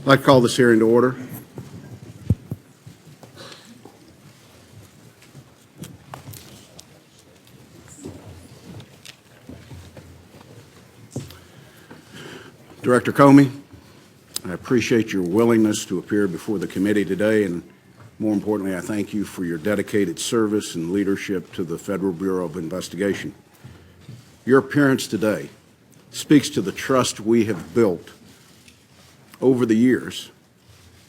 like to call this hearing to order. Director Comey, I appreciate your willingness to appear before the committee today, and more importantly, I thank you for your dedicated service and leadership to the Federal Bureau of Investigation. Your appearance today speaks to the trust we have built over the years,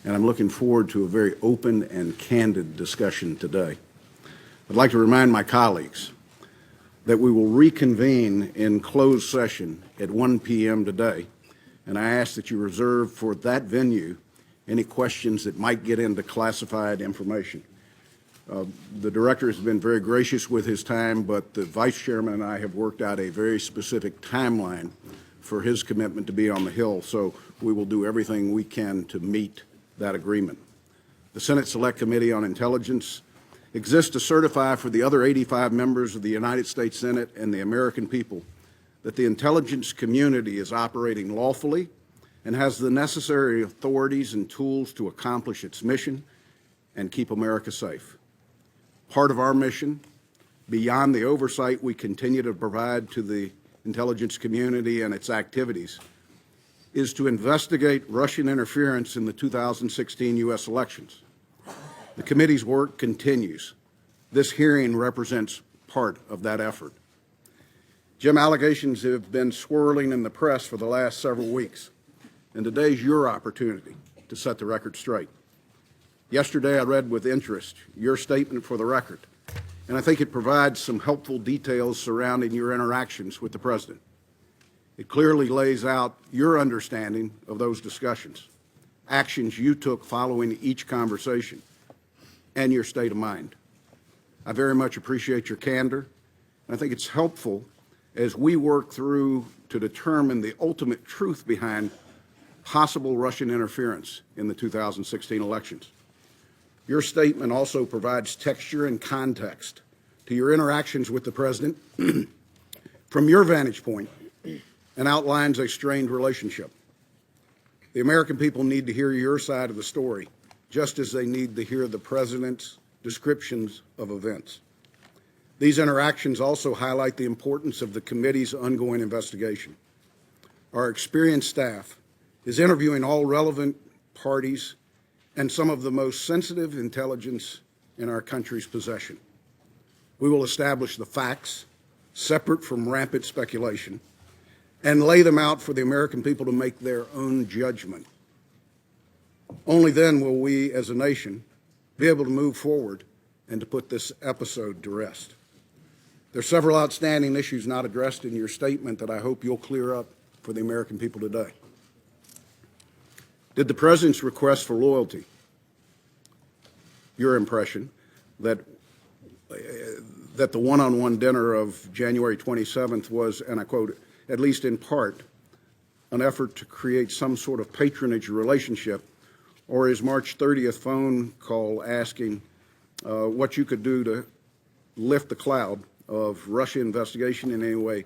and I'm looking forward to a very open and candid discussion today. I'd like to remind my colleagues that we will reconvene in closed session at 1 p.m. today, and I ask that you reserve for that venue any questions that might get into classified information. The director has been very gracious with his time, but the vice chairman and I have worked out a very specific timeline for his commitment to be on the Hill, so we will do everything we can to meet that agreement. The Senate Select Committee on Intelligence exists to certify for the other 85 members of the United States Senate and the American people that the intelligence community is operating lawfully and has the necessary authorities and tools to accomplish its mission and keep America safe. Part of our mission, beyond the oversight we continue to provide to the intelligence community and its activities, is to investigate Russian interference in the 2016 U.S. elections. The committee's work continues. This hearing represents part of that effort. Jim, allegations have been swirling in the press for the last several weeks, and today's your opportunity to set the record straight. Yesterday, I read with interest your statement for the record, and I think it provides some helpful details surrounding your interactions with the President. It clearly lays out your understanding of those discussions, actions you took following each conversation, and your state of mind. I very much appreciate your candor, and I think it's helpful as we work through to determine the ultimate truth behind possible Russian interference in the 2016 elections. Your statement also provides texture and context to your interactions with the President from your vantage point and outlines a strained relationship. The American people need to hear your side of the story, just as they need to hear the President's descriptions of events. These interactions also highlight the importance of the committee's ongoing investigation. Our experienced staff is interviewing all relevant parties and some of the most sensitive intelligence in our country's possession. We will establish the facts, separate from rampant speculation, and lay them out for the American people to make their own judgment. Only then will we, as a nation, be able to move forward and to put this episode to rest. There are several outstanding issues not addressed in your statement that I hope you'll clear up for the American people today. Did the President's request for loyalty, your impression that the one-on-one dinner of January 27th was, and I quote, at least in part, an effort to create some sort of patronage relationship, or his March 30th phone call asking what you could do to lift the cloud of Russia investigation in any way,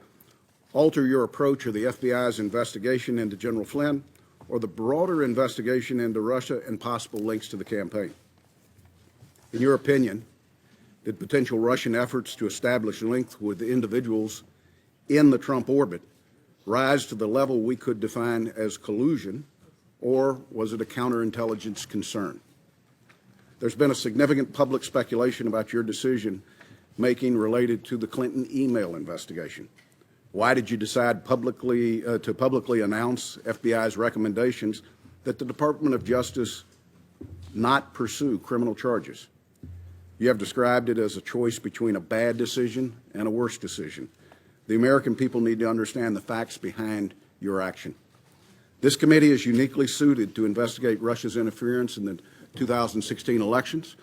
alter your approach of the FBI's investigation into General Flynn, or the broader investigation into Russia and possible links to the campaign? In your opinion, did potential Russian efforts to establish links with individuals in the Trump orbit rise to the level we could define as collusion, or was it a counterintelligence concern? There's been a significant public speculation about your decision-making related to the Clinton email investigation. Why did you decide to publicly announce FBI's recommendations that the Department of Justice not pursue criminal charges? You have described it as a choice between a bad decision and a worse decision. The American people need to understand the facts behind your action. This committee is uniquely suited to investigate Russia's interference in the 2016 elections.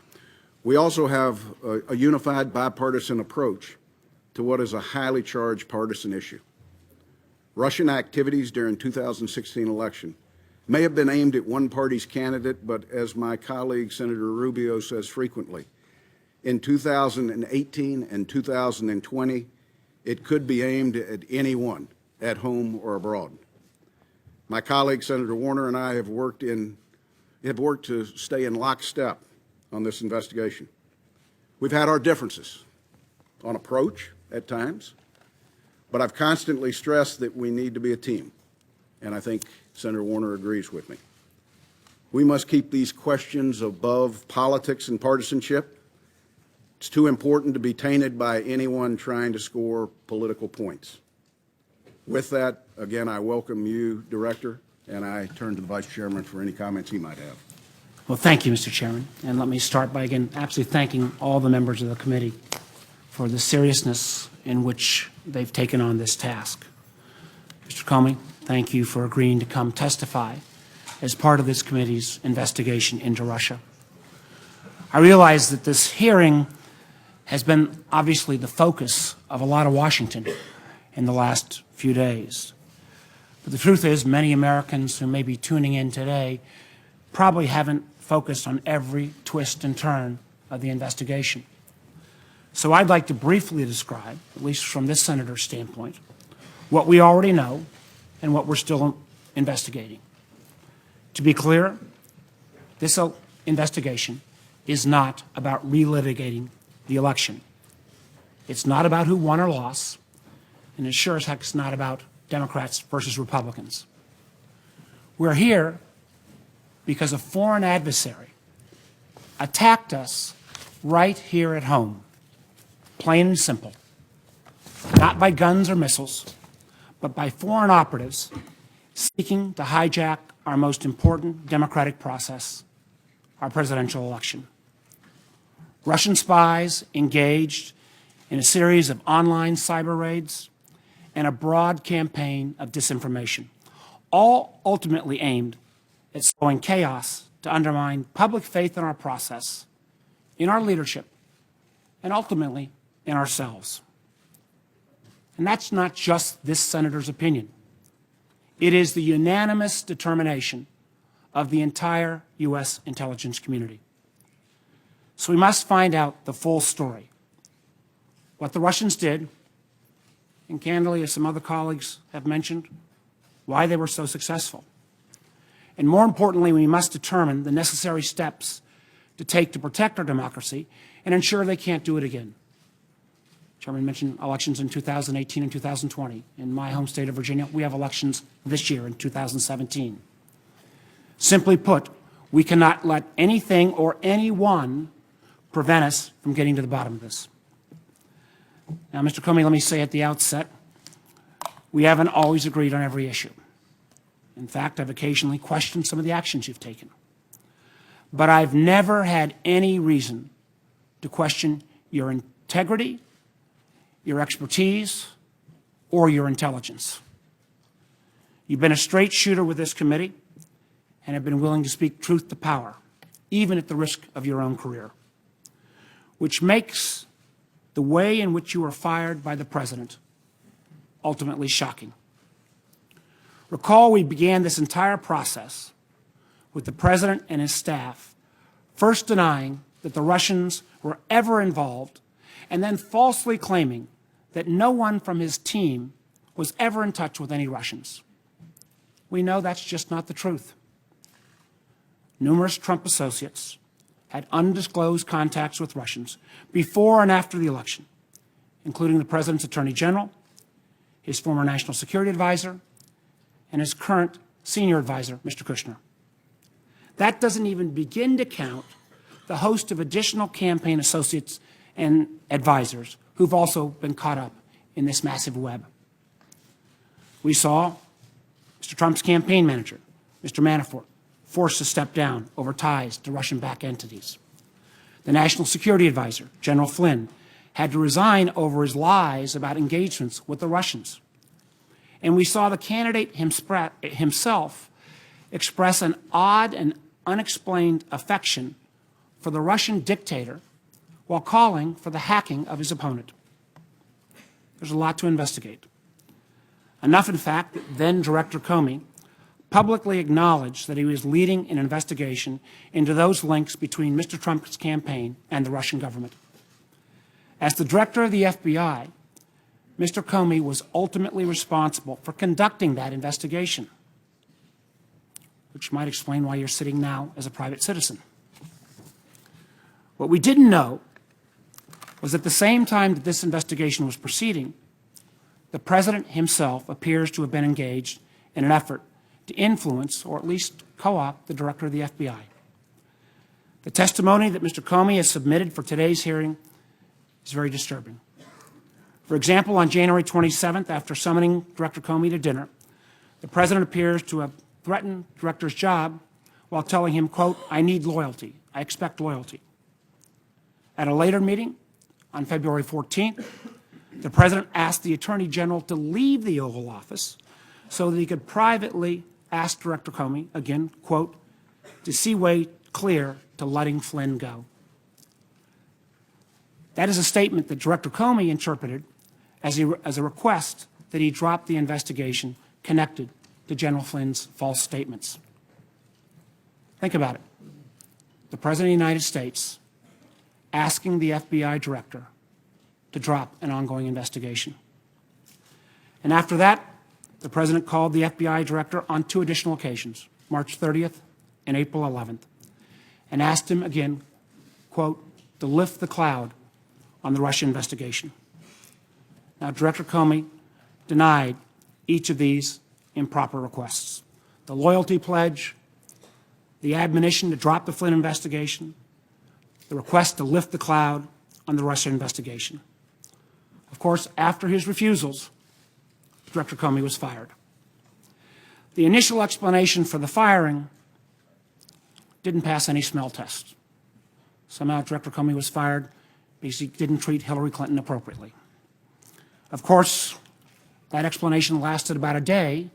We also have a unified bipartisan approach to what is a highly charged partisan issue. Russian activities during 2016 election may have been aimed at one party's candidate, but as my colleague Senator Rubio says frequently, in 2018 and 2020, it could be aimed at anyone, at home or abroad. My colleague, Senator Warner, and I have worked to stay in lockstep on this investigation. We've had our differences on approach at times, but I've constantly stressed that we need to be a team, and I think Senator Warner agrees with me. We must keep these questions above politics and partisanship. It's too important to be tainted by anyone trying to score political points. With that, again, I welcome you, Director, and I turn to the Vice Chairman for any comments he might have. Well, thank you, Mr. Chairman. And let me start by, again, absolutely thanking all the members of the committee for the seriousness in which they've taken on this task. Mr. Comey, thank you for agreeing to come testify as part of this committee's investigation into Russia. I realize that this hearing has been obviously the focus of a lot of Washington in the last few days. But the truth is, many Americans who may be tuning in today probably haven't focused on every twist and turn of the investigation. So I'd like to briefly describe, at least from this senator's standpoint, what we already know and what we're still investigating. To be clear, this investigation is not about relitigating the election. It's not about who won or lost, and it sure as heck is not about Democrats versus Republicans. We're here because a foreign adversary attacked us right here at home, plain and simple, not by guns or missiles, but by foreign operatives seeking to hijack our most important democratic process, our presidential election. Russian spies engaged in a series of online cyber raids and a broad campaign of disinformation, all ultimately aimed at sowing chaos to undermine public faith in our process, in our leadership, and ultimately in ourselves. And that's not just this senator's opinion. It is the unanimous determination of the entire U.S. intelligence community. So we must find out the full story. What the Russians did, and candidly, as some other colleagues have mentioned, why they were so successful. And more importantly, we must determine the necessary steps to take to protect our democracy and ensure they can't do it again. Chairman mentioned elections in 2018 and 2020. In my home state of Virginia, we have elections this year in 2017. Simply put, we cannot let anything or anyone prevent us from getting to the bottom of this. Now, Mr. Comey, let me say at the outset, we haven't always agreed on every issue. In fact, I've occasionally questioned some of the actions you've taken. But I've never had any reason to question your integrity, your expertise, or your intelligence. You've been a straight shooter with this committee and have been willing to speak truth to power, even at the risk of your own career, which makes the way in which you were fired by the president ultimately shocking. Recall, we began this entire process with the president and his staff first denying that the Russians were ever involved and then falsely claiming that no one from his team was ever in touch with any Russians. We know that's just not the truth. Numerous Trump associates had undisclosed contacts with Russians before and after the election, including the president's attorney general, his former national security advisor, and his current senior advisor, Mr. Kushner. That doesn't even begin to count the host of additional campaign associates and advisors who've also been caught up in this massive web. We saw Mr. Trump's campaign manager, Mr. Manafort, forced to step down over ties to Russian-backed entities. The national security advisor, General Flynn, had to resign over his lies about engagements with the Russians. And we saw the candidate himself express an odd and unexplained affection for the Russian dictator while calling for the hacking of his opponent. There's a lot to investigate. Enough, in fact, that then Director Comey publicly acknowledged that he was leading an investigation into those links between Mr. Trump's campaign and the Russian government. As the director of the FBI, Mr. Comey was ultimately responsible for conducting that investigation. which might explain why you're sitting now as a private citizen. What we didn't know was at the same time that this investigation was proceeding, the President himself appears to have been engaged in an effort to influence, or at least co-opt, the Director of the FBI. The testimony that Mr. Comey has submitted for today's hearing is very disturbing. For example, on January 27th, after summoning Director Comey to dinner, the President appears to have threatened the Director's job while telling him, quote, "I need loyalty. I expect loyalty." At a later meeting, on February 14th, the President asked the Attorney General to leave the Oval Office so that he could privately ask Director Comey, again, quote, "to see way clear to letting Flynn go." That is a statement that Director Comey interpreted as a request that he drop the investigation connected to General Flynn's false statements. Think about it. The President of the United States asking the FBI Director to drop an ongoing investigation. And after that, the President called the FBI Director on 2 additional occasions, March 30th and April 11th, and asked him again, quote, to lift the cloud on the Russia investigation. Now, Director Comey denied each of these improper requests. The loyalty pledge, the admonition to drop the Flynn investigation, the request to lift the cloud on the Russia investigation. Of course, after his refusals, Director Comey was fired. The initial explanation for the firing didn't pass any smell test. Somehow Director Comey was fired because he didn't treat Hillary Clinton appropriately. Of course, that explanation lasted about a day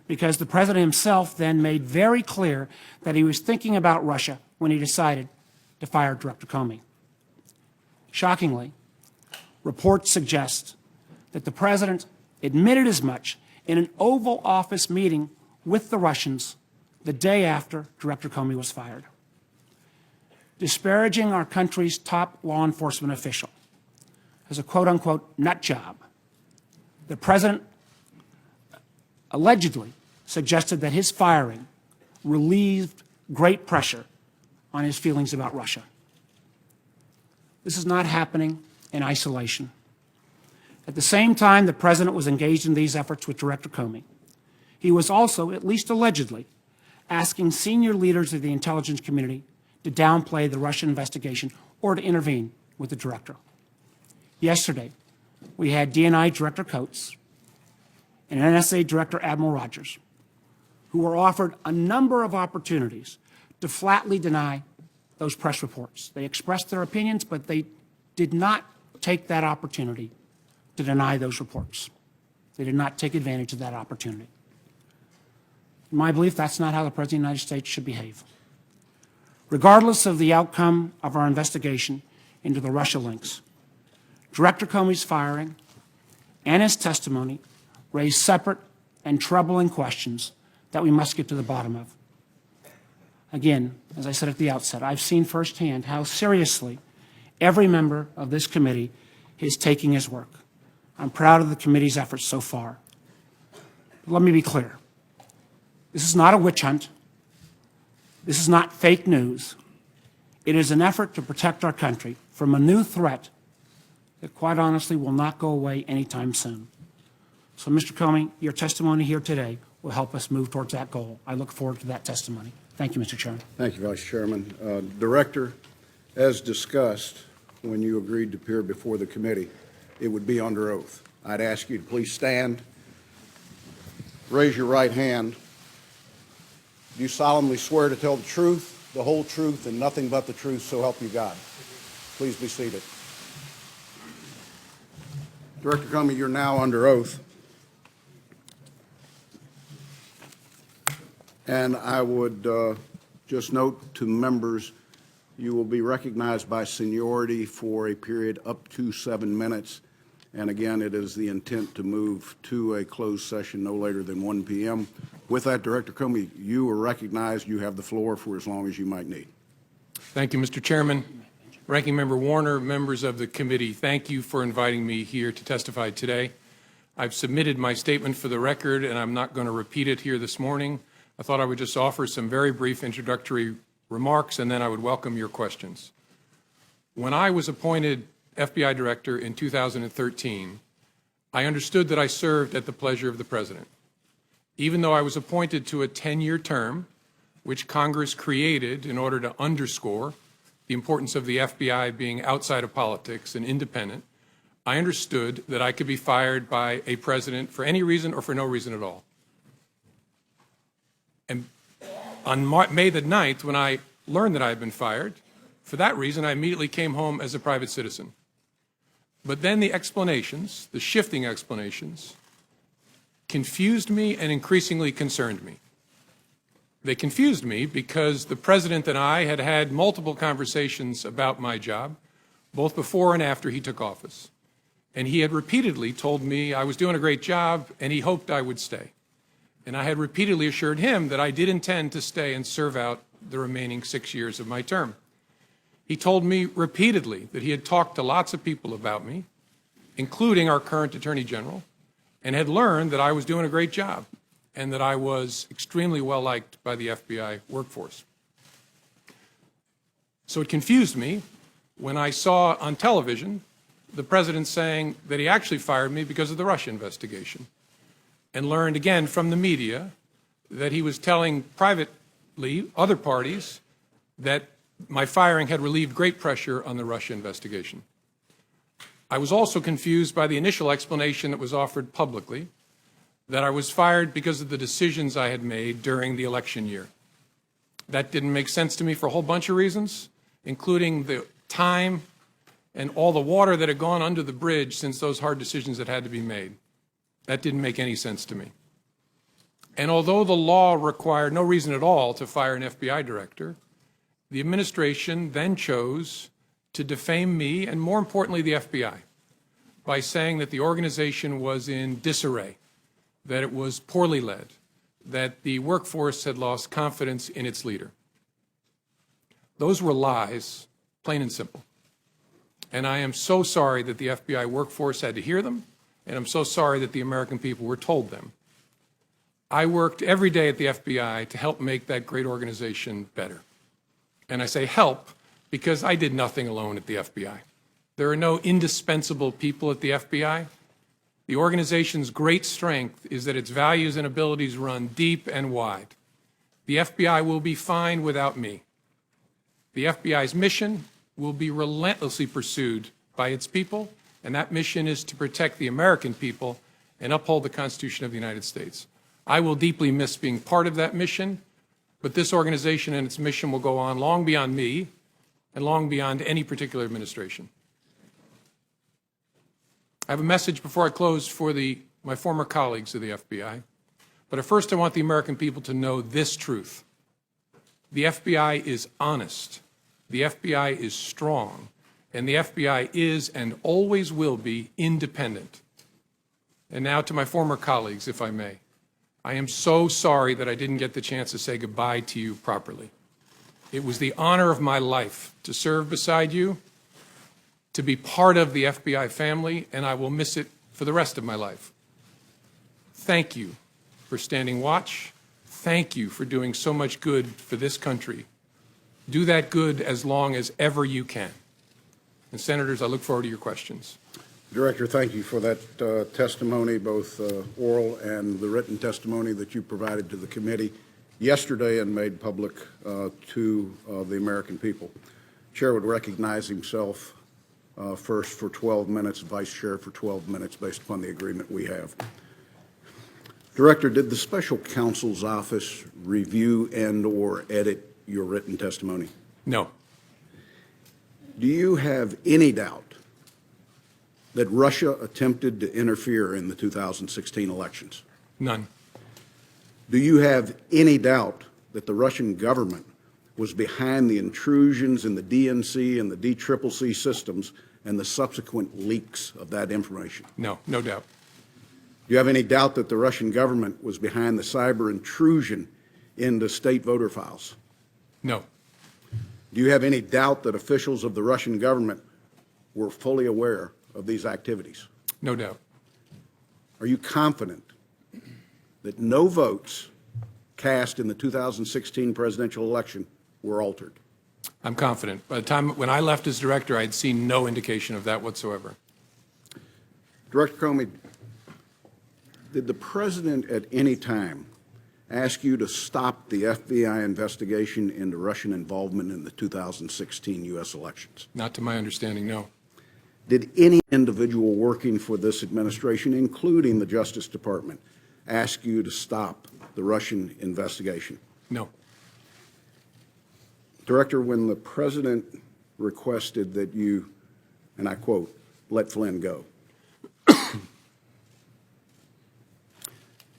because the President himself then made very clear that he was thinking about Russia when he decided to fire Director Comey. Shockingly, reports suggest that the President admitted as much in an Oval Office meeting with the Russians the day after Director Comey was fired. Disparaging our country's top law enforcement official as a quote-unquote nut job, the President allegedly suggested that his firing relieved great pressure on his feelings about Russia. This is not happening in isolation. At the same time the President was engaged in these efforts with Director Comey, he was also, at least allegedly, asking senior leaders of the intelligence community to downplay the Russian investigation or to intervene with the director. Yesterday, we had DNI Director Coates and NSA Director Admiral Rogers, who were offered a number of opportunities to flatly deny those press reports. They expressed their opinions, but they did not take that opportunity to deny those reports. They did not take advantage of that opportunity. In my belief, that's not how the President of the United States should behave. Regardless of the outcome of our investigation into the Russia links, Director Comey's firing and his testimony raise separate and troubling questions that we must get to the bottom of. Again, as I said at the outset, I've seen firsthand how seriously every member of this committee is taking his work. I'm proud of the committee's efforts so far. But let me be clear. This is not a witch hunt. This is not fake news. It is an effort to protect our country from a new threat that, quite honestly, will not go away anytime soon. So, Mr. Comey, your testimony here today will help us move towards that goal. I look forward to that testimony. Thank you, Mr. Chairman. Thank you, Vice Chairman. Director, as discussed, when you agreed to appear before the committee, it would be under oath. I'd ask you to please stand, raise your right hand. Do you solemnly swear to tell the truth, the whole truth, and nothing but the truth, so help you God? Please be seated. Director Comey, you're now under oath. And I would just note to members, you will be recognized by seniority for a period up to 7 minutes. And again, it is the intent to move to a closed session no later than 1 p.m. With that, Director Comey, you are recognized. You have the floor for as long as you might need. Thank you, Mr. Chairman. Ranking Member Warner, members of the committee, thank you for inviting me here to testify today. I've submitted my statement for the record, and I'm not going to repeat it here this morning. I thought I would just offer some very brief introductory remarks, and then I would welcome your questions. When I was appointed FBI Director in 2013, I understood that I served at the pleasure of the President. Even though I was appointed to a 10-year term, which Congress created in order to underscore the importance of the FBI being outside of politics and independent, I understood that I could be fired by a president for any reason or for no reason at all. And on May the 9th, when I learned that I had been fired, for that reason, I immediately came home as a private citizen. But then the explanations, the shifting explanations, confused me and increasingly concerned me. They confused me because the President and I had had multiple conversations about my job, both before and after he took office. And he had repeatedly told me I was doing a great job and he hoped I would stay. And I had repeatedly assured him that I did intend to stay and serve out the remaining 6 years of my term. He told me repeatedly that he had talked to lots of people about me, including our current Attorney General, and had learned that I was doing a great job and that I was extremely well liked by the FBI workforce. So it confused me when I saw on television the President saying that he actually fired me because of the Russia investigation, and learned again from the media that he was telling privately other parties that my firing had relieved great pressure on the Russia investigation. I was also confused by the initial explanation that was offered publicly, that I was fired because of the decisions I had made during the election year. That didn't make sense to me for a whole bunch of reasons, including the time and all the water that had gone under the bridge since those hard decisions had had to be made. That didn't make any sense to me. And although the law required no reason at all to fire an FBI director, the administration then chose to defame me and, more importantly, the FBI by saying that the organization was in disarray, that it was poorly led, that the workforce had lost confidence in its leader. Those were lies, plain and simple. And I am so sorry that the FBI workforce had to hear them, and I'm so sorry that the American people were told them. I worked every day at the FBI to help make that great organization better. And I say help because I did nothing alone at the FBI. There are no indispensable people at the FBI. The organization's great strength is that its values and abilities run deep and wide. The FBI will be fine without me. The FBI's mission will be relentlessly pursued by its people, and that mission is to protect the American people and uphold the Constitution of the United States. I will deeply miss being part of that mission, but this organization and its mission will go on long beyond me and long beyond any particular administration. I have a message before I close for my former colleagues of the FBI, but first I want the American people to know this truth. The FBI is honest, the FBI is strong, and the FBI is and always will be independent. And now to my former colleagues, if I may. I am so sorry that I didn't get the chance to say goodbye to you properly. It was the honor of my life to serve beside you, to be part of the FBI family, and I will miss it for the rest of my life. Thank you for standing watch. Thank you for doing so much good for this country. Do that good as long as ever you can. And Senators, I look forward to your questions. Director, thank you for that testimony, both oral and the written testimony that you provided to the committee yesterday and made public to the American people. Chair would recognize himself first for 12 minutes, Vice Chair for 12 minutes based upon the agreement we have. Director, did the Special Counsel's Office review and or edit your written testimony? No. Do you have any doubt that Russia attempted to interfere in the 2016 elections? None. Do you have any doubt that the Russian government was behind the intrusions in the DNC and the DCCC systems and the subsequent leaks of that information? No, no doubt. Do you have any doubt that the Russian government was behind the cyber intrusion into state voter files? No. Do you have any doubt that officials of the Russian government were fully aware of these activities? No doubt. Are you confident that no votes cast in the 2016 presidential election were altered? I'm confident. By the time when I left as director, I had seen no indication of that whatsoever. Director Comey, did the president at any time ask you to stop the FBI investigation into Russian involvement in the 2016 U.S. elections? Not to my understanding, no. Did any individual working for this administration, including the Justice Department, ask you to stop the Russian investigation? No. Director, when the president requested that you, and I quote, let Flynn go,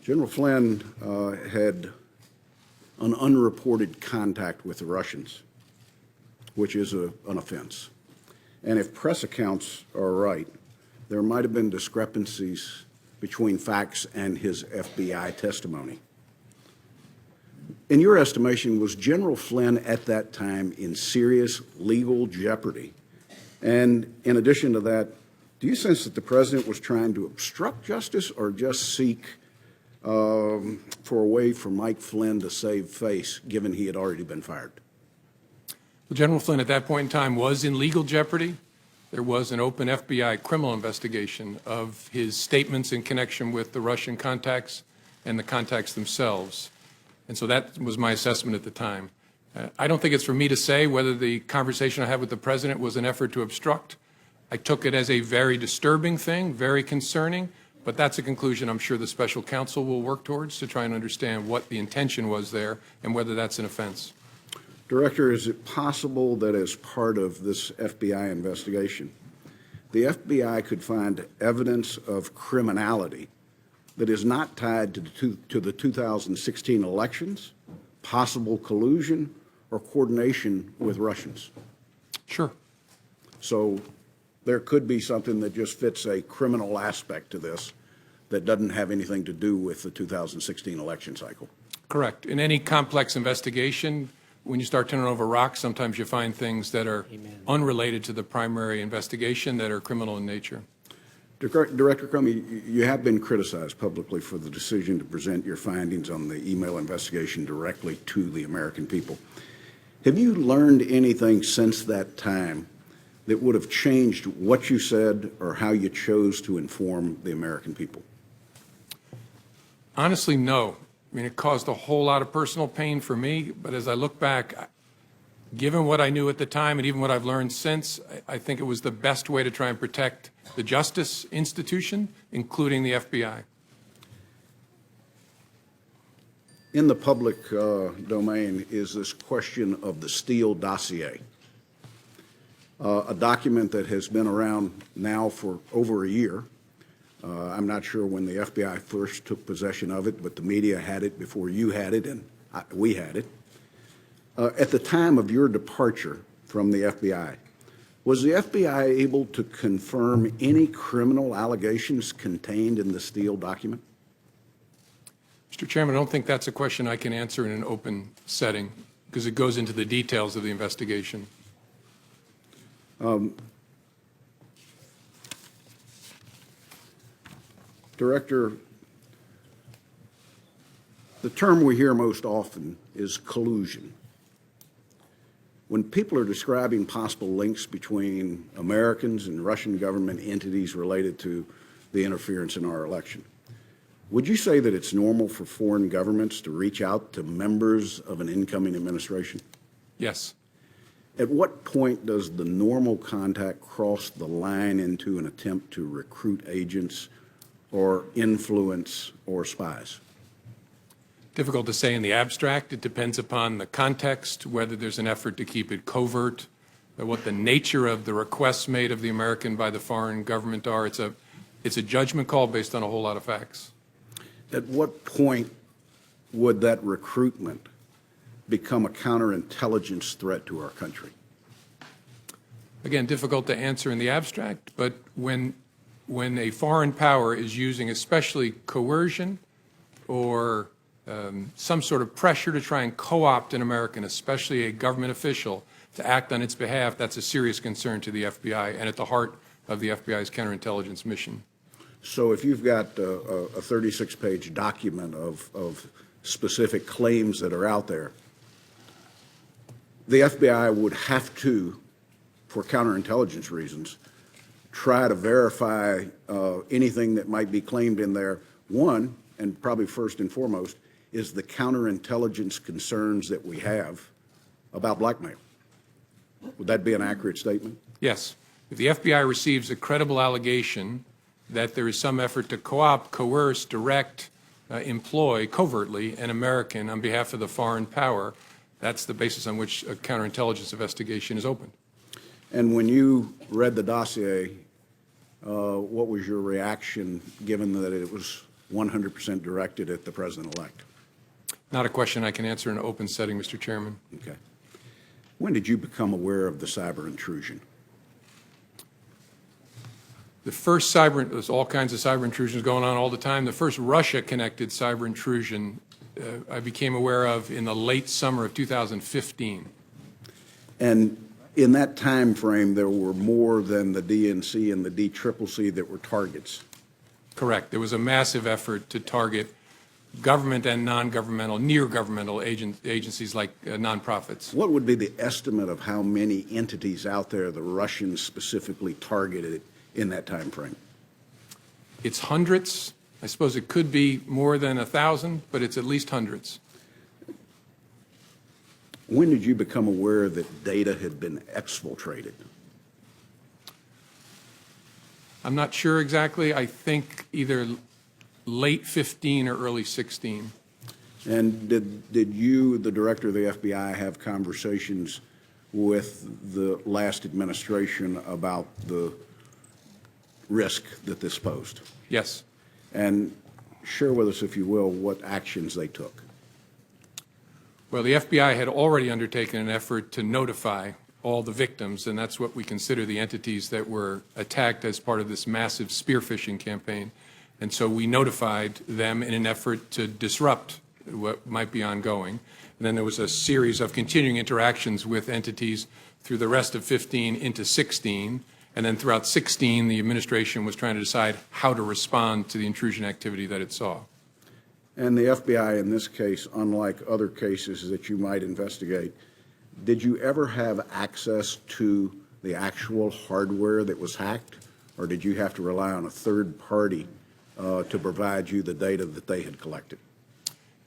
General Flynn had an unreported contact with the Russians, which is an offense. And if press accounts are right, there might have been discrepancies between facts and his FBI testimony. In your estimation, was General Flynn at that time in serious legal jeopardy? And in addition to that, do you sense that the president was trying to obstruct justice or just seek for a way for Mike Flynn to save face, given he had already been fired? Well, General Flynn at that point in time was in legal jeopardy. There was an open FBI criminal investigation of his statements in connection with the Russian contacts and the contacts themselves. And so that was my assessment at the time. I don't think it's for me to say whether the conversation I had with the president was an effort to obstruct. I took it as a very disturbing thing, very concerning, but that's a conclusion I'm sure the special counsel will work towards to try and understand what the intention was there and whether that's an offense. Director, is it possible that as part of this FBI investigation, the FBI could find evidence of criminality that is not tied to the 2016 elections, possible collusion, or coordination with Russians? Sure. So there could be something that just fits a criminal aspect to this that doesn't have anything to do with the 2016 election cycle. Correct. In any complex investigation, when you start turning over rocks, sometimes you find things that are unrelated to the primary investigation that are criminal in nature. Director Comey, you have been criticized publicly for the decision to present your findings on the email investigation directly to the American people. Have you learned anything since that time that would have changed what you said or how you chose to inform the American people? Honestly, no. I mean, it caused a whole lot of personal pain for me, but as I look back, given what I knew at the time and even what I've learned since, I think it was the best way to try and protect the justice institution, including the FBI. In the public domain is this question of the Steele dossier, a document that has been around now for over a year. I'm not sure when the FBI first took possession of it, but the media had it before you had it and we had it. At the time of your departure from the FBI, was the FBI able to confirm any criminal allegations contained in the Steele document? Mr. Chairman, I don't think that's a question I can answer in an open setting because it goes into the details of the investigation. Director, the term we hear most often is collusion. When people are describing possible links between Americans and Russian government entities related to the interference in our election, would you say that it's normal for foreign governments to reach out to members of an incoming administration? Yes. At what point does the normal contact cross the line into an attempt to recruit agents or influence or spies? Difficult to say in the abstract. It depends upon the context, whether there's an effort to keep it covert, what the nature of the requests made of the American by the foreign government are. It's a judgment call based on a whole lot of facts. At what point would that recruitment become a counterintelligence threat to our country? Again, difficult to answer in the abstract, but when a foreign power is using especially coercion or some sort of pressure to try and co-opt an American, especially a government official, to act on its behalf, that's a serious concern to the FBI and at the heart of the FBI's counterintelligence mission. So if you've got a 36-page document of specific claims that are out there, the FBI would have to, for counterintelligence reasons, try to verify anything that might be claimed in there. One, and probably first and foremost, is the counterintelligence concerns that we have about blackmail. Would that be an accurate statement? Yes. If the FBI receives a credible allegation that there is some effort to co-opt, coerce, direct, employ covertly an American on behalf of the foreign power, that's the basis on which a counterintelligence investigation is opened. And when you read the dossier, what was your reaction, given that it was 100% directed at the president-elect? Not a question I can answer in an open setting, Mr. Chairman. Okay. When did you become aware of the cyber intrusion? The first there's all kinds of cyber intrusions going on all the time. The first Russia-connected cyber intrusion I became aware of in the late summer of 2015. And in that time frame, there were more than the DNC and the DCCC that were targets. Correct. There was a massive effort to target government and non-governmental, near-governmental agencies like nonprofits. What would be the estimate of how many entities out there the Russians specifically targeted in that time frame? It's hundreds. I suppose it could be more than 1,000, but it's at least hundreds. When did you become aware that data had been exfiltrated? I'm not sure exactly. I think either late 15 or early 16. And did you, the director of the FBI, have conversations with the last administration about the risk that this posed? Yes. And share with us, if you will, what actions they took. Well, the FBI had already undertaken an effort to notify all the victims, and that's what we consider the entities that were attacked as part of this massive spear phishing campaign. And so we notified them in an effort to disrupt what might be ongoing. And then there was a series of continuing interactions with entities through the rest of 15 into 16. And then throughout 16, the administration was trying to decide how to respond to the intrusion activity that it saw. And the FBI, in this case, unlike other cases that you might investigate, did you ever have access to the actual hardware that was hacked, or did you have to rely on a third party to provide you the data that they had collected?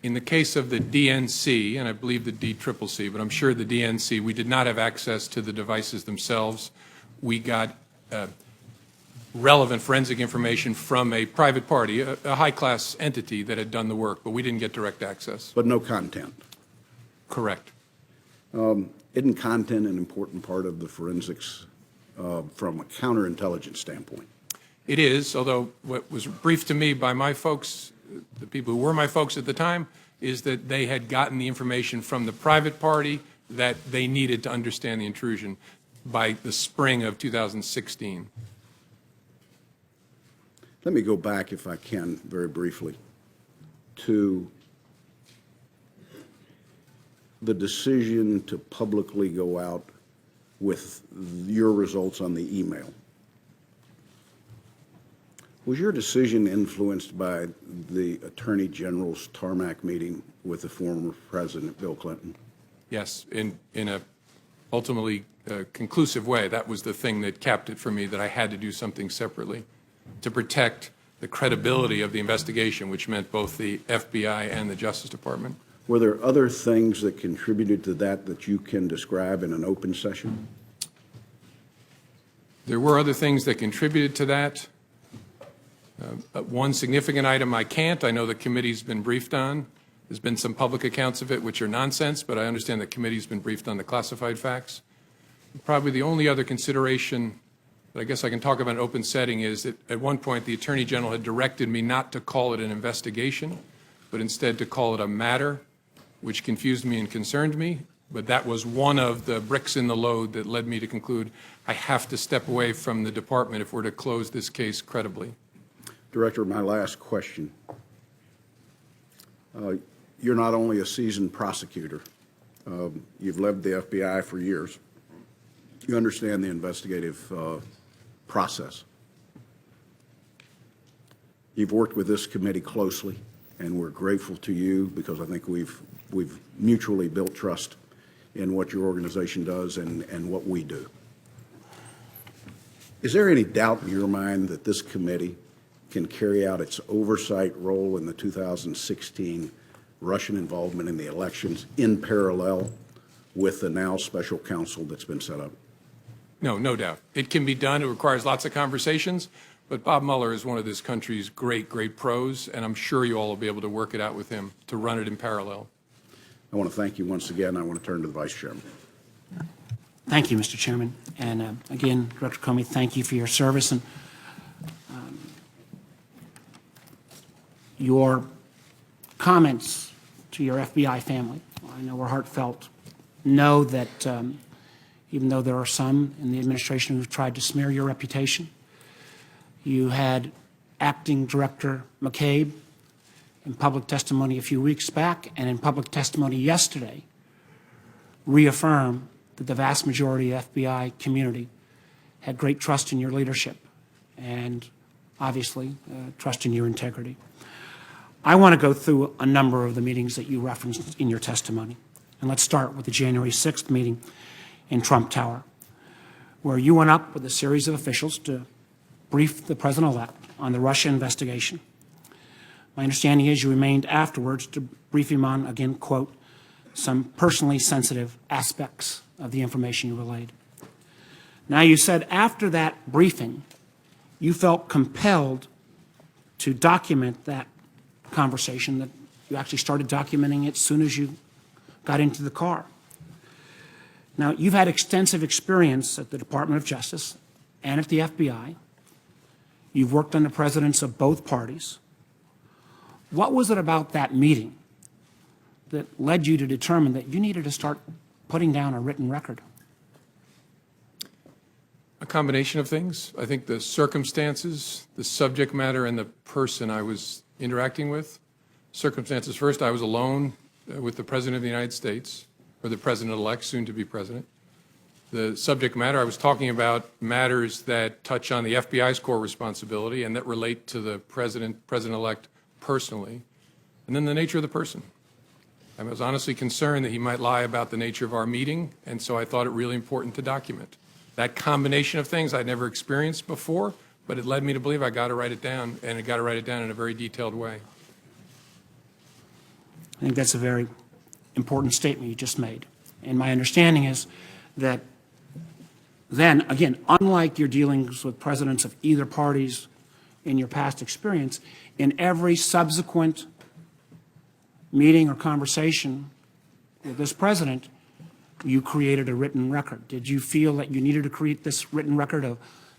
In the case of the DNC, and I believe the DCCC, but I'm sure the DNC, we did not have access to the devices themselves. We got relevant forensic information from a private party, a high-class entity that had done the work, but we didn't get direct access. But no content? Correct. Isn't content an important part of the forensics from a counterintelligence standpoint? It is, although what was briefed to me by my folks, the people who were my folks at the time, is that they had gotten the information from the private party that they needed to understand the intrusion by the spring of 2016. Let me go back, if I can, very briefly, to the decision to publicly go out with your results on the email. Was your decision influenced by the Attorney General's tarmac meeting with the former President Bill Clinton? Yes, in a ultimately conclusive way. That was the thing that capped it for me, that I had to do something separately to protect the credibility of the investigation, which meant both the FBI and the Justice Department. Were there other things that contributed to that that you can describe in an open session? There were other things that contributed to that. One significant item I can't. I know the committee's been briefed on. There's been some public accounts of it which are nonsense, but I understand the committee's been briefed on the classified facts. Probably the only other consideration that I guess I can talk about in an open setting is that at one point the Attorney General had directed me not to call it an investigation, but instead to call it a matter, which confused me and concerned me. But that was one of the bricks in the load that led me to conclude I have to step away from the department if we're to close this case credibly. Director, my last question. You're not only a seasoned prosecutor. You've led the FBI for years. You understand the investigative process. You've worked with this committee closely. and we're grateful to you because I think we've mutually built trust in what your organization does and what we do. Is there any doubt in your mind that this committee can carry out its oversight role in the 2016 Russian involvement in the elections in parallel with the now special counsel that's been set up? No, no doubt. It can be done. It requires lots of conversations, but Bob Mueller is one of this country's great, great pros, and I'm sure you all will be able to work it out with him to run it in parallel. I want to thank you once again. I want to turn to the Vice Chairman. Thank you, Mr. Chairman. And again, Director Comey, thank you for your service. And your comments to your FBI family, I know were heartfelt. Know that even though there are some in the administration who've tried to smear your reputation, you had Acting Director McCabe in public testimony a few weeks back and in public testimony yesterday reaffirm that the vast majority of the FBI community had great trust in your leadership and obviously trust in your integrity. I want to go through a number of the meetings that you referenced in your testimony. And let's start with the January 6th meeting in Trump Tower, where you went up with a series of officials to brief the president-elect on the Russia investigation. My understanding is you remained afterwards to brief him on, again, quote, some personally sensitive aspects of the information you relayed. Now, you said after that briefing, you felt compelled to document that conversation, that you actually started documenting it as soon as you got into the car. Now, you've had extensive experience at the Department of Justice and at the FBI. You've worked under presidents of both parties. What was it about that meeting that led you to determine that you needed to start putting down a written record? A combination of things. I think the circumstances, the subject matter, and the person I was interacting with. Circumstances first, I was alone with the President of the United States, or the President-elect, soon to be President. The subject matter, I was talking about matters that touch on the FBI's core responsibility and that relate to the President-elect personally. And then the nature of the person. I was honestly concerned that he might lie about the nature of our meeting, and so I thought it really important to document. That combination of things I'd never experienced before, but it led me to believe I got to write it down, and I got to write it down in a very detailed way. I think that's a very important statement you just made. And my understanding is that then, again, unlike your dealings with presidents of either parties in your past experience, in every subsequent meeting or conversation with this president, you created a written record. Did you feel that you needed to create this written record of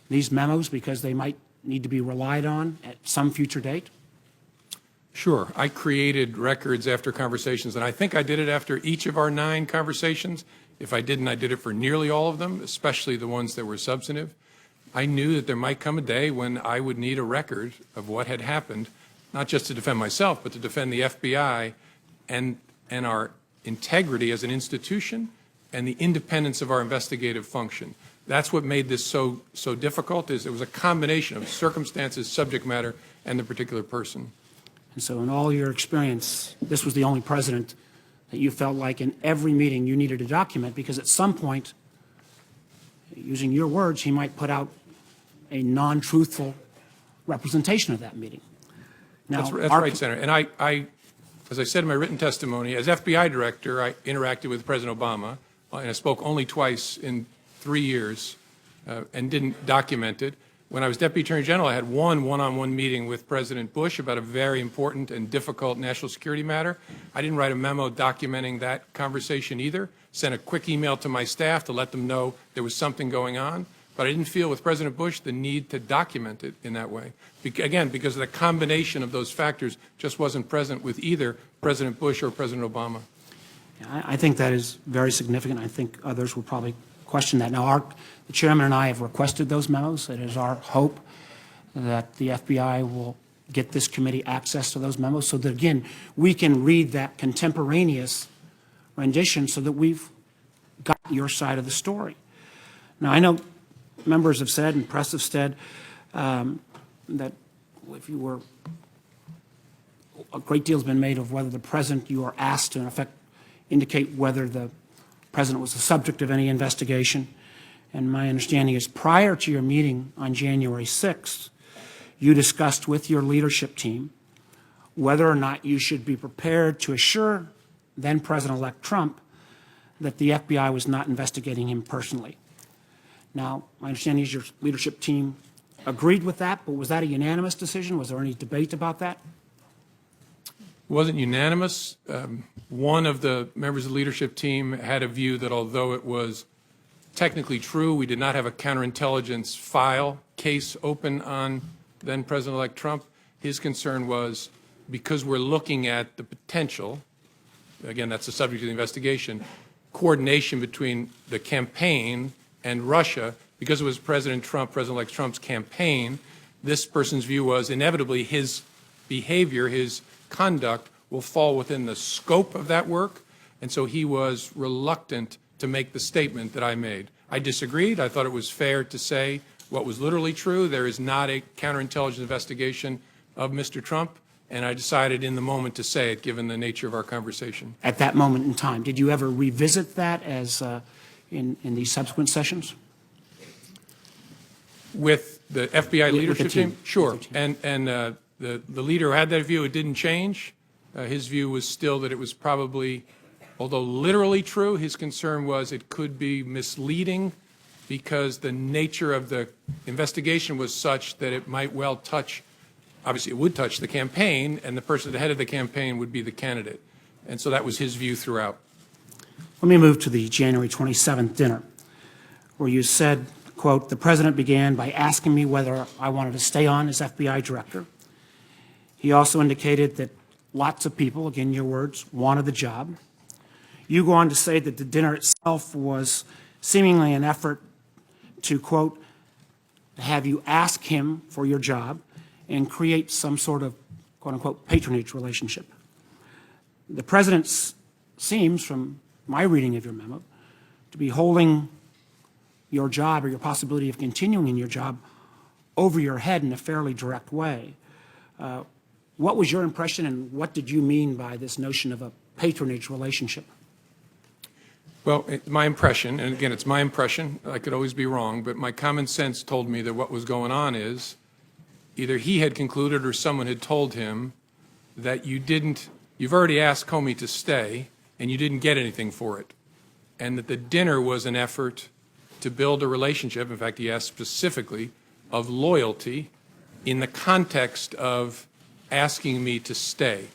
these memos because they might need to be relied on at some future date? Sure. I created records after conversations, and I think I did it after each of our 9 conversations. If I didn't, I did it for nearly all of them, especially the ones that were substantive. I knew that there might come a day when I would need a record of what had happened, not just to defend myself, but to defend the FBI and our integrity as an institution and the independence of our investigative function. That's what made this so difficult, is it was a combination of circumstances, subject matter, and the particular person. And so in all your experience, this was the only president that you felt like in every meeting you needed to document, because at some point, using your words, he might put out a non-truthful representation of that meeting. Now, That's right, Senator. And I, as I said in my written testimony, as FBI director, I interacted with President Obama, and I spoke only twice in 3 years and didn't document it. When I was Deputy Attorney General, I had one-on-one meeting with President Bush about a very important and difficult national security matter. I didn't write a memo documenting that conversation either. Sent a quick email to my staff to let them know there was something going on. But I didn't feel with President Bush the need to document it in that way. Again, because the combination of those factors just wasn't present with either President Bush or President Obama. I think that is very significant. I think others will probably question that. Now, the chairman and I have requested those memos. It is our hope that the FBI will get this committee access to those memos so that, again, we can read that contemporaneous rendition so that we've got your side of the story. Now, I know members have said and press have said that if you were a great deal has been made of whether the president, you are asked to, in effect, indicate whether the president was the subject of any investigation. And my understanding is prior to your meeting on January 6th, you discussed with your leadership team whether or not you should be prepared to assure then President-elect Trump that the FBI was not investigating him personally. Now, my understanding is your leadership team agreed with that, but was that a unanimous decision? Was there any debate about that? It wasn't unanimous. One of the members of the leadership team had a view that although it was technically true, we did not have a counterintelligence file case open on then President-elect Trump. His concern was because we're looking at the potential, again, that's the subject of the investigation, coordination between the campaign and Russia, because it was President Trump, President-elect Trump's campaign, this person's view was inevitably his behavior, his conduct will fall within the scope of that work, and so he was reluctant to make the statement that I made. I disagreed. I thought it was fair to say what was literally true. There is not a counterintelligence investigation of Mr. Trump, and I decided in the moment to say it, given the nature of our conversation. At that moment in time, did you ever revisit that as in these subsequent sessions? With the FBI leadership team. team? Sure. With the team. And the leader who had that view, it didn't change. His view was still that it was probably, although literally true, his concern was it could be misleading because the nature of the investigation was such that it might well touch, obviously it would touch the campaign, and the person at the head of the campaign would be the candidate. And so that was his view throughout. Let me move to the January 27th dinner, where you said, quote, "The president began by asking me whether I wanted to stay on as FBI director. He also indicated that lots of people, again your words, wanted the job." You go on to say that the dinner itself was seemingly an effort to, quote, have you ask him for your job and create some sort of, quote unquote, patronage relationship. The president seems, from my reading of your memo, to be holding your job or your possibility of continuing in your job over your head in a fairly direct way. What was your impression, and what did you mean by this notion of a patronage relationship? Well, my impression, and again, it's my impression, I could always be wrong, but my common sense told me that what was going on is either he had concluded or someone had told him that you've already asked Comey to stay and you didn't get anything for it, and that the dinner was an effort to build a relationship, in fact, he asked specifically, of loyalty in the context of asking me to stay.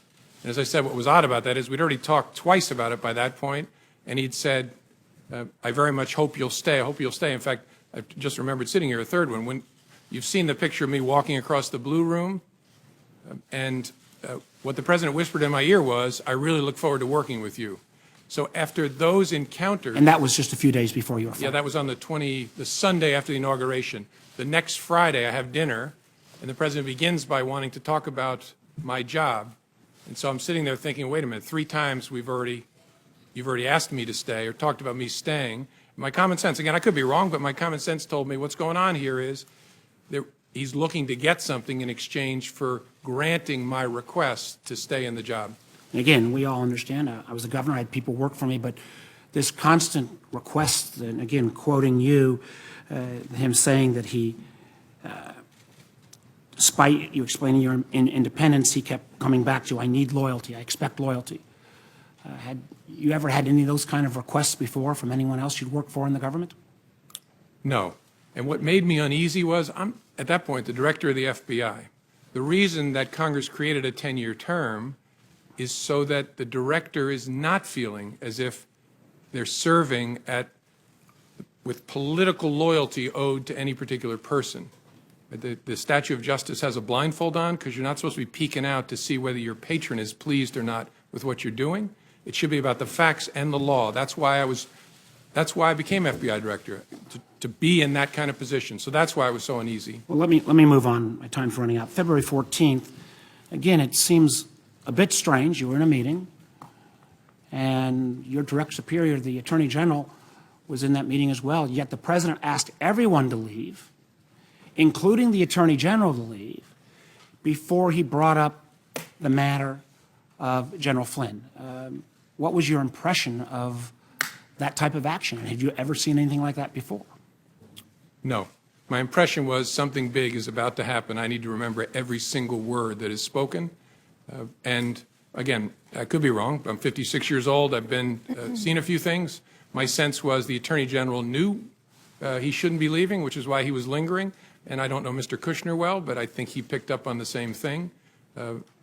And as I said, what was odd about that is we'd already talked twice about it by that point, and he'd said, I very much hope you'll stay. I hope you'll stay. In fact, I just remembered sitting here a third one. When you've seen the picture of me walking across the blue room, and what the president whispered in my ear was, I really look forward to working with you. So after those encounters... And that was just a few days before you were fired. Yeah, that was on the Sunday after the inauguration. The next Friday I have dinner, and the president begins by wanting to talk about my job. And so I'm sitting there thinking, wait a minute, 3 times you've already asked me to stay or talked about me staying. My common sense, again, I could be wrong, but my common sense told me what's going on here is that he's looking to get something in exchange for granting my request to stay in the job. And again, we all understand, I was the governor, I had people work for me, but this constant request, and again, quoting you, him saying that he, despite you explaining your independence, he kept coming back to, I need loyalty, I expect loyalty. Had you ever had any of those kind of requests before from anyone else you'd worked for in the government? No. And what made me uneasy was I'm, at that point, the director of the FBI. The reason that Congress created a 10-year term is so that the director is not feeling as if they're serving with political loyalty owed to any particular person. The statue of justice has a blindfold on because you're not supposed to be peeking out to see whether your patron is pleased or not with what you're doing. It should be about the facts and the law. That's why I became FBI director, to be in that kind of position. So that's why I was so uneasy. Well, let me move on. My time's running out. February 14th, again, it seems a bit strange. You were in a meeting, and your direct superior, the Attorney General, was in that meeting as well, yet the President asked everyone to leave, including the Attorney General to leave, before he brought up the matter of General Flynn. What was your impression of that type of action? Had you ever seen anything like that before? No. My impression was something big is about to happen. I need to remember every single word that is spoken. And again, I could be wrong. I'm 56 years old. I've been seen a few things. My sense was the Attorney General knew he shouldn't be leaving, which is why he was lingering. And I don't know Mr. Kushner well, but I think he picked up on the same thing.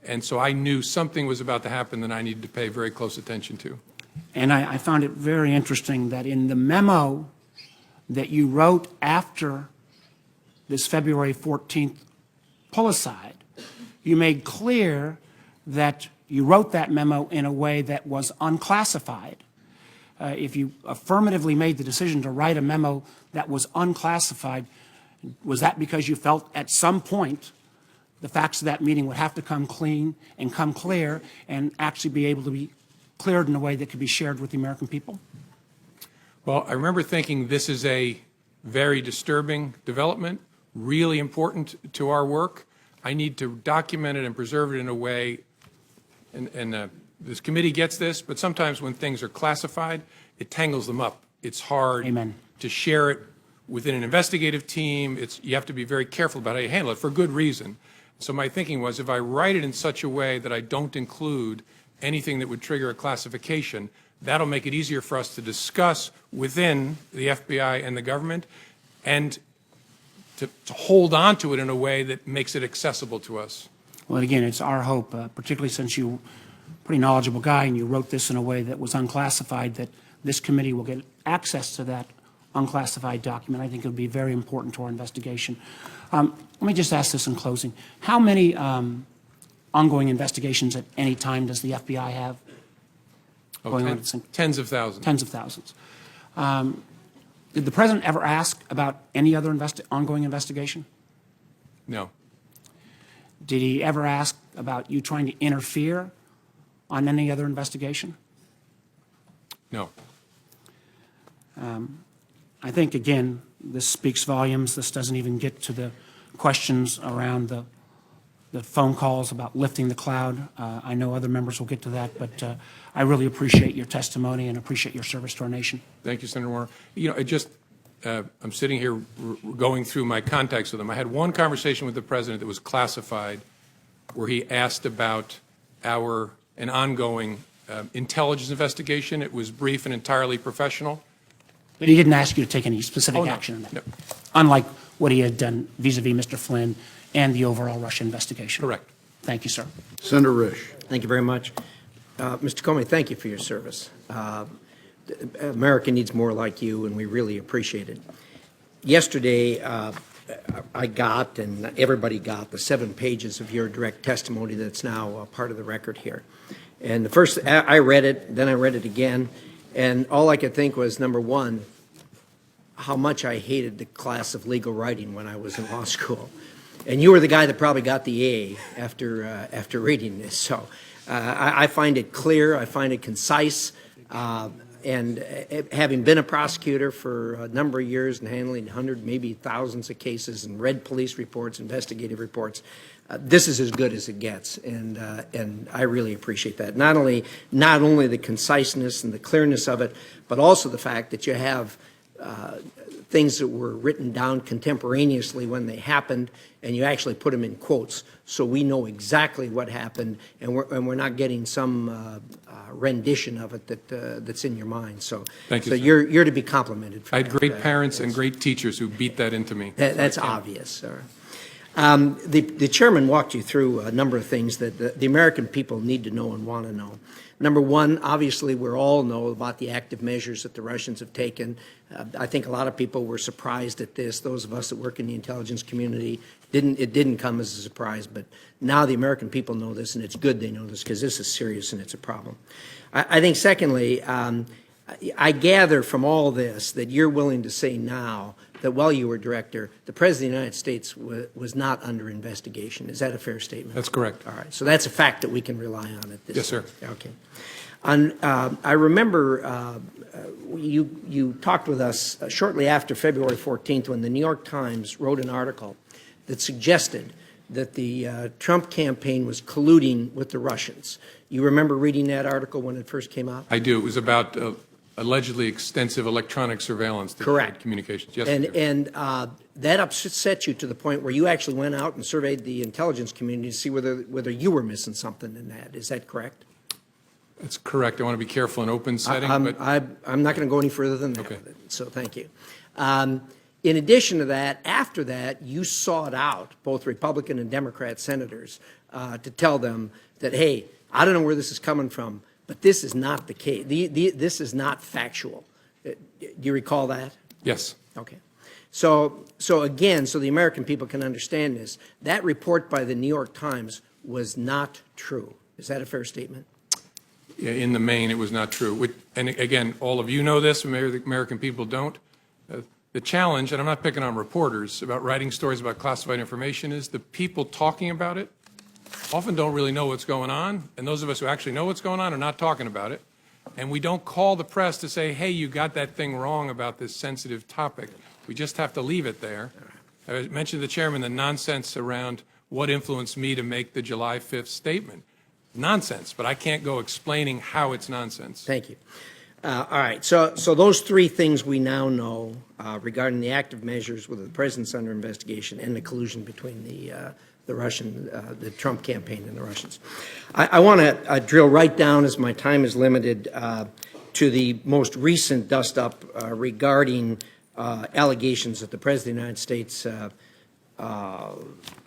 And so I knew something was about to happen that I needed to pay very close attention to. And I found it very interesting that in the memo that you wrote after this February 14th pull-aside, you made clear that you wrote that memo in a way that was unclassified. If you affirmatively made the decision to write a memo that was unclassified, was that because you felt at some point the facts of that meeting would have to come clean and come clear and actually be able to be cleared in a way that could be shared with the American people? Well, I remember thinking this is a very disturbing development, really important to our work. I need to document it and preserve it in a way, and this committee gets this, but sometimes when things are classified, it tangles them up. It's hard Amen. to share it within an investigative team. You have to be very careful about how you handle it for good reason. So my thinking was if I write it in such a way that I don't include anything that would trigger a classification, that'll make it easier for us to discuss within the FBI and the government and to hold on to it in a way that makes it accessible to us. Well, again, it's our hope, particularly since you're a pretty knowledgeable guy and you wrote this in a way that was unclassified, that this committee will get access to that unclassified document. I think it would be very important to our investigation. Let me just ask this in closing. How many ongoing investigations at any time does the FBI have going on? Tens of thousands. Tens of thousands. Did the President ever ask about any other ongoing investigation? No. Did he ever ask about you trying to interfere on any other investigation? No. I think, again, this speaks volumes. This doesn't even get to the questions around the phone calls about lifting the cloud. I know other members will get to that, but I really appreciate your testimony and appreciate your service to our nation. Thank you, Senator Warner. You know, I'm sitting here going through my contacts with him. I had one conversation with the President that was classified where he asked about an ongoing intelligence investigation. It was brief and entirely professional. But he didn't ask you to take any specific Oh, no. action on that, No. unlike what he had done vis-a-vis Mr. Flynn and the overall Russia investigation. Correct. Thank you, sir. Senator Risch. Thank you very much. Mr. Comey, thank you for your service. America needs more like you, and we really appreciate it. Yesterday, I got, and everybody got, the 7 pages of your direct testimony that's now part of the record here. And the first, I read it, then I read it again, and all I could think was, number one, how much I hated the class of legal writing when I was in law school. And you were the guy that probably got the A after reading this. So I find it clear, I find it concise, and having been a prosecutor for a number of years and handling hundreds, maybe thousands of cases and read police reports, investigative reports, this is as good as it gets, and I really appreciate that. Not only the conciseness and the clearness of it, but also the fact that you have things that were written down contemporaneously when they happened, and you actually put them in quotes, so we know exactly what happened, and we're not getting some rendition of it that's in your mind. So, Thank you, so sir. you're to be complimented for I had that. great parents and great teachers who beat that into me. That's obvious, sir. The chairman walked you through a number of things that the American people need to know and want to know. Number one, obviously, we all know about the active measures that the Russians have taken. I think a lot of people were surprised at this. Those of us that work in the intelligence community, it didn't come as a surprise, but now the American people know this, and it's good they know this because this is serious and it's a problem. I think, secondly, I gather from all this that you're willing to say now that while you were director, the President of the United States was not under investigation. Is that a fair statement? That's correct. All right. So that's a fact that we can rely on at this Yes, sir. point. Okay. I remember you talked with us shortly after February 14th when the New York Times wrote an article that suggested that the Trump campaign was colluding with the Russians. You remember reading that article when it first came out? I do. It was about allegedly extensive electronic surveillance. That Correct. had communications. Yes, I do. And that upset you to the point where you actually went out and surveyed the intelligence community to see whether you were missing something in that. Is that correct? That's correct. I want to be careful in open setting, but I'm not going to go any further than that Okay. with it, so thank you. In addition to that, after that, you sought out both Republican and Democrat senators to tell them that, hey, I don't know where this is coming from, but this is not the case. This is not factual. Do you recall that? yes. Okay. So again, so the American people can understand this, that report by the New York Times was not true. Is that a fair statement? Yeah, in the main, it was not true. And again, all of you know this, maybe the American people don't. The challenge, and I'm not picking on reporters about writing stories about classified information, is the people talking about it often don't really know what's going on, and those of us who actually know what's going on are not talking about it. And we don't call the press to say, hey, you got that thing wrong about this sensitive topic. We just have to leave it there. I mentioned to the chairman the nonsense around what influenced me to make the July 5th statement. Nonsense, but I can't go explaining how it's nonsense. Thank you. All right, so those three things we now know regarding the active measures with the president's under investigation and the collusion between the Russian, the Trump campaign and the Russians. I want to drill right down, as my time is limited, to the most recent dust-up regarding allegations that the President of the United States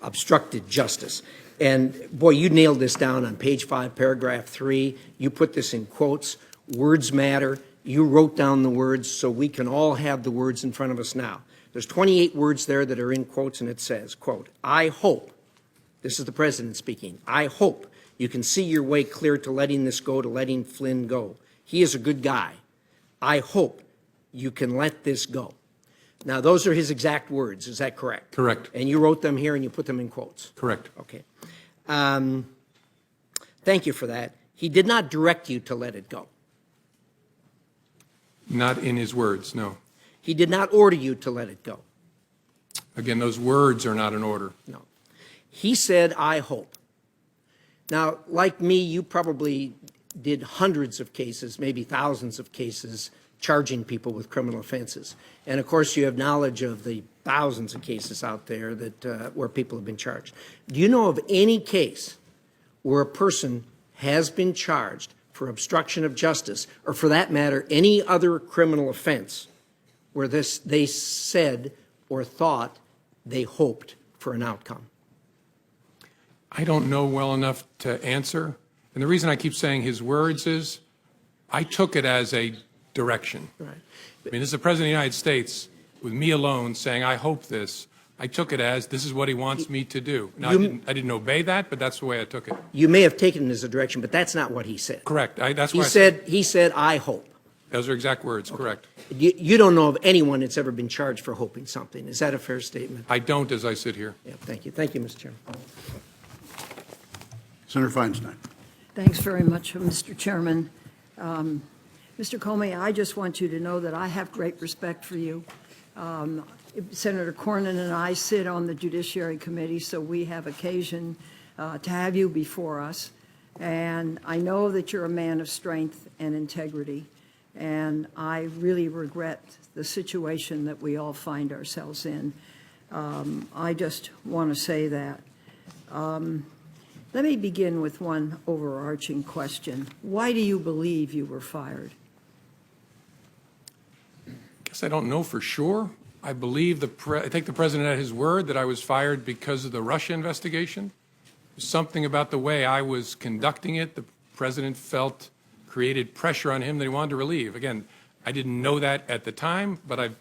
obstructed justice. And boy, you nailed this down on page 5, paragraph 3. You put this in quotes. Words matter. You wrote down the words so we can all have the words in front of us now. There's 28 words there that are in quotes, and it says, quote, I hope, this is the president speaking, I hope you can see your way clear to letting this go, to letting Flynn go. He is a good guy. I hope you can let this go. Now, those are his exact words. Is that correct? Correct. And you wrote them here and you put them in quotes? Correct. Okay. Thank you for that. He did not direct you to let it go. Not in his words, no. He did not order you to let it go. Again, those words are not an order. No. He said, I hope. Now, like me, you probably did hundreds of cases, maybe thousands of cases, charging people with criminal offenses. And of course, you have knowledge of the thousands of cases out there that where people have been charged. Do you know of any case where a person has been charged for obstruction of justice, or for that matter, any other criminal offense, where they said or thought they hoped for an outcome? I don't know well enough to answer. And the reason I keep saying his words is I took it as a direction. Right. I mean, this is the President of the United States with me alone saying, I hope this. I took it as this is what he wants me to do. Now, I didn't obey that, but that's the way I took it. You may have taken it as a direction, but that's not what he said. Correct. That's He why said, I hope. those are exact words. Okay. Correct. You don't know of anyone that's ever been charged for hoping something. Is that a fair statement? I don't as I sit here. Yeah, thank you. Thank you, Mr. Chairman. Senator Feinstein. Thanks very much, Mr. Chairman. Mr. Comey, I just want you to know that I have great respect for you. Senator Cornyn and I sit on the Judiciary Committee, so we have occasion to have you before us. And I know that you're a man of strength and integrity, and I really regret the situation that we all find ourselves in. I just want to say that. Let me begin with one overarching question. Why do you believe you were fired? I guess I don't know for sure. I believe I take the president at his word that I was fired because of the Russia investigation. Something about the way I was conducting it, the president felt created pressure on him that he wanted to relieve. Again, I didn't know that at the time, but I've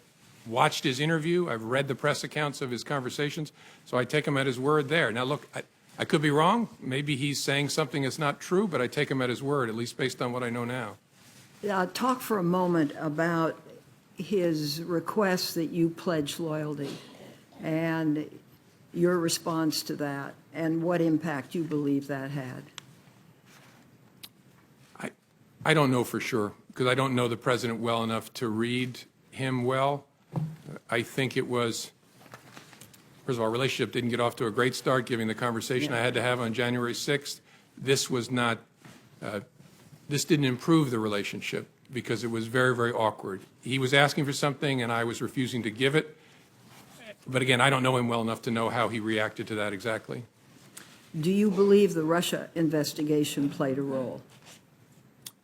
watched his interview. I've read the press accounts of his conversations, so I take him at his word there. Now, look, I could be wrong. Maybe he's saying something that's not true, but I take him at his word, at least based on what I know now. Talk for a moment about his request that you pledge loyalty and your response to that and what impact you believe that had. I don't know for sure because I don't know the president well enough to read him well. I think it was first of all, our relationship didn't get off to a great start, given the conversation I had to have on January 6th. This was not, this didn't improve the relationship because it was very, very awkward. He was asking for something and I was refusing to give it. But again, I don't know him well enough to know how he reacted to that exactly. Do you believe the Russia investigation played a role?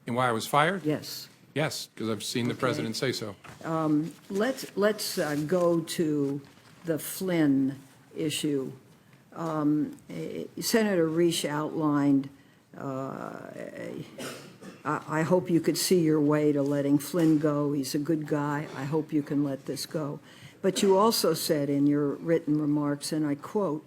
And why I was fired? Yes. Yes, because I've seen the president say so. Let's go to the Flynn issue. Senator Risch outlined, I hope you could see your way to letting Flynn go. He's a good guy. I hope you can let this go. But you also said in your written remarks, and I quote,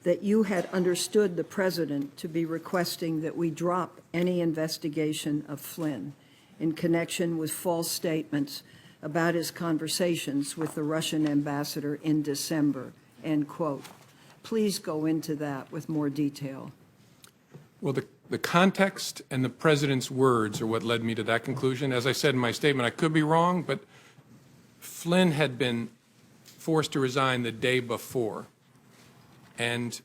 that you had understood the president to be requesting that we drop any investigation of Flynn in connection with false statements about his conversations with the Russian ambassador in December, end quote. Please go into that with more detail. Well, the context and the president's words are what led me to that conclusion. As I said in my statement, I could be wrong, but Flynn had been forced to resign the day before. And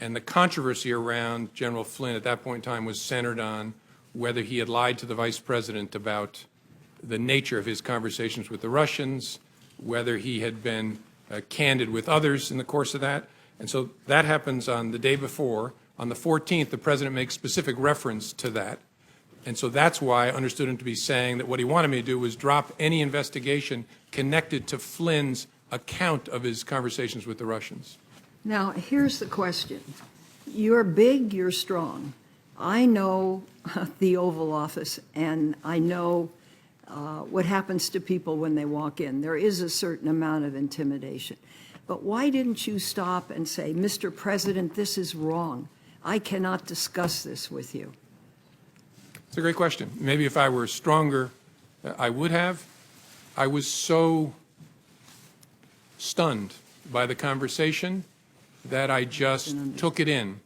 the controversy around General Flynn at that point in time was centered on whether he had lied to the vice president about the nature of his conversations with the Russians, whether he had been candid with others in the course of that. And so that happens on the day before. On the 14th, the president makes specific reference to that. And so that's why I understood him to be saying that what he wanted me to do was drop any investigation connected to Flynn's account of his conversations with the Russians. Now, here's the question. You're big, you're strong. I know the Oval Office, and I know what happens to people when they walk in. There is a certain amount of intimidation. But why didn't you stop and say, Mr. President, this is wrong. I cannot discuss this with you? It's a great question. Maybe if I were stronger, I would have. I was so stunned by the conversation that I just took it in.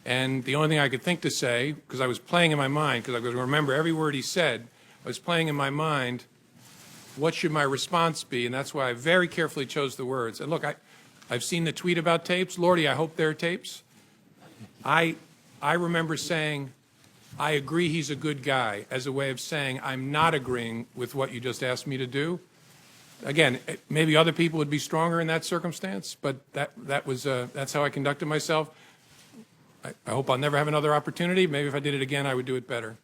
And the only thing I could think to say, because I was playing in my mind, because I was going to remember every word he said, I was playing in my mind, what should my response be? And that's why I very carefully chose the words. And look, I've seen the tweet about tapes. Lordy, I hope they're tapes. I remember saying, I agree he's a good guy, as a way of saying I'm not agreeing with what you just asked me to do. Again, maybe other people would be stronger in that circumstance, but that's how I conducted myself. I hope I'll never have another opportunity. Maybe if I did it again, I would do it better.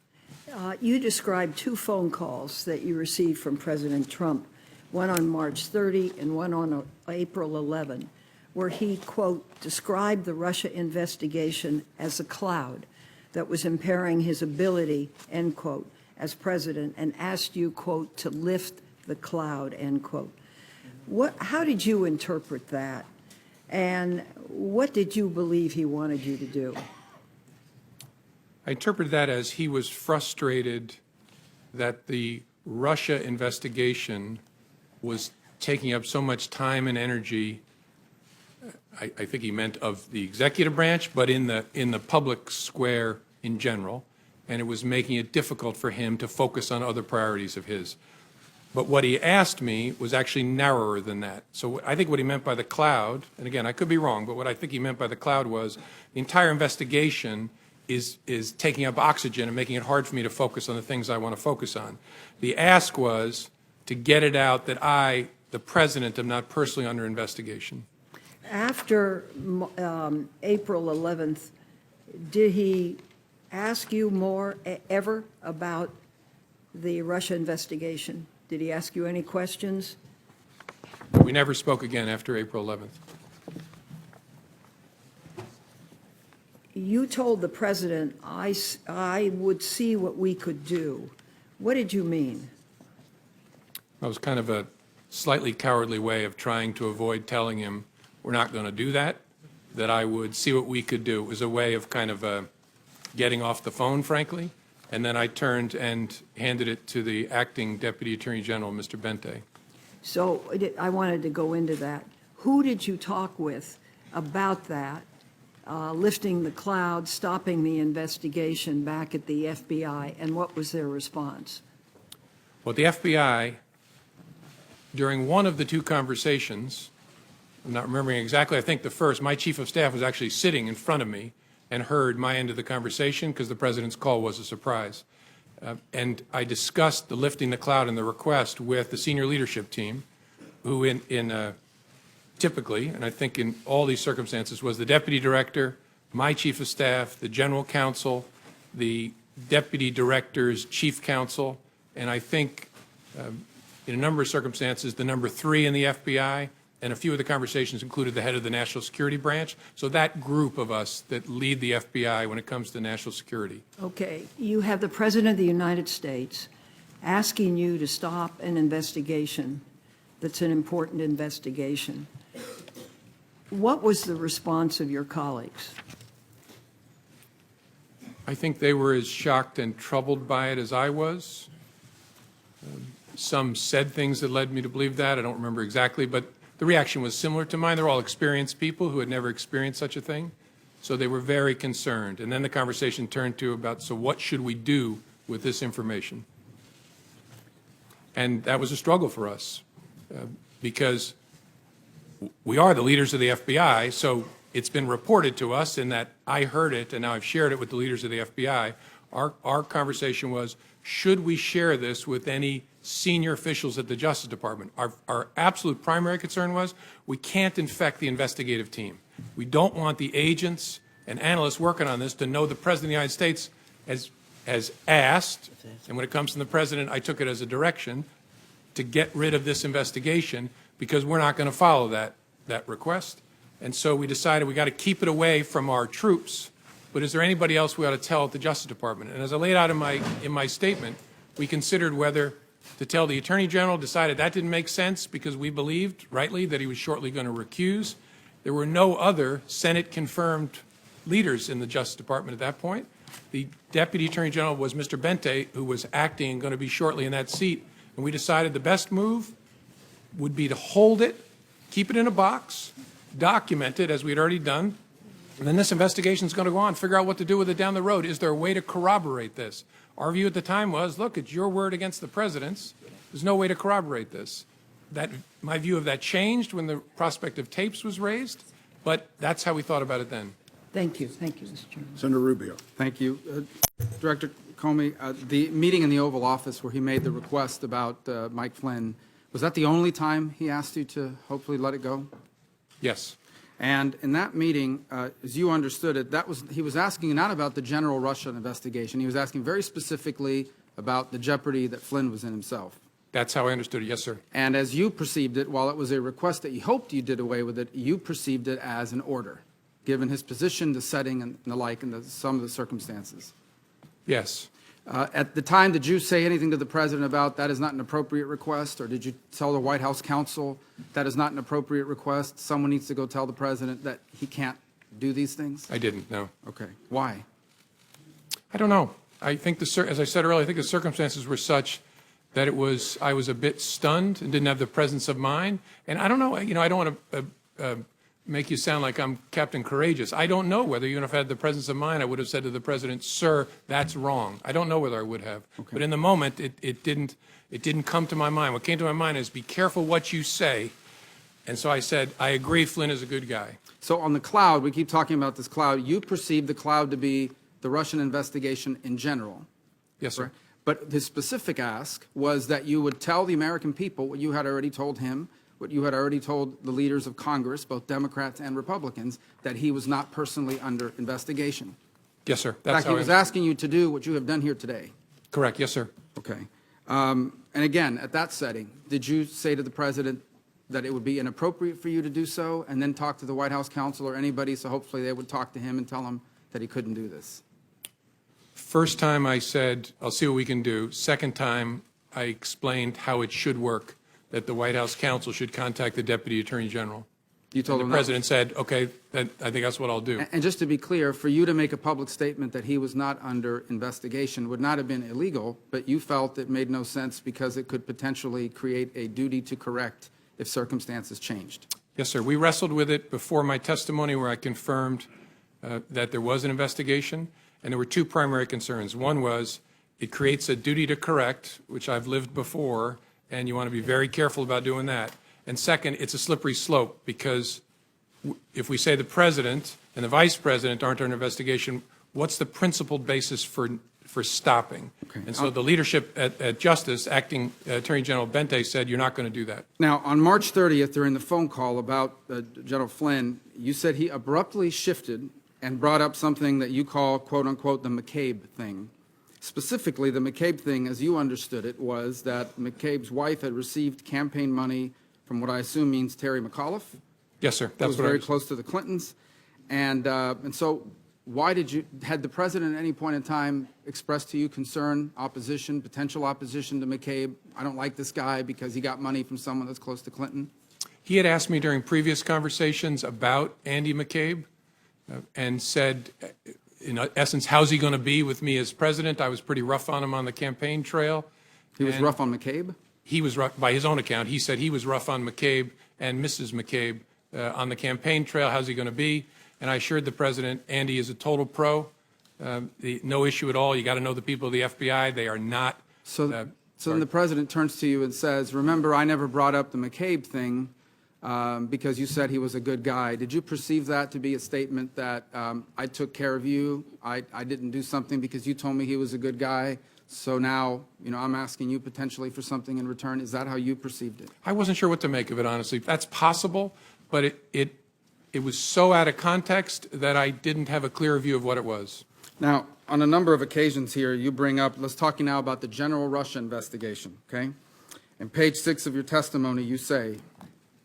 You described 2 phone calls that you received from President Trump, one on March 30 and one on April 11, where he, quote, described the Russia investigation as a cloud that was impairing his ability, end quote, as president, and asked you, quote, to lift the cloud, end quote. How did you interpret that? And what did you believe he wanted you to do? I interpreted that as he was frustrated that the Russia investigation was taking up so much time and energy. I think he meant of the executive branch, but in the public square in general, and it was making it difficult for him to focus on other priorities of his. But what he asked me was actually narrower than that. So I think what he meant by the cloud, and again, I could be wrong, but what I think he meant by the cloud was the entire investigation is taking up oxygen and making it hard for me to focus on the things I want to focus on. The ask was to get it out that I, the president, am not personally under investigation. After April 11th, did he ask you more ever about the Russia investigation? Did he ask you any questions? We never spoke again after April 11th. You told the president, I would see what we could do. What did you mean? That was kind of a slightly cowardly way of trying to avoid telling him we're not going to do that, that I would see what we could do. It was a way of kind of getting off the phone, frankly. And then I turned and handed it to the acting Deputy Attorney General, Mr. Bente. So I wanted to go into that. Who did you talk with about that, lifting the cloud, stopping the investigation back at the FBI, and what was their response? Well, the FBI, during one of the 2 conversations, I'm not remembering exactly, I think the first, my chief of staff was actually sitting in front of me and heard my end of the conversation because the president's call was a surprise. And I discussed the lifting the cloud and the request with the senior leadership team, who typically, and I think in all these circumstances, was the deputy director, my chief of staff, the general counsel, the deputy director's chief counsel, and I think in a number of circumstances, the number 3 in the FBI, and a few of the conversations included the head of the National Security Branch. So that group of us that lead the FBI when it comes to national security. Okay, you have the President of the United States asking you to stop an investigation that's an important investigation. What was the response of your colleagues? I think they were as shocked and troubled by it as I was. Some said things that led me to believe that. I don't remember exactly, but the reaction was similar to mine. They're all experienced people who had never experienced such a thing. So they were very concerned. And then the conversation turned to about, so what should we do with this information? And that was a struggle for us because we are the leaders of the FBI, so it's been reported to us in that I heard it and now I've shared it with the leaders of the FBI. Our conversation was, should we share this with any senior officials at the Justice Department? Our absolute primary concern was we can't infect the investigative team. We don't want the agents and analysts working on this to know the President of the United States has asked, and when it comes from the President, I took it as a direction, to get rid of this investigation because we're not going to follow that request. And so we decided we got to keep it away from our troops. But is there anybody else we ought to tell at the Justice Department? And as I laid out in my statement, we considered whether to tell the Attorney General, decided that didn't make sense because we believed, rightly, that he was shortly going to recuse. There were no other Senate-confirmed leaders in the Justice Department at that point. The Deputy Attorney General was Mr. Bente, who was acting and going to be shortly in that seat. And we decided the best move would be to hold it, keep it in a box, document it as we had already done, and then this investigation is going to go on, figure out what to do with it down the road. Is there a way to corroborate this? Our view at the time was, look, it's your word against the President's. There's no way to corroborate this. My view of that changed when the prospect of tapes was raised, but that's how we thought about it then. Thank you, Mr. Chairman. Senator Rubio. Thank you. Director Comey, the meeting in the Oval Office where he made the request about Mike Flynn, was that the only time he asked you to hopefully let it go? Yes. And in that meeting, as you understood it, he was asking not about the general Russia investigation. He was asking very specifically about the jeopardy that Flynn was in himself. That's how I understood it. Yes, sir. And as you perceived it, while it was a request that you hoped you did away with it, you perceived it as an order, given his position, the setting, and the like, and some of the circumstances. Yes. At the time, did you say anything to the President about that is not an appropriate request, or did you tell the White House counsel that is not an appropriate request? Someone needs to go tell the President that he can't do these things? I didn't, no. Okay. Why? I don't know. I think, as I said earlier, I think the circumstances were such that I was a bit stunned and didn't have the presence of mind. And I don't know, I don't want to make you sound like I'm Captain Courageous. I don't know whether even if I had the presence of mind, I would have said to the President, sir, that's wrong. I don't know whether I would have. Okay. But in the moment, it didn't come to my mind. What came to my mind is be careful what you say. And so I said, I agree Flynn is a good guy. So on the cloud, we keep talking about this cloud. You perceive the cloud to be the Russian investigation in general. Yes, sir. Right? But his specific ask was that you would tell the American people what you had already told him, what you had already told the leaders of Congress, both Democrats and Republicans, that he was not personally under investigation. Yes, sir. In fact, he was asking you to do what you have done here today. Correct. Yes, sir. Okay. And again, at that setting, did you say to the President that it would be inappropriate for you to do so and then talk to the White House counsel or anybody so hopefully they would talk to him and tell him that he couldn't do this? First time I said, I'll see what we can do. Second time, I explained how it should work, that the White House counsel should contact the Deputy Attorney General. You told him the President said, okay, I think that's what I'll do. And just to be clear, for you to make a public statement that he was not under investigation would not have been illegal, but you felt it made no sense because it could potentially create a duty to correct if circumstances changed. Yes, sir. We wrestled with it before my testimony where I confirmed that there was an investigation, and there were two primary concerns. One was it creates a duty to correct, which I've lived before, and you want to be very careful about doing that. And second, it's a slippery slope because if we say the president and the vice president aren't under investigation, what's the principled basis for stopping? Okay. And so the leadership at Justice, Acting Attorney General Bente, said you're not going to do that. Now, on March 30th, during the phone call about General Flynn, you said he abruptly shifted and brought up something that you call, quote unquote, the McCabe thing. Specifically, the McCabe thing, as you understood it, was that McCabe's wife had received campaign money from what I assume means Terry McAuliffe. Yes, sir. That That's was what I very was. close to the Clintons. And so why had the president at any point in time expressed to you concern, opposition, potential opposition to McCabe? I don't like this guy because he got money from someone that's close to Clinton. He had asked me during previous conversations about Andy McCabe and said, in essence, how's he going to be with me as president? I was pretty rough on him on the campaign trail. He was And rough on McCabe? He was rough, by his own account. He said he was rough on McCabe and Mrs. McCabe on the campaign trail. How's he going to be? And I assured the president, Andy is a total pro. No issue at all. You got to know the people of the FBI. They are not. So then the president turns to you and says, remember, I never brought up the McCabe thing because you said he was a good guy. Did you perceive that to be a statement that I took care of you, I didn't do something because you told me he was a good guy, so now, I'm asking you potentially for something in return? Is that how you perceived it? I wasn't sure what to make of it, honestly. That's possible, but it was so out of context that I didn't have a clear view of what it was. Now, on a number of occasions here, you bring up, let's talk now about the general Russia investigation, okay? In page 6 of your testimony, you say,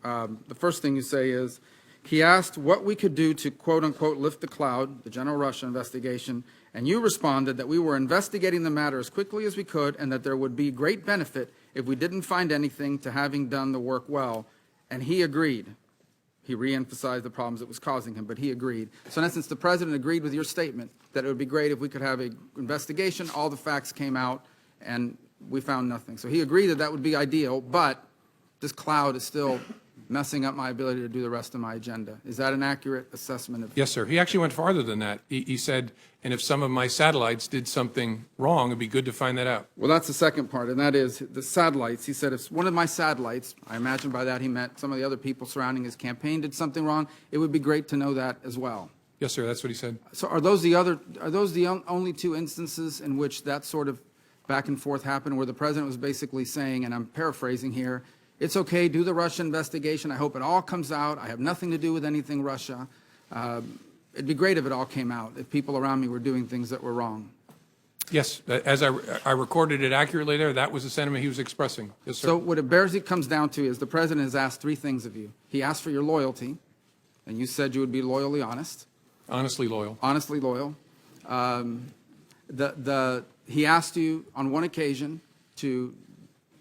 the first thing you say is, he asked what we could do to, quote unquote, lift the cloud, the general Russia investigation, and you responded that we were investigating the matter as quickly as we could and that there would be great benefit if we didn't find anything to having done the work well. And he agreed. He reemphasized the problems it was causing him, but he agreed. So in essence, the president agreed with your statement that it would be great if we could have an investigation, all the facts came out, and we found nothing. So he agreed that that would be ideal, but this cloud is still messing up my ability to do the rest of my agenda. Is that an accurate assessment of? Yes, sir. He actually went farther than that. He said, and if some of my satellites did something wrong, it'd be good to find that out. Well, that's the second part, and that is the satellites. He said if one of my satellites, I imagine by that he meant some of the other people surrounding his campaign did something wrong, it would be great to know that as well. Yes, sir. That's what he said. So are those the only two instances in which that sort of back and forth happened, where the president was basically saying, and I'm paraphrasing here, it's okay, do the Russia investigation. I hope it all comes out. I have nothing to do with anything Russia. It'd be great if it all came out, if people around me were doing things that were wrong. Yes, as I recorded it accurately there, that was the sentiment he was expressing. Yes, sir. So what it comes down to is the president has asked three things of you. He asked for your loyalty, and you said you would be loyally honest. Honestly loyal. Honestly loyal. He asked you on one occasion to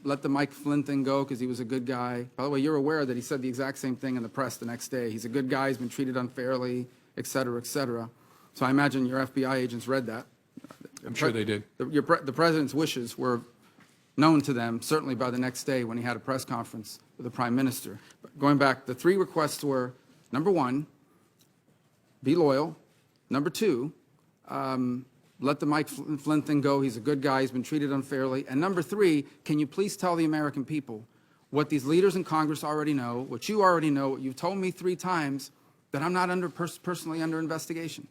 let the Mike Flynn thing go because he was a good guy. By the way, you're aware that he said the exact same thing in the press the next day. He's a good guy, he's been treated unfairly, et cetera, et cetera. So I imagine your FBI agents read that. I'm sure they did. The president's wishes were known to them, certainly by the next day when he had a press conference with the prime minister. But going back, the three requests were, number one, be loyal. Number two, let the Mike Flynn thing go. He's a good guy. He's been treated unfairly. And number three, can you please tell the American people what these leaders in Congress already know, what you already know, what you've told me 3 times, that I'm not personally under investigation?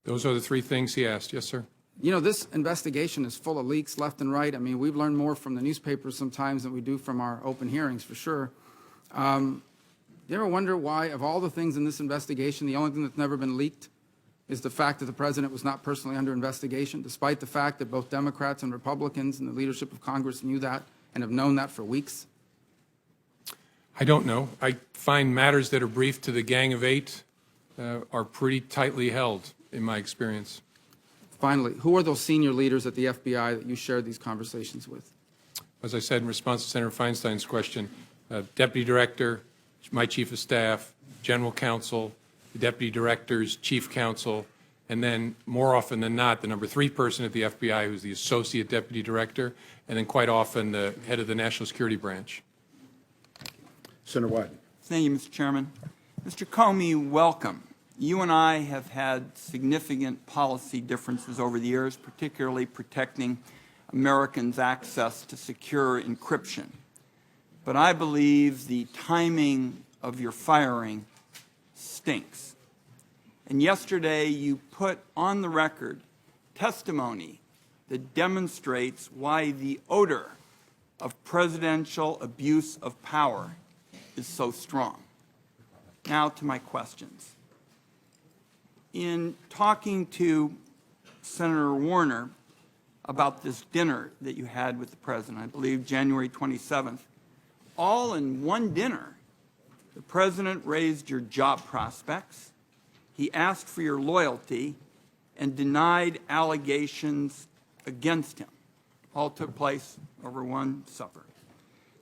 Those are the 3 things he asked. Yes, sir. You know, this investigation is full of leaks left and right. I mean, we've learned more from the newspapers sometimes than we do from our open hearings, for sure. You ever wonder why, of all the things in this investigation, the only thing that's never been leaked is the fact that the president was not personally under investigation, despite the fact that both Democrats and Republicans and the leadership of Congress knew that and have known that for weeks? I don't know. I find matters that are briefed to the Gang of 8 are pretty tightly held, in my experience. Finally, who are those senior leaders at the FBI that you shared these conversations with? As I said in response to Senator Feinstein's question, Deputy Director, my Chief of Staff, General Counsel, the Deputy Director's Chief Counsel, and then more often than not, the number 3 person at the FBI who's the Associate Deputy Director, and then quite often the head of the National Security Branch. Senator Wyden. Thank you, Mr. Chairman. Mr. Comey, welcome. You and I have had significant policy differences over the years, particularly protecting Americans' access to secure encryption. but I believe the timing of your firing stinks. And yesterday you put on the record testimony that demonstrates why the odor of presidential abuse of power is so strong. Now to my questions. In talking to Senator Warner about this dinner that you had with the president, I believe January 27th, all in one dinner, the president raised your job prospects, he asked for your loyalty, and denied allegations against him. All took place over one supper.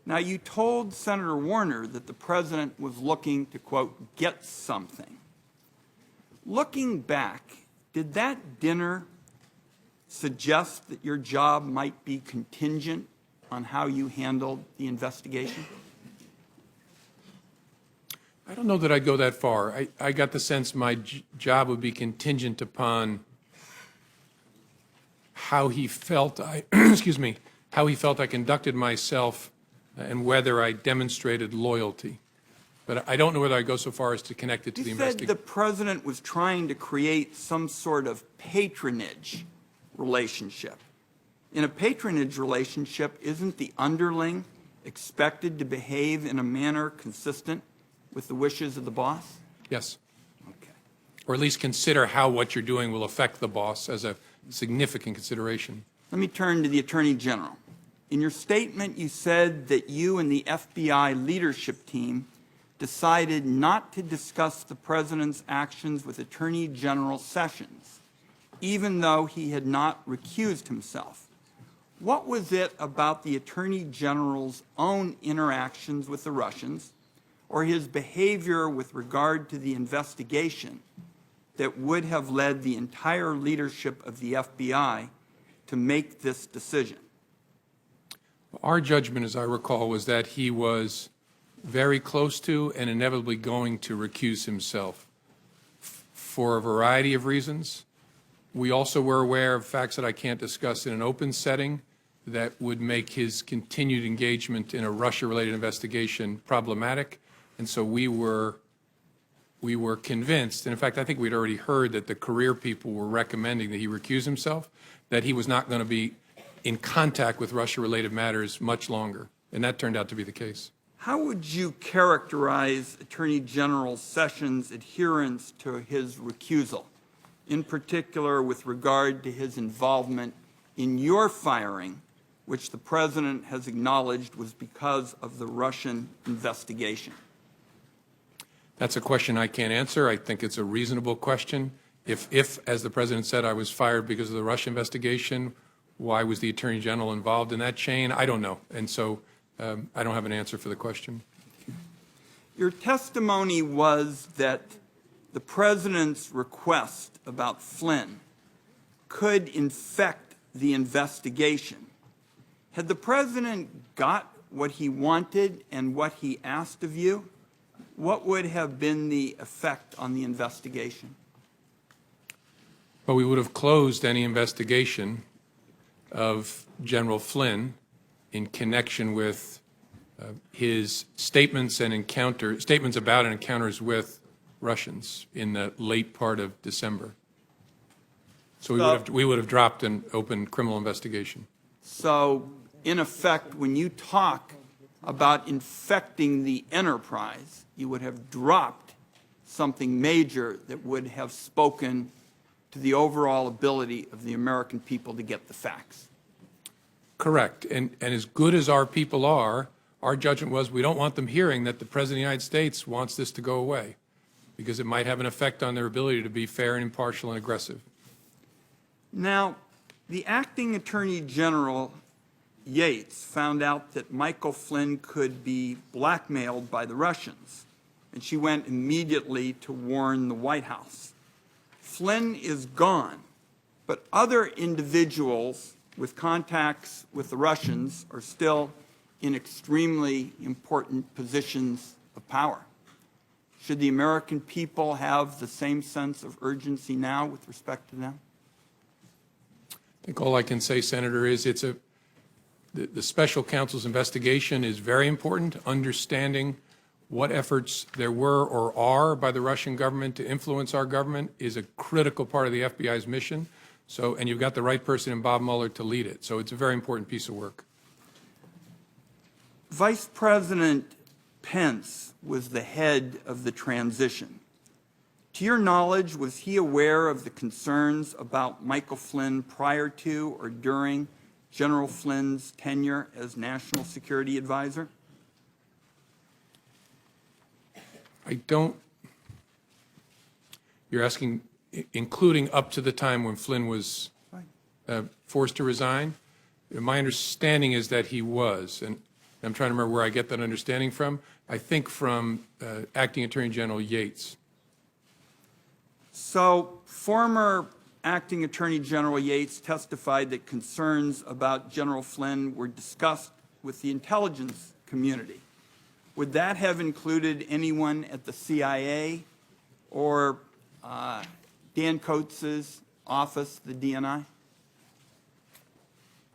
Now, you told Senator Warner that the president was looking to, quote, get something. Looking back, did that dinner suggest that your job might be contingent on how you handled the investigation? I don't know that I'd go that far. I got the sense my job would be contingent upon how he felt I, excuse me, how he felt I conducted myself and whether I demonstrated loyalty. But I don't know whether I go so far as to connect it to the You said investigation. the president was trying to create some sort of patronage relationship. In a patronage relationship, isn't the underling expected to behave in a manner consistent with the wishes of the boss? Yes. Okay. Or at least consider how what you're doing will affect the boss as a significant consideration. Let me turn to the Attorney General. In your statement, you said that you and the FBI leadership team decided not to discuss the president's actions with Attorney General Sessions, even though he had not recused himself. What was it about the Attorney General's own interactions with the Russians or his behavior with regard to the investigation that would have led the entire leadership of the FBI to make this decision? Our judgment, as I recall, was that he was very close to and inevitably going to recuse himself for a variety of reasons. We also were aware of facts that I can't discuss in an open setting that would make his continued engagement in a Russia-related investigation problematic. And so we were convinced, and in fact, I think we'd already heard that the career people were recommending that he recuse himself, that he was not going to be in contact with Russia-related matters much longer. And that turned out to be the case. How would you characterize Attorney General Sessions' adherence to his recusal, in particular with regard to his involvement in your firing, which the President has acknowledged was because of the Russian investigation? That's a question I can't answer. I think it's a reasonable question. If, as the President said, I was fired because of the Russia investigation, why was the Attorney General involved in that chain? I don't know. And so I don't have an answer for the question. Your testimony was that the President's request about Flynn could infect the investigation. Had the President got what he wanted and what he asked of you, what would have been the effect on the investigation? Well, we would have closed any investigation of General Flynn in connection with his statements and statements about and encounters with Russians in the late part of December. So we would have dropped an open criminal investigation. So, in effect, when you talk about infecting the enterprise, you would have dropped something major that would have spoken to the overall ability of the American people to get the facts. Correct. And as good as our people are, our judgment was we don't want them hearing that the President of the United States wants this to go away because it might have an effect on their ability to be fair and impartial and aggressive. Now, the acting Attorney General Yates found out that Michael Flynn could be blackmailed by the Russians, and she went immediately to warn the White House. Flynn is gone, but other individuals with contacts with the Russians are still in extremely important positions of power. Should the American people have the same sense of urgency now with respect to them? I think all I can say, Senator, is the special counsel's investigation is very important. Understanding what efforts there were or are by the Russian government to influence our government is a critical part of the FBI's mission. So, and you've got the right person in Bob Mueller to lead it. So it's a very important piece of work. Vice President Pence was the head of the transition. To your knowledge, was he aware of the concerns about Michael Flynn prior to or during General Flynn's tenure as National Security Advisor? I don't, you're asking, including up to the time when Flynn was forced to resign? My understanding is that he was, and I'm trying to remember where I get that understanding from. I think from Acting Attorney General Yates. So, former Acting Attorney General Yates testified that concerns about General Flynn were discussed with the intelligence community. Would that have included anyone at the CIA or Dan Coates' office, the DNI?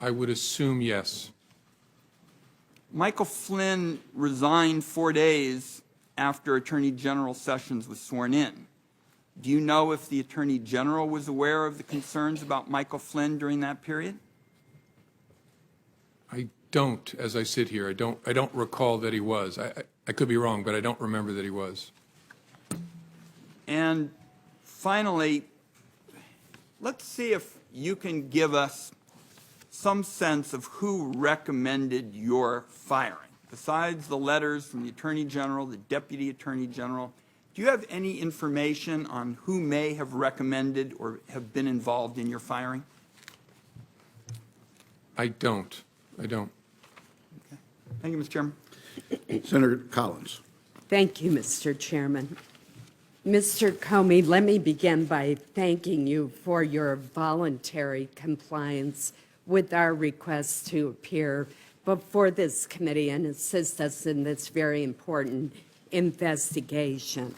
I would assume yes. Michael Flynn resigned 4 days after Attorney General Sessions was sworn in. Do you know if the Attorney General was aware of the concerns about Michael Flynn during that period? I don't, as I sit here. I don't recall that he was. I could be wrong, but I don't remember that he was. And finally, let's see if you can give us some sense of who recommended your firing. Besides the letters from the Attorney General, the Deputy Attorney General, do you have any information on who may have recommended or have been involved in your firing? I don't. Okay. Thank you, Mr. Chairman. Senator Collins. Thank you, Mr. Chairman. Mr. Comey, let me begin by thanking you for your voluntary compliance with our request to appear before this committee and assist us in this very important investigation.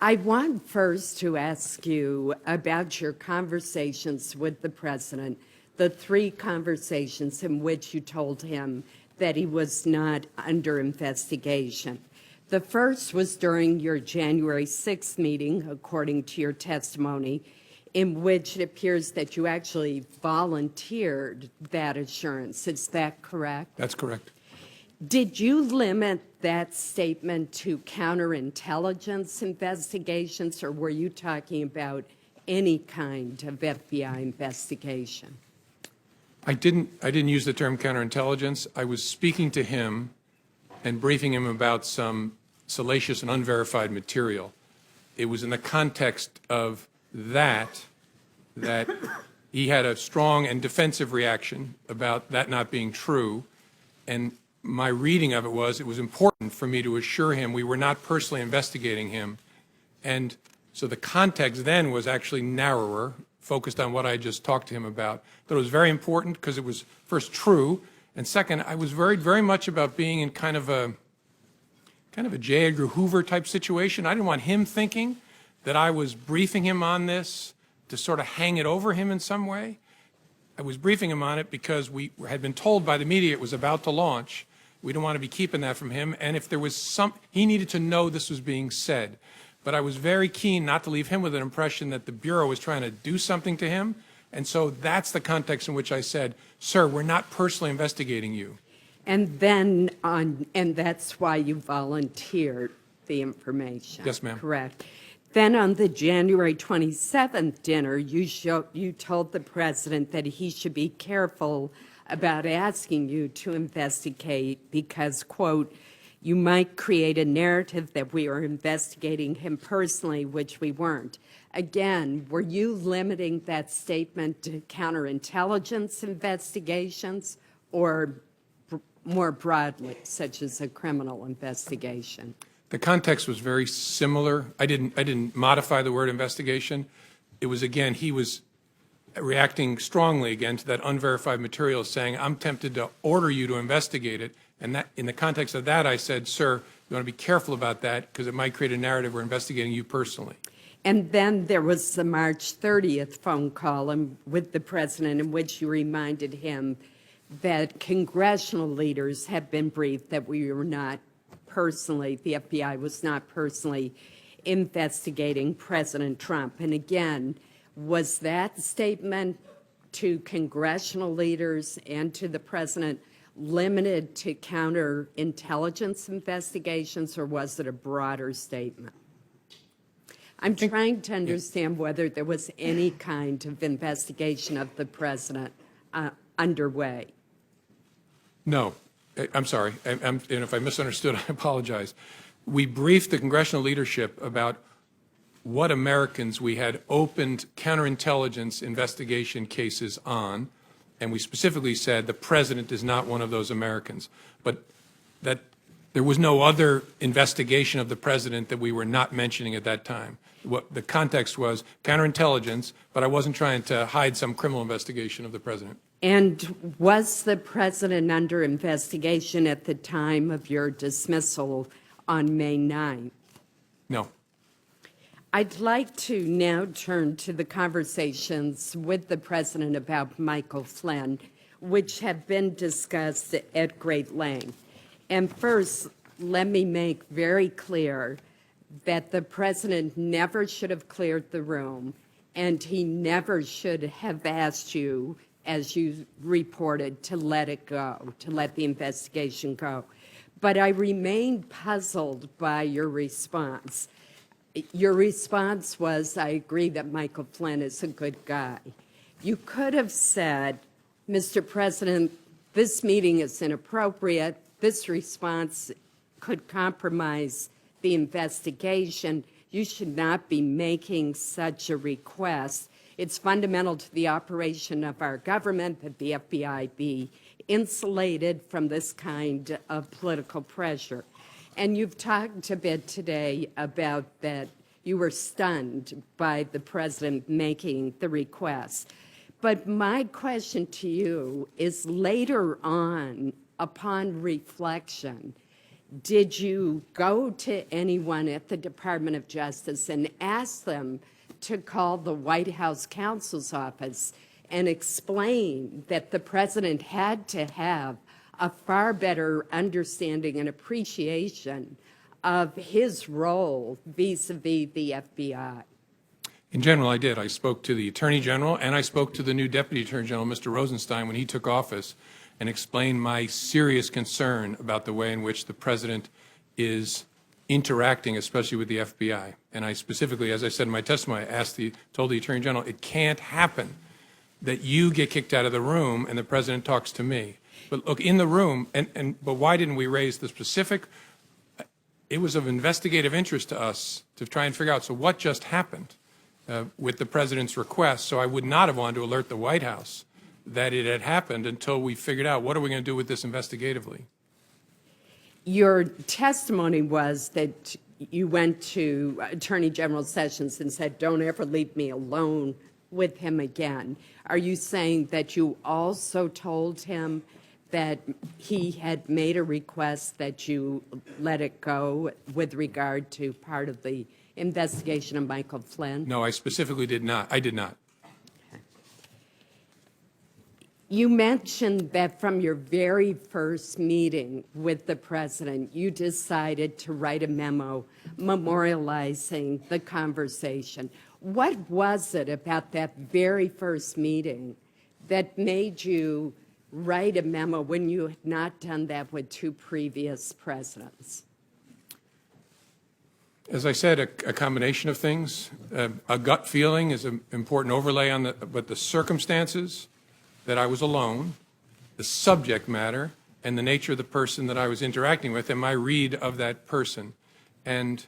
I want first to ask you about your conversations with the president, the 3 conversations in which you told him that he was not under investigation. The first was during your January 6th meeting, according to your testimony, in which it appears that you actually volunteered that assurance. Is that correct? That's correct. Did you limit that statement to counterintelligence investigations, or were you talking about any kind of FBI investigation? I didn't use the term counterintelligence. I was speaking to him and briefing him about some salacious and unverified material. It was in the context of that he had a strong and defensive reaction about that not being true. And my reading of it was important for me to assure him we were not personally investigating him. And so the context then was actually narrower, focused on what I just talked to him about. But it was very important because it was first true, and second, I was worried very much about being in kind of a J. Edgar Hoover type situation. I didn't want him thinking that I was briefing him on this to sort of hang it over him in some way. I was briefing him on it because we had been told by the media it was about to launch. We didn't want to be keeping that from him, and if there was he needed to know this was being said. But I was very keen not to leave him with an impression that the Bureau was trying to do something to him, and so that's the context in which I said, sir, we're not personally investigating you. And then and that's why you volunteered the information. Yes, ma'am. Correct. Then on the January 27th dinner, you told the president that he should be careful about asking you to investigate because, quote, you might create a narrative that we were investigating him personally, which we weren't. Again, were you limiting that statement to counterintelligence investigations or more broadly, such as a criminal investigation? The context was very similar. I didn't modify the word investigation. It was, again, he was reacting strongly again to that unverified material, saying, I'm tempted to order you to investigate it. And that, in the context of that, I said, sir, you want to be careful about that because it might create a narrative we're investigating you personally. And then there was the March 30th phone call with the president in which you reminded him that congressional leaders have been briefed that we were not personally, the FBI was not personally investigating President Trump. And again, was that statement to congressional leaders and to the president limited to counterintelligence investigations, or was it a broader statement? I'm trying to understand whether there was any kind of investigation of the president underway. No, I'm sorry. And if I misunderstood, I apologize. We briefed the congressional leadership about what Americans we had opened counterintelligence investigation cases on, and we specifically said the president is not one of those Americans. But that there was no other investigation of the president that we were not mentioning at that time. What the context was counterintelligence, but I wasn't trying to hide some criminal investigation of the president. And was the president under investigation at the time of your dismissal on May 9th? No. I'd like to now turn to the conversations with the president about Michael Flynn, which have been discussed at great length. And first, let me make very clear that the president never should have cleared the room, and he never should have asked you, as you reported, to let it go, to let the investigation go. But I remain puzzled by your response. Your response was, I agree that Michael Flynn is a good guy. You could have said, Mr. President, this meeting is inappropriate. This response could compromise the investigation. You should not be making such a request. It's fundamental to the operation of our government that the FBI be insulated from this kind of political pressure. And you've talked a bit today about that you were stunned by the president making the request. But my question to you is, later on, upon reflection, did you go to anyone at the Department of Justice and ask them to call the White House counsel's office and explain that the president had to have a far better understanding and appreciation of his role vis-a-vis the FBI? In general, I did. I spoke to the Attorney General, and I spoke to the new Deputy Attorney General, Mr. Rosenstein, when he took office, and explained my serious concern about the way in which the president is interacting, especially with the FBI. And I specifically, as I said in my testimony, told the Attorney General, it can't happen that you get kicked out of the room and the president talks to me. But look, in the room, but why didn't we raise the specific? It was of investigative interest to us to try and figure out, so what just happened with the president's request? So I would not have wanted to alert the White House that it had happened until we figured out, what are we going to do with this investigatively? Your testimony was that you went to Attorney General Sessions and said, don't ever leave me alone with him again. Are you saying that you also told him that he had made a request that you let it go with regard to part of the investigation of Michael Flynn? No, I specifically did not. I did not. You mentioned that from your very first meeting with the president, you decided to write a memo memorializing the conversation. What was it about that very first meeting that made you write a memo when you had not done that with two previous presidents? As I said, a combination of things. A gut feeling is an important overlay on but the circumstances, that I was alone, the subject matter, and the nature of the person that I was interacting with, and my read of that person. And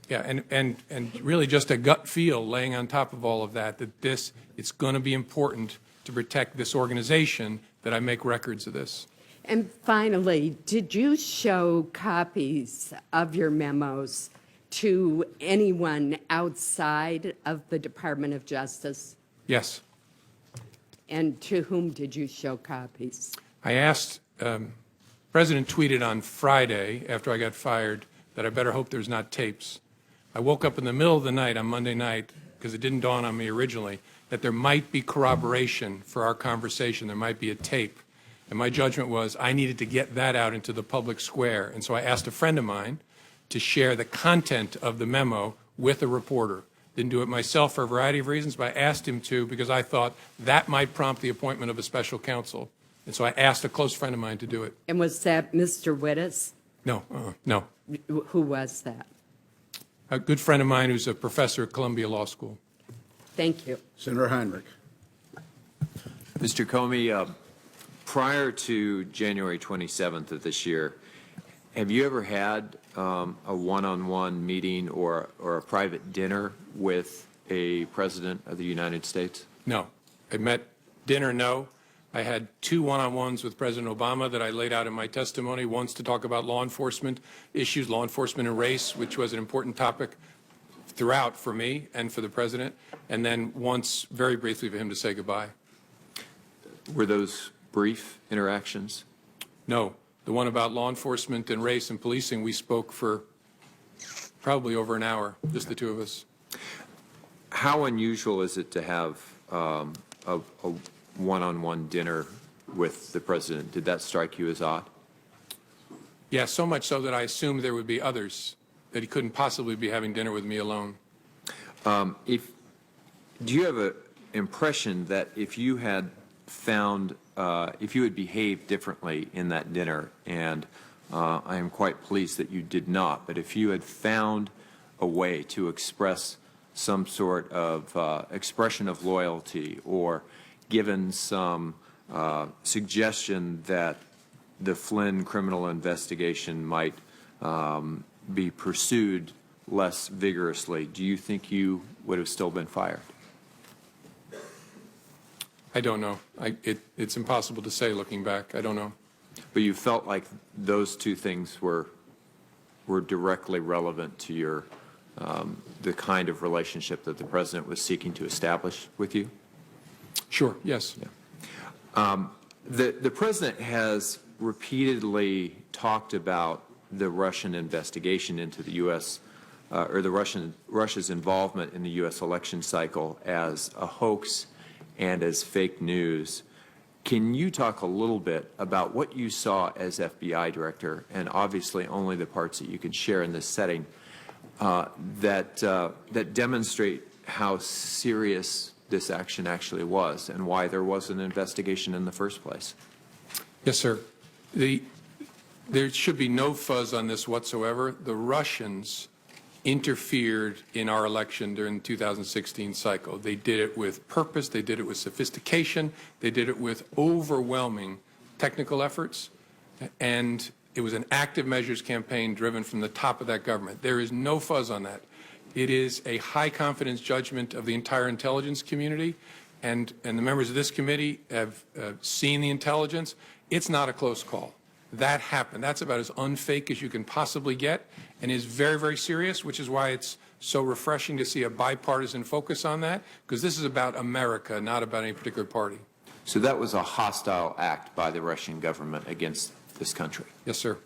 yeah, and really just a gut feel laying on top of all of that, it's going to be important to protect this organization that I make records of this. And finally, did you show copies of your memos to anyone outside of the Department of Justice? Yes. And to whom did you show copies? I asked, President tweeted on Friday after I got fired that I better hope there's not tapes. I woke up in the middle of the night on Monday night, because it didn't dawn on me originally, that there might be corroboration for our conversation. There might be a tape. And my judgment was I needed to get that out into the public square. And so I asked a friend of mine to share the content of the memo with a reporter. Didn't do it myself for a variety of reasons, but I asked him to because I thought that might prompt the appointment of a special counsel. And so I asked a close friend of mine to do it. And was that Mr. Wittes? No, no. Who was that? A good friend of mine who's a professor at Columbia Law School. Thank you. Senator Heinrich. Mr. Comey, prior to January 27th of this year, have you ever had a one-on-one meeting or a private dinner with a president of the United States? No. I met dinner, no. I had 2 one-on-ones with President Obama that I laid out in my testimony, once to talk about law enforcement issues, law enforcement and race, which was an important topic throughout for me and for the president, and then once very briefly for him to say goodbye. Were those brief interactions? No. The one about law enforcement and race and policing, we spoke for probably over an hour, just the two of us. How unusual is it to have a one-on-one dinner with the president? Did that strike you as odd? Yeah, so much so that I assumed there would be others, that he couldn't possibly be having dinner with me alone. Do you have an impression that if you had found, if you had behaved differently in that dinner, and I am quite pleased that you did not, but if you had found a way to express some sort of expression of loyalty or given some suggestion that the Flynn criminal investigation might be pursued less vigorously, do you think you would have still been fired? I don't know. It's impossible to say looking back. I don't know. But you felt like those two things were directly relevant to your the kind of relationship that the president was seeking to establish with you? Sure, yes. Yeah. The president has repeatedly talked about the Russian investigation into the U.S. Or Russia's involvement in the U.S. election cycle as a hoax and as fake news. Can you talk a little bit about what you saw as FBI director, and obviously only the parts that you can share in this setting, that demonstrate how serious this action actually was and why there was an investigation in the first place? Yes, sir. There should be no fuzz on this whatsoever. The Russians interfered in our election during the 2016 cycle. They did it with purpose. They did it with sophistication. They did it with overwhelming technical efforts. And it was an active measures campaign driven from the top of that government. There is no fuzz on that. It is a high confidence judgment of the entire intelligence community. And the members of this committee have seen the intelligence. It's not a close call. That happened. That's about as unfake as you can possibly get, and is very, very serious, which is why it's so refreshing to see a bipartisan focus on that, because this is about America, not about any particular party. So that was a hostile act by the Russian government against this country. Yes, sir.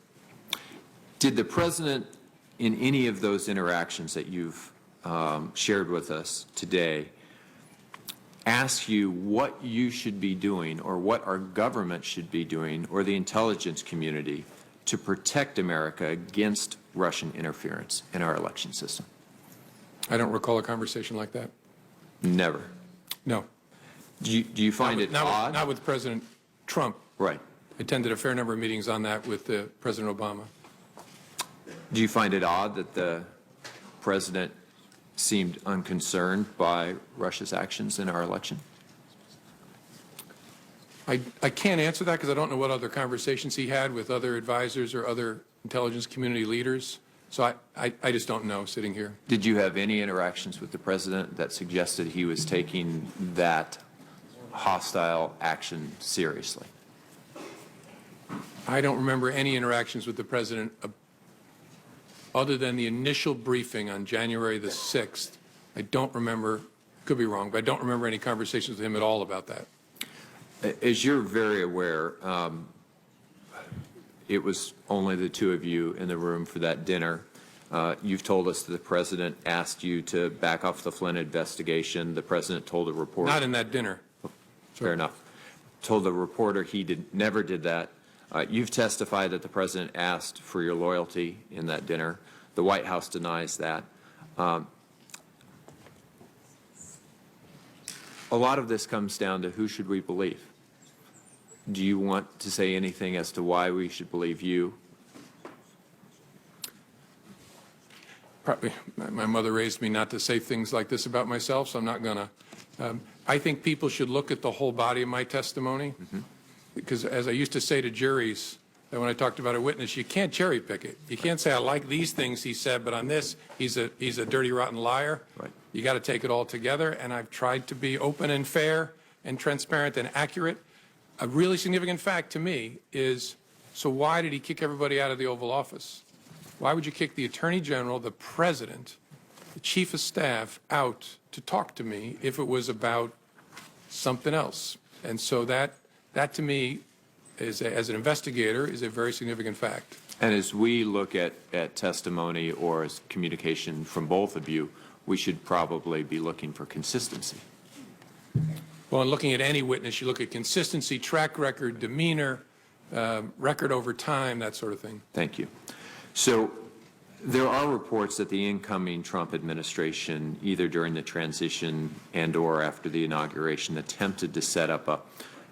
Did the president, in any of those interactions that you've shared with us today, ask you what you should be doing or what our government should be doing or the intelligence community to protect America against Russian interference in our election system? I don't recall a conversation like that. Never. No. Do you find it odd? Not with President Trump. Right. I attended a fair number of meetings on that with President Obama. Do you find it odd that the president seemed unconcerned by Russia's actions in our election? I can't answer that because I don't know what other conversations he had with other advisors or other intelligence community leaders. So I just don't know sitting here. Did you have any interactions with the president that suggested he was taking that hostile action seriously? I don't remember any interactions with the president other than the initial briefing on January the 6th. I don't remember, could be wrong, but I don't remember any conversations with him at all about that. As you're very aware, it was only the two of you in the room for that dinner. You've told us that the president asked you to back off the Flynn investigation. The president told a reporter. Not in that dinner. Fair enough. told the reporter he never did that. You've testified that the president asked for your loyalty in that dinner. The White House denies that. A lot of this comes down to who should we believe? Do you want to say anything as to why we should believe you? Probably, my mother raised me not to say things like this about myself, so I'm not going to. I think people should look at the whole body of my testimony, because as I used to say to juries, that when I talked about a witness, you can't cherry pick it. You can't say, I like these things he said, but on this, he's a dirty, rotten liar. Right. You got to take it all together, and I've tried to be open and fair and transparent and accurate. A really significant fact to me is, so why did he kick everybody out of the Oval Office? Why would you kick the Attorney General, the President, the Chief of Staff out to talk to me if it was about something else? And so that to me, as an investigator, is a very significant fact. And as we look at testimony or as communication from both of you, we should probably be looking for consistency. Well, in looking at any witness, you look at consistency, track record, demeanor, record over time, that sort of thing. Thank you. So there are reports that the incoming Trump administration, either during the transition and or after the inauguration, attempted to set up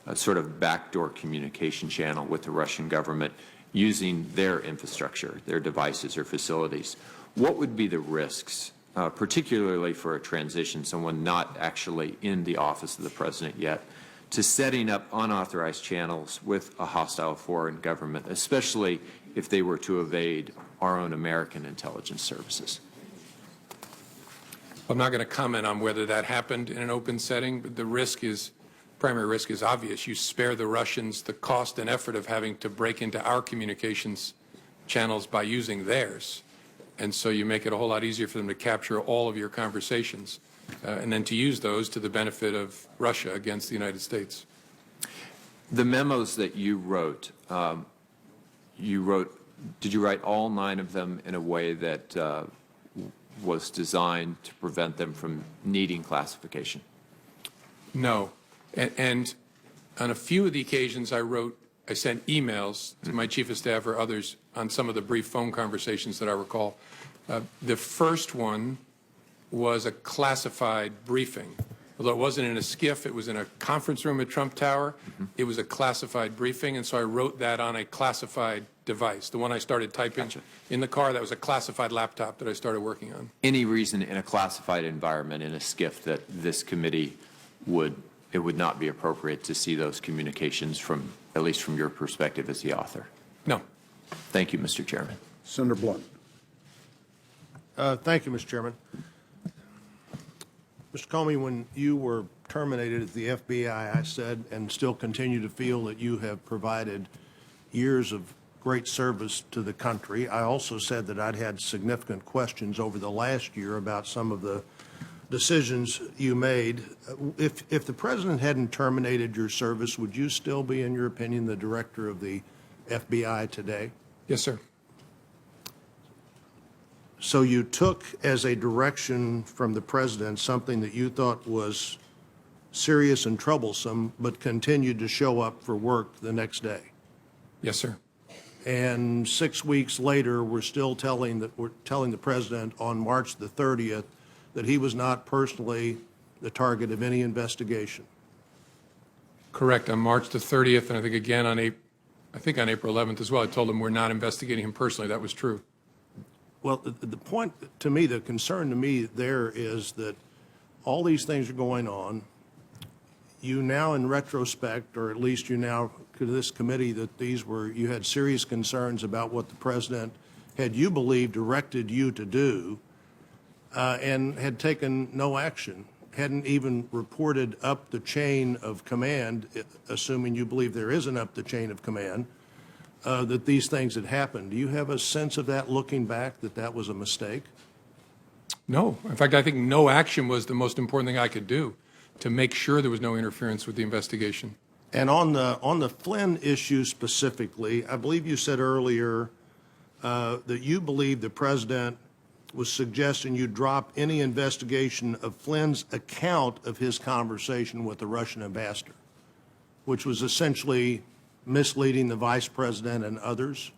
a sort of backdoor communication channel with the Russian government using their infrastructure, their devices or facilities. What would be the risks, particularly for a transition, someone not actually in the office of the president yet, to setting up unauthorized channels with a hostile foreign government, especially if they were to evade our own American intelligence services? I'm not going to comment on whether that happened in an open setting, but the primary risk is obvious. You spare the Russians the cost and effort of having to break into our communications channels by using theirs. And so you make it a whole lot easier for them to capture all of your conversations and then to use those to the benefit of Russia against the United States. The memos that you wrote, did you write all 9 of them in a way that was designed to prevent them from needing classification? No. And on a few of the occasions I sent emails to my chief of staff or others on some of the brief phone conversations that I recall. The first one was a classified briefing. Although it wasn't in a SCIF, it was in a conference room at Trump Tower. It was a classified briefing, and so I wrote that on a classified device. The one I started typing in the car, that was a classified laptop that I started working on. Any reason in a classified environment, in a SCIF, that this committee would not be appropriate to see those communications from, at least from your perspective as the author? No. Thank you, Mr. Chairman. Senator Blunt. Thank you, Mr. Chairman. Mr. Comey, when you were terminated at the FBI, I said and still continue to feel that you have provided years of great service to the country. I also said that I'd had significant questions over the last year about some of the decisions you made. If the president hadn't terminated your service, would you still be, in your opinion, the director of the FBI today? Yes, sir. So you took as a direction from the president something that you thought was serious and troublesome, but continued to show up for work the next day. Yes, sir. And 6 weeks later, we're telling the president on March the 30th that he was not personally the target of any investigation. Correct. On March the 30th, and I think again on April 11th as well, I told him we're not investigating him personally. That was true. Well, the point to me, the concern to me there is that all these things are going on. You now, in retrospect, or at least you now, to this committee, that you had serious concerns about what the president had, you believe, directed you to do, and had taken no action, hadn't even reported up the chain of command, assuming you believe there is an up the chain of command, that these things had happened. Do you have a sense of that, looking back, that that was a mistake? No. In fact, I think no action was the most important thing I could do to make sure there was no interference with the investigation. And on the Flynn issue specifically, I believe you said earlier that you believe the president was suggesting you drop any investigation of Flynn's account of his conversation with the Russian ambassador. which was essentially misleading the vice president and others?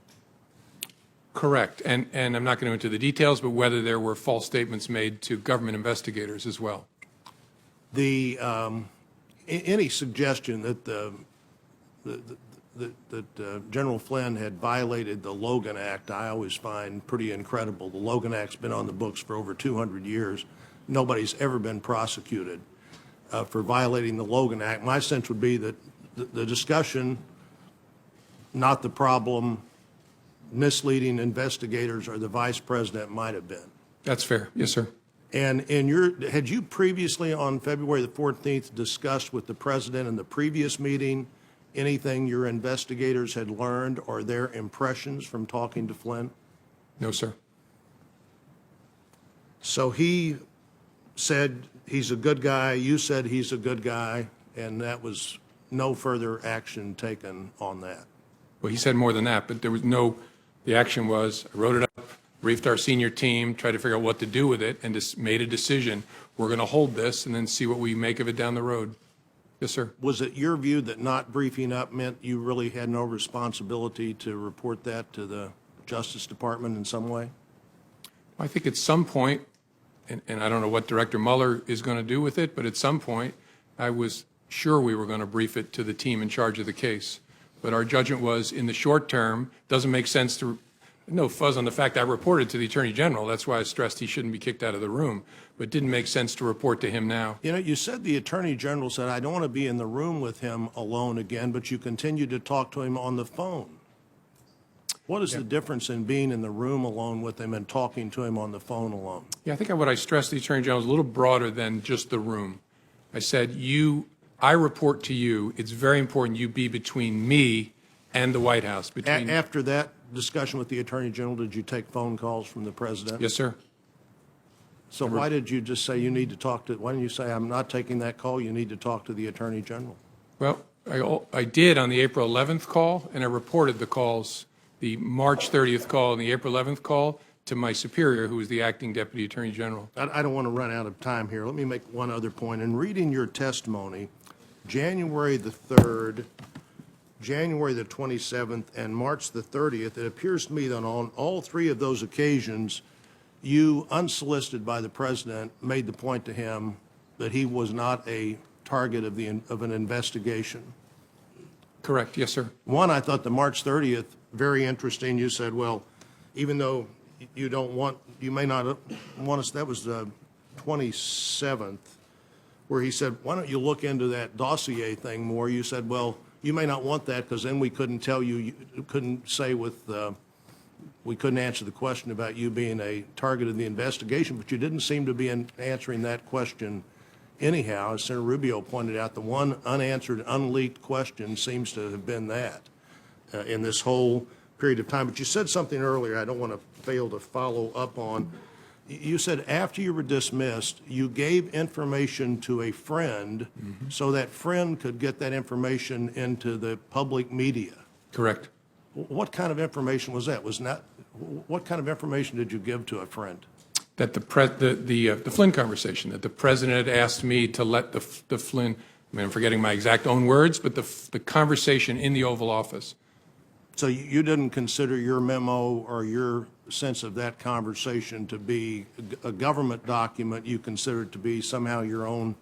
Correct. And I'm not going to go into the details, but whether there were false statements made to government investigators as well. Any suggestion that General Flynn had violated the Logan Act, I always find pretty incredible. The Logan Act's been on the books for over 200 years. Nobody's ever been prosecuted for violating the Logan Act. My sense would be that the discussion, not the problem, misleading investigators or the vice president might have been. That's fair. Yes, sir. And had you previously on February the 14th discussed with the president in the previous meeting anything your investigators had learned or their impressions from talking to Flynn? No, sir. So he said he's a good guy, you said he's a good guy, and that was no further action taken on that. Well, he said more than that, but there was no, the action was, I wrote it up, briefed our senior team, tried to figure out what to do with it, and just made a decision. We're going to hold this and then see what we make of it down the road. Yes, sir. Was it your view that not briefing up meant you really had no responsibility to report that to the Justice Department in some way? I think at some point, and I don't know what Director Mueller is going to do with it, but at some point, I was sure we were going to brief it to the team in charge of the case. But our judgment was, in the short term, doesn't make sense to, no fuzz on the fact I reported to the Attorney General. That's why I stressed he shouldn't be kicked out of the room. But it didn't make sense to report to him now. You know, you said the Attorney General said, I don't want to be in the room with him alone again, but you continued to talk to him on the phone. What is the difference in being in the room alone with him and talking to him on the phone alone? Yeah, I think what I stressed to the Attorney General is a little broader than just the room. I said, I report to you. It's very important you be between me and the White House. After that discussion with the Attorney General, did you take phone calls from the President? Yes, sir. So why did you just say you need to talk to, why didn't you say, I'm not taking that call, you need to talk to the Attorney General? Well, I did on the April 11th call, and I reported the calls, the March 30th call and the April 11th call, to my superior, who was the acting Deputy Attorney General. I don't want to run out of time here. Let me make one other point. In reading your testimony, January the 3rd, January the 27th, and March the 30th, it appears to me that on all three of those occasions, you, unsolicited by the President, made the point to him that he was not a target of an investigation. Correct. Yes, sir. One, I thought the March 30th, very interesting. You said, well, even though you may not want us, that was the 27th, where he said, why don't you look into that dossier thing more? You said, well, you may not want that because then we couldn't tell you couldn't say we couldn't answer the question about you being a target of the investigation, but you didn't seem to be answering that question anyhow. As Senator Rubio pointed out, the one unanswered, unleaked question seems to have been that in this whole period of time. But you said something earlier I don't want to fail to follow up on. You said after you were dismissed, you gave information to a friend so that friend could get that information into the public media. Correct. What kind of information was that? What kind of information did you give to a friend? That the Flynn conversation, that the President had asked me to let the Flynn, I mean, I'm forgetting my exact own words, but the conversation in the Oval Office. So you didn't consider your memo or your sense of that conversation to be a government document. You considered it to be somehow your own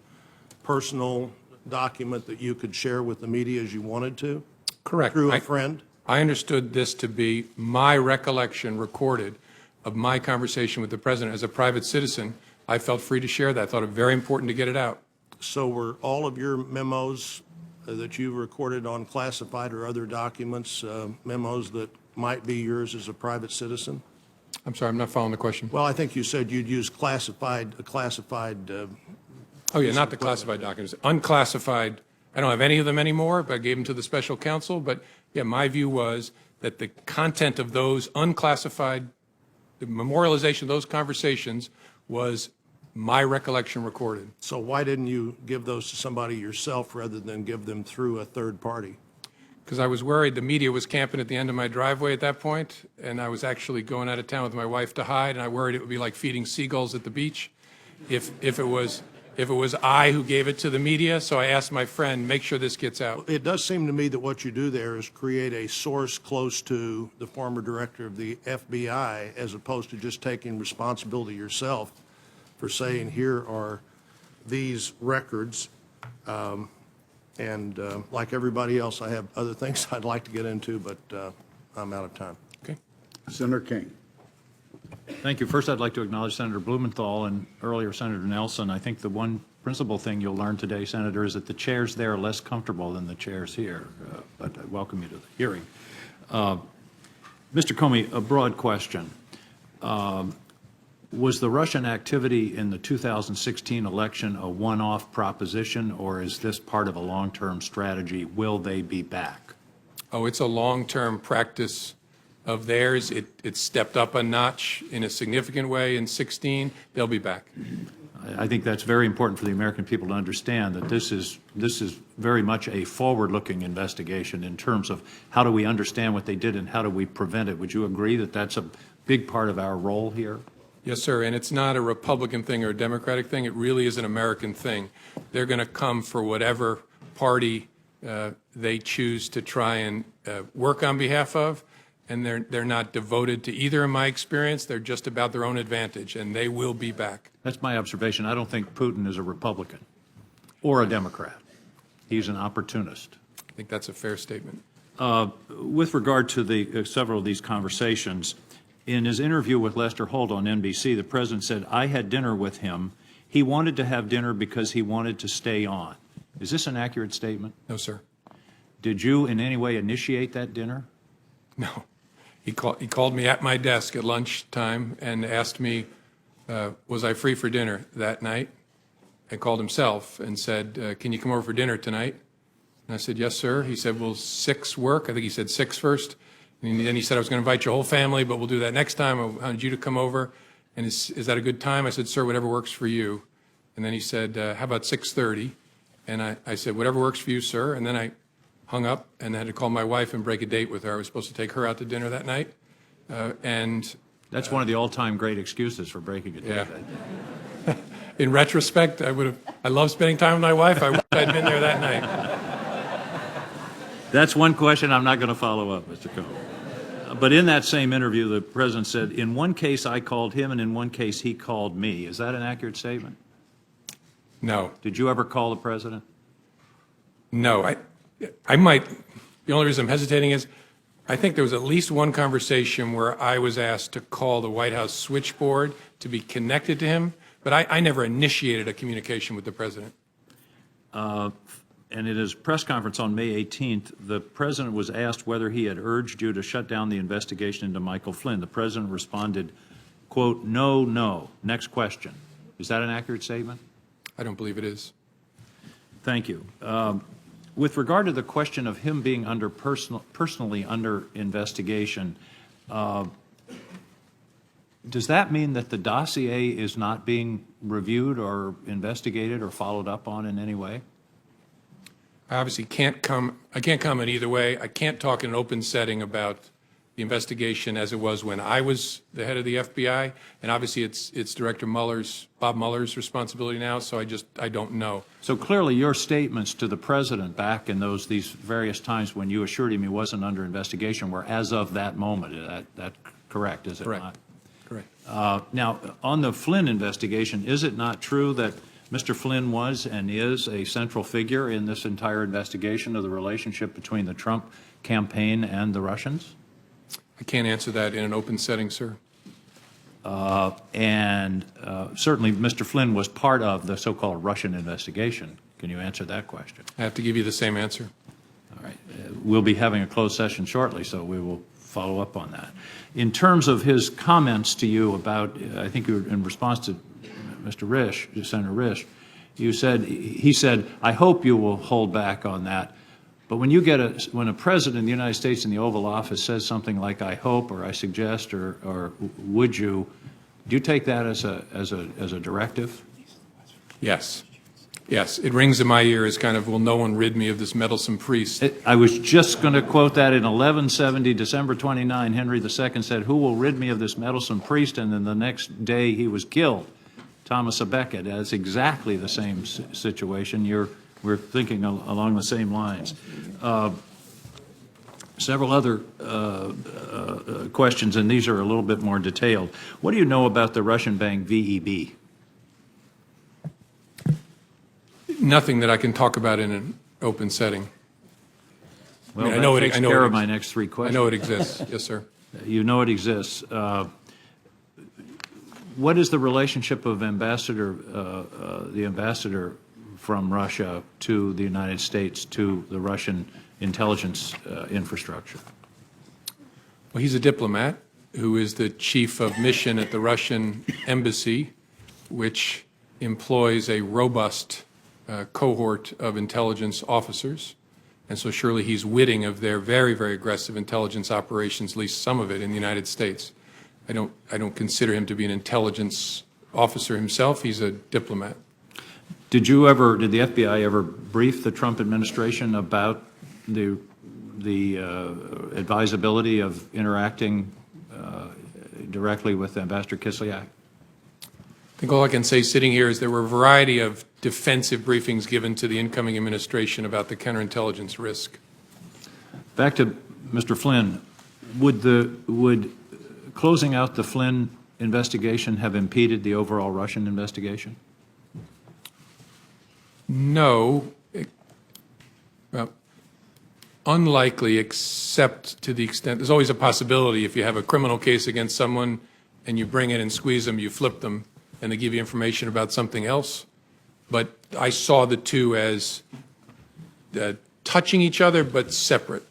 personal document that you could share with the media as you wanted to? Correct. Through a friend? I understood this to be my recollection recorded of my conversation with the President. As a private citizen, I felt free to share that. I thought it very important to get it out. So were all of your memos that you recorded on classified or other documents, memos that might be yours as a private citizen? I'm sorry, I'm not following the question. Well, I think you said you'd use classified. Oh, yeah, not the classified documents. Unclassified, I don't have any of them anymore, but I gave them to the special counsel. But, yeah, my view was that the content of those unclassified, the memorialization of those conversations was my recollection recorded. So why didn't you give those to somebody yourself rather than give them through a third party? Because I was worried the media was camping at the end of my driveway at that point, and I was actually going out of town with my wife to hide, and I worried it would be like feeding seagulls at the beach if it was if it was I who gave it to the media, so I asked my friend, make sure this gets out. It does seem to me that what you do there is create a source close to the former director of the FBI, as opposed to just taking responsibility yourself for saying, here are these records. Like everybody else, I have other things I'd like to get into, but I'm out of time. Okay. Senator King. Thank you. First, I'd like to acknowledge Senator Blumenthal and earlier Senator Nelson. I think the one principal thing you'll learn today, Senator, is that the chairs there are less comfortable than the chairs here. But I welcome you to the hearing. Mr. Comey, a broad question. Was the Russian activity in the 2016 election a one-off proposition, or is this part of a long-term strategy? Will they be back? Oh, it's a long-term practice of theirs. It stepped up a notch in a significant way in 16. They'll be back. I think that's very important for the American people to understand that this is very much a forward-looking investigation in terms of how do we understand what they did and how do we prevent it. Would you agree that that's a big part of our role here? Yes, sir, and it's not a Republican thing or a Democratic thing. It really is an American thing. They're going to come for whatever party they choose to try and work on behalf of, and they're not devoted to either in my experience. They're just about their own advantage, and they will be back. That's my observation. I don't think Putin is a Republican or a Democrat. He's an opportunist. I think that's a fair statement. With regard to the several of these conversations, in his interview with Lester Holt on NBC, the president said, I had dinner with him. He wanted to have dinner because he wanted to stay on. Is this an accurate statement? No, sir. Did you in any way initiate that dinner? No. He called me at my desk at lunchtime and asked me, was I free for dinner that night? I called himself and said, can you come over for dinner tonight? And I said, yes, sir. He said, will 6 work? I think he said 6 first. And then he said, I was going to invite your whole family, but we'll do that next time. I wanted you to come over. And is that a good time? I said, sir, whatever works for you. And then he said, how about 6:30? And I said, whatever works for you, sir. And then I hung up and had to call my wife and break a date with her. I was supposed to take her out to dinner that night. That's one of the all-time great excuses for breaking a date. Yeah. In retrospect, I love spending time with my wife. I wish I'd been there that night. That's one question I'm not going to follow up, Mr. Comey. But in that same interview, the president said, in one case I called him and in one case he called me. Is that an accurate statement? No. Did you ever call the president? No. I might. The only reason I'm hesitating is I think there was at least one conversation where I was asked to call the White House switchboard to be connected to him, but I never initiated a communication with the president. And in his press conference on May 18th, the president was asked whether he had urged you to shut down the investigation into Michael Flynn. The president responded, quote, no, no. Next question. Is that an accurate statement? I don't believe it is. Thank you. With regard to the question of him being personally under investigation, does that mean that the dossier is not being reviewed or investigated or followed up on in any way? I obviously can't comment either way. I can't talk in an open setting about the investigation as it was when I was the head of the FBI, and obviously it's Director Bob Mueller's responsibility now, so I don't know. So clearly your statements to the president back in these various times when you assured him he wasn't under investigation were as of that moment. Is that correct, is it not? Correct. Now, on the Flynn investigation, is it not true that Mr. Flynn was and is a central figure in this entire investigation of the relationship between the Trump campaign and the Russians? I can't answer that in an open setting, sir. And certainly Mr. Flynn was part of the so-called Russian investigation. Can you answer that question? I have to give you the same answer. All right. We'll be having a closed session shortly, so we will follow up on that. In terms of his comments to you about, I think you were in response to Mr. Risch, Senator Risch, he said, I hope you will hold back on that. But when when a president of the United States in the Oval Office says something like I hope or I suggest or would you, do you take that as a directive? Yes. Yes. It rings in my ear as kind of, will no one rid me of this meddlesome priest? I was just going to quote that in 1170, December 29, Henry II said, who will rid me of this meddlesome priest? And then the next day he was killed. Thomas A. Beckett as exactly the same situation. We're thinking along the same lines. Several other questions, and these are a little bit more detailed. What do you know about the Russian bank VEB? Nothing that I can talk about in an open setting. Well, I know that it- takes I know care it of my ex- next three I questions. know it exists. Yes, sir. You know it exists. What is the relationship of the ambassador from Russia to the United States, to the Russian intelligence infrastructure? Well, he's a diplomat who is the chief of mission at the Russian embassy, which employs a robust cohort of intelligence officers. And so surely he's witting of their very, very aggressive intelligence operations, at least some of it in the United States. I don't consider him to be an intelligence officer himself. He's a diplomat. Did the FBI ever brief the Trump administration about the advisability of interacting directly with Ambassador Kislyak? I think all I can say sitting here is there were a variety of defensive briefings given to the incoming administration about the counterintelligence risk. Back to Mr. Flynn, would closing out the Flynn investigation have impeded the overall Russian investigation? No, well, unlikely, except to the extent there's always a possibility if you have a criminal case against someone and you bring it and squeeze them, you flip them, and they give you information about something else. But I saw the two as touching each other but separate.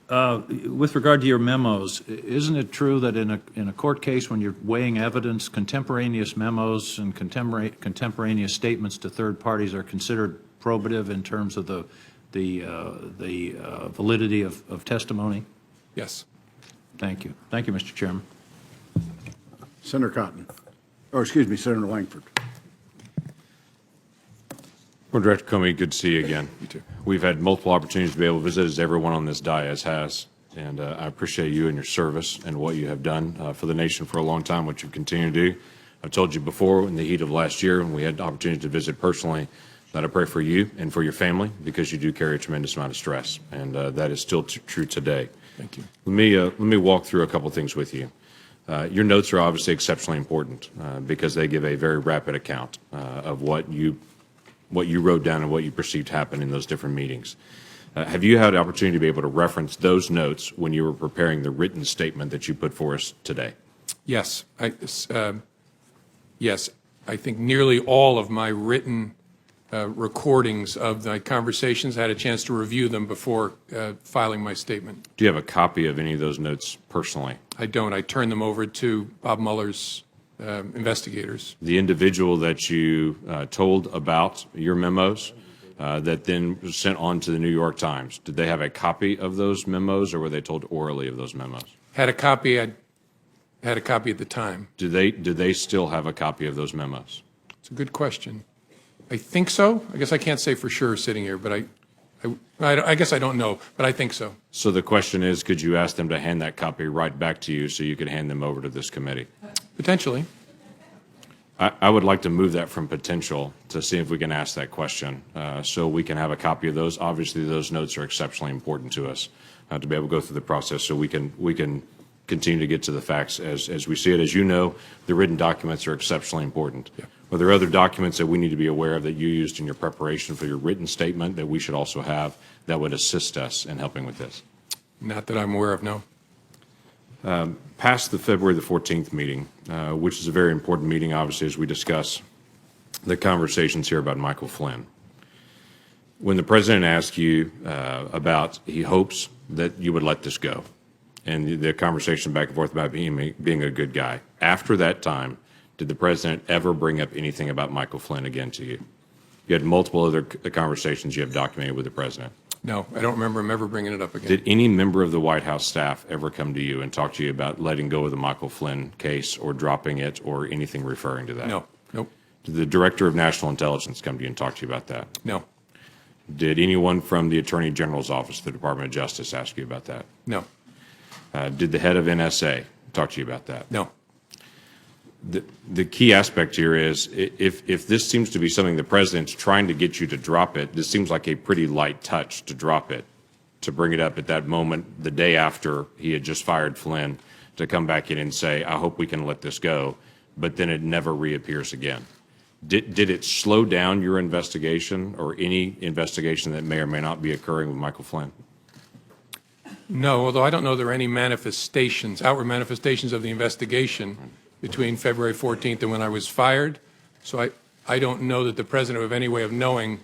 With regard to your memos, isn't it true that in a court case, when you're weighing evidence, contemporaneous memos and contemporaneous statements to third parties are considered probative in terms of the validity of testimony? Yes. Thank you. Thank you, Mr. Chairman. Senator Cotton. Or, excuse me, Senator Langford. Well, Director Comey, good to see you again. You too. We've had multiple opportunities to be able to visit, as everyone on this dais has, and I appreciate you and your service and what you have done for the nation for a long time, what you continue to do. I've told you before, in the heat of last year, when we had the opportunity to visit personally, that I pray for you and for your family, because you do carry a tremendous amount of stress, and that is still true today. Thank you. Let me walk through a couple things with you. Your notes are obviously exceptionally important because they give a very rapid account of what you wrote down and what you perceived happened in those different meetings. Have you had the opportunity to be able to reference those notes when you were preparing the written statement that you put for us today? Yes. Yes. I think nearly all of my written recordings of my conversations, I had a chance to review them before filing my statement. Do you have a copy of any of those notes personally? I don't. I turned them over to Bob Mueller's investigators. The individual that you told about your memos that then was sent on to the New York Times, did they have a copy of those memos, or were they told orally of those memos? Had a copy. I had a copy at the time. Do they still have a copy of those memos? It's a good question. I think so. I guess I can't say for sure sitting here, but I guess I don't know, but I think so. So the question is, could you ask them to hand that copy right back to you so you could hand them over to this committee? Potentially. I would like to move that from potential to see if we can ask that question so we can have a copy of those. Obviously, those notes are exceptionally important to us to be able to go through the process so we can continue to get to the facts as we see it. As you know, the written documents are exceptionally important. Yeah. Are there other documents that we need to be aware of that you used in your preparation for your written statement that we should also have that would assist us in helping with this? Not that I'm aware of, no. Past the February the 14th meeting, which is a very important meeting, obviously, as we discuss the conversations here about Michael Flynn. When the president asked you about he hopes that you would let this go, and the conversation back and forth about being a good guy, after that time, did the president ever bring up anything about Michael Flynn again to you? You had multiple other conversations you have documented with the president. No, I don't remember him ever bringing it up again. Did any member of the White House staff ever come to you and talk to you about letting go of the Michael Flynn case or dropping it or anything referring to that? No. Nope. Did the Director of National Intelligence come to you and talk to you about that? No. Did anyone from the Attorney General's office, the Department of Justice, ask you about that? No. Did the head of NSA talk to you about that? No. The key aspect here is if this seems to be something the president's trying to get you to drop it, this seems like a pretty light touch to drop it, to bring it up at that moment, the day after he had just fired Flynn, to come back in and say, I hope we can let this go, but then it never reappears again. Did it slow down your investigation or any investigation that may or may not be occurring with Michael Flynn? No, although I don't know there are any manifestations, outward manifestations of the investigation between February 14th and when I was fired. So I don't know that the president would have any way of knowing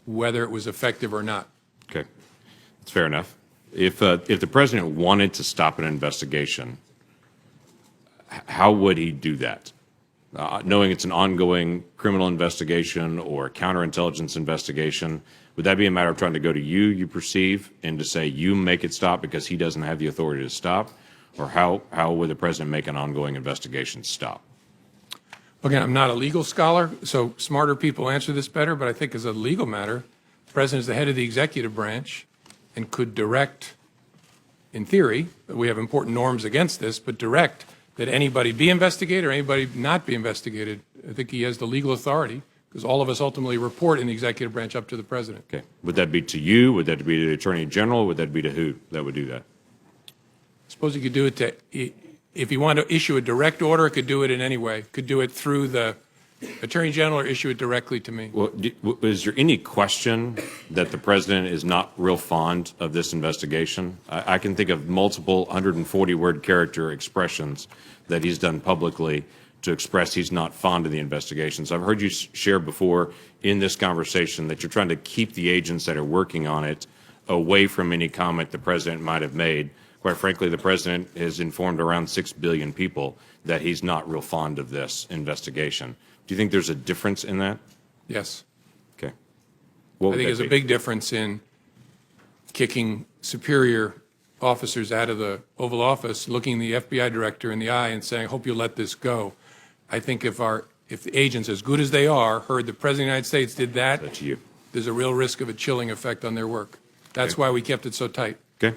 whether it was effective or not. Okay, that's fair enough. If the president wanted to stop an investigation, how would he do that? Knowing it's an ongoing criminal investigation or counterintelligence investigation, would that be a matter of trying to go to you perceive, and to say you make it stop because he doesn't have the authority to stop? Or how would the president make an ongoing investigation stop? Again, I'm not a legal scholar, so smarter people answer this better, but I think as a legal matter, the president is the head of the executive branch and could direct, in theory, we have important norms against this, but direct that anybody be investigated or anybody not be investigated. I think he has the legal authority, because all of us ultimately report in the executive branch up to the president. Okay. Would that be to you? Would that be to the Attorney General? Would that be to who that would do that? I suppose he could do it to, if he wanted to issue a direct order, could do it in any way. Could do it through the Attorney General or issue it directly to me. Well, is there any question that the president is not real fond of this investigation? I can think of multiple 140-word character expressions that he's done publicly to express he's not fond of the investigations. I've heard you share before in this conversation that you're trying to keep the agents that are working on it away from any comment the president might have made. Quite frankly, the president has informed around 6 billion people that he's not real fond of this investigation. Do you think there's a difference in that? Yes. Okay. I think there's a big difference in kicking superior officers out of the Oval Office, looking the FBI director in the eye and saying, I hope you'll let this go. I think if the agents, as good as they are, heard the President of the United States did that, That's you. There's a real risk of a chilling effect on their work. That's why we kept it so tight. Okay.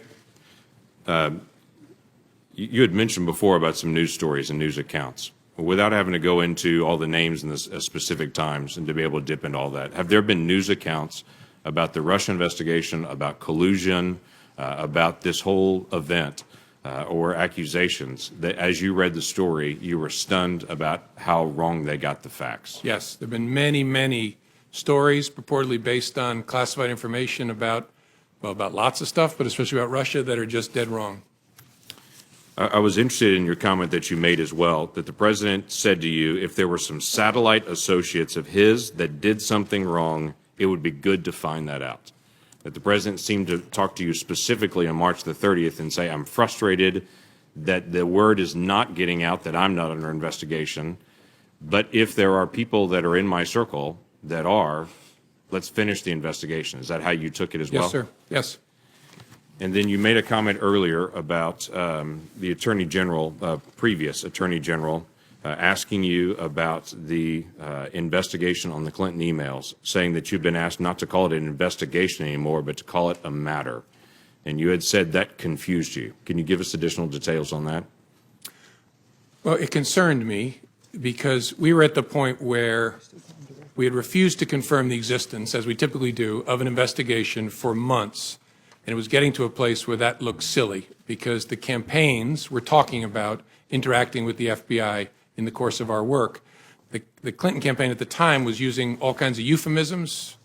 You had mentioned before about some news stories and news accounts. Without having to go into all the names and the specific times and to be able to dip into all that, have there been news accounts about the Russia investigation, about collusion, about this whole event, or accusations that as you read the story, you were stunned about how wrong they got the facts? Yes, there have been many, many stories purportedly based on classified information about lots of stuff, but especially about Russia, that are just dead wrong. I was interested in your comment that you made as well, that the president said to you, if there were some satellite associates of his that did something wrong, it would be good to find that out. That the president seemed to talk to you specifically on March the 30th and say, I'm frustrated that the word is not getting out that I'm not under investigation, but if there are people that are in my circle that are, let's finish the investigation. Is that how you took it as well? Yes, sir. Yes. And then you made a comment earlier about the Attorney General, previous Attorney General, asking you about the investigation on the Clinton emails, saying that you've been asked not to call it an investigation anymore, but to call it a matter. And you had said that confused you. Can you give us additional details on that? Well, it concerned me because we were at the point where we had refused to confirm the existence, as we typically do, of an investigation for months. And it was getting to a place where that looked silly because the campaigns were talking about interacting with the FBI in the course of our work. The Clinton campaign at the time was using all kinds of euphemisms,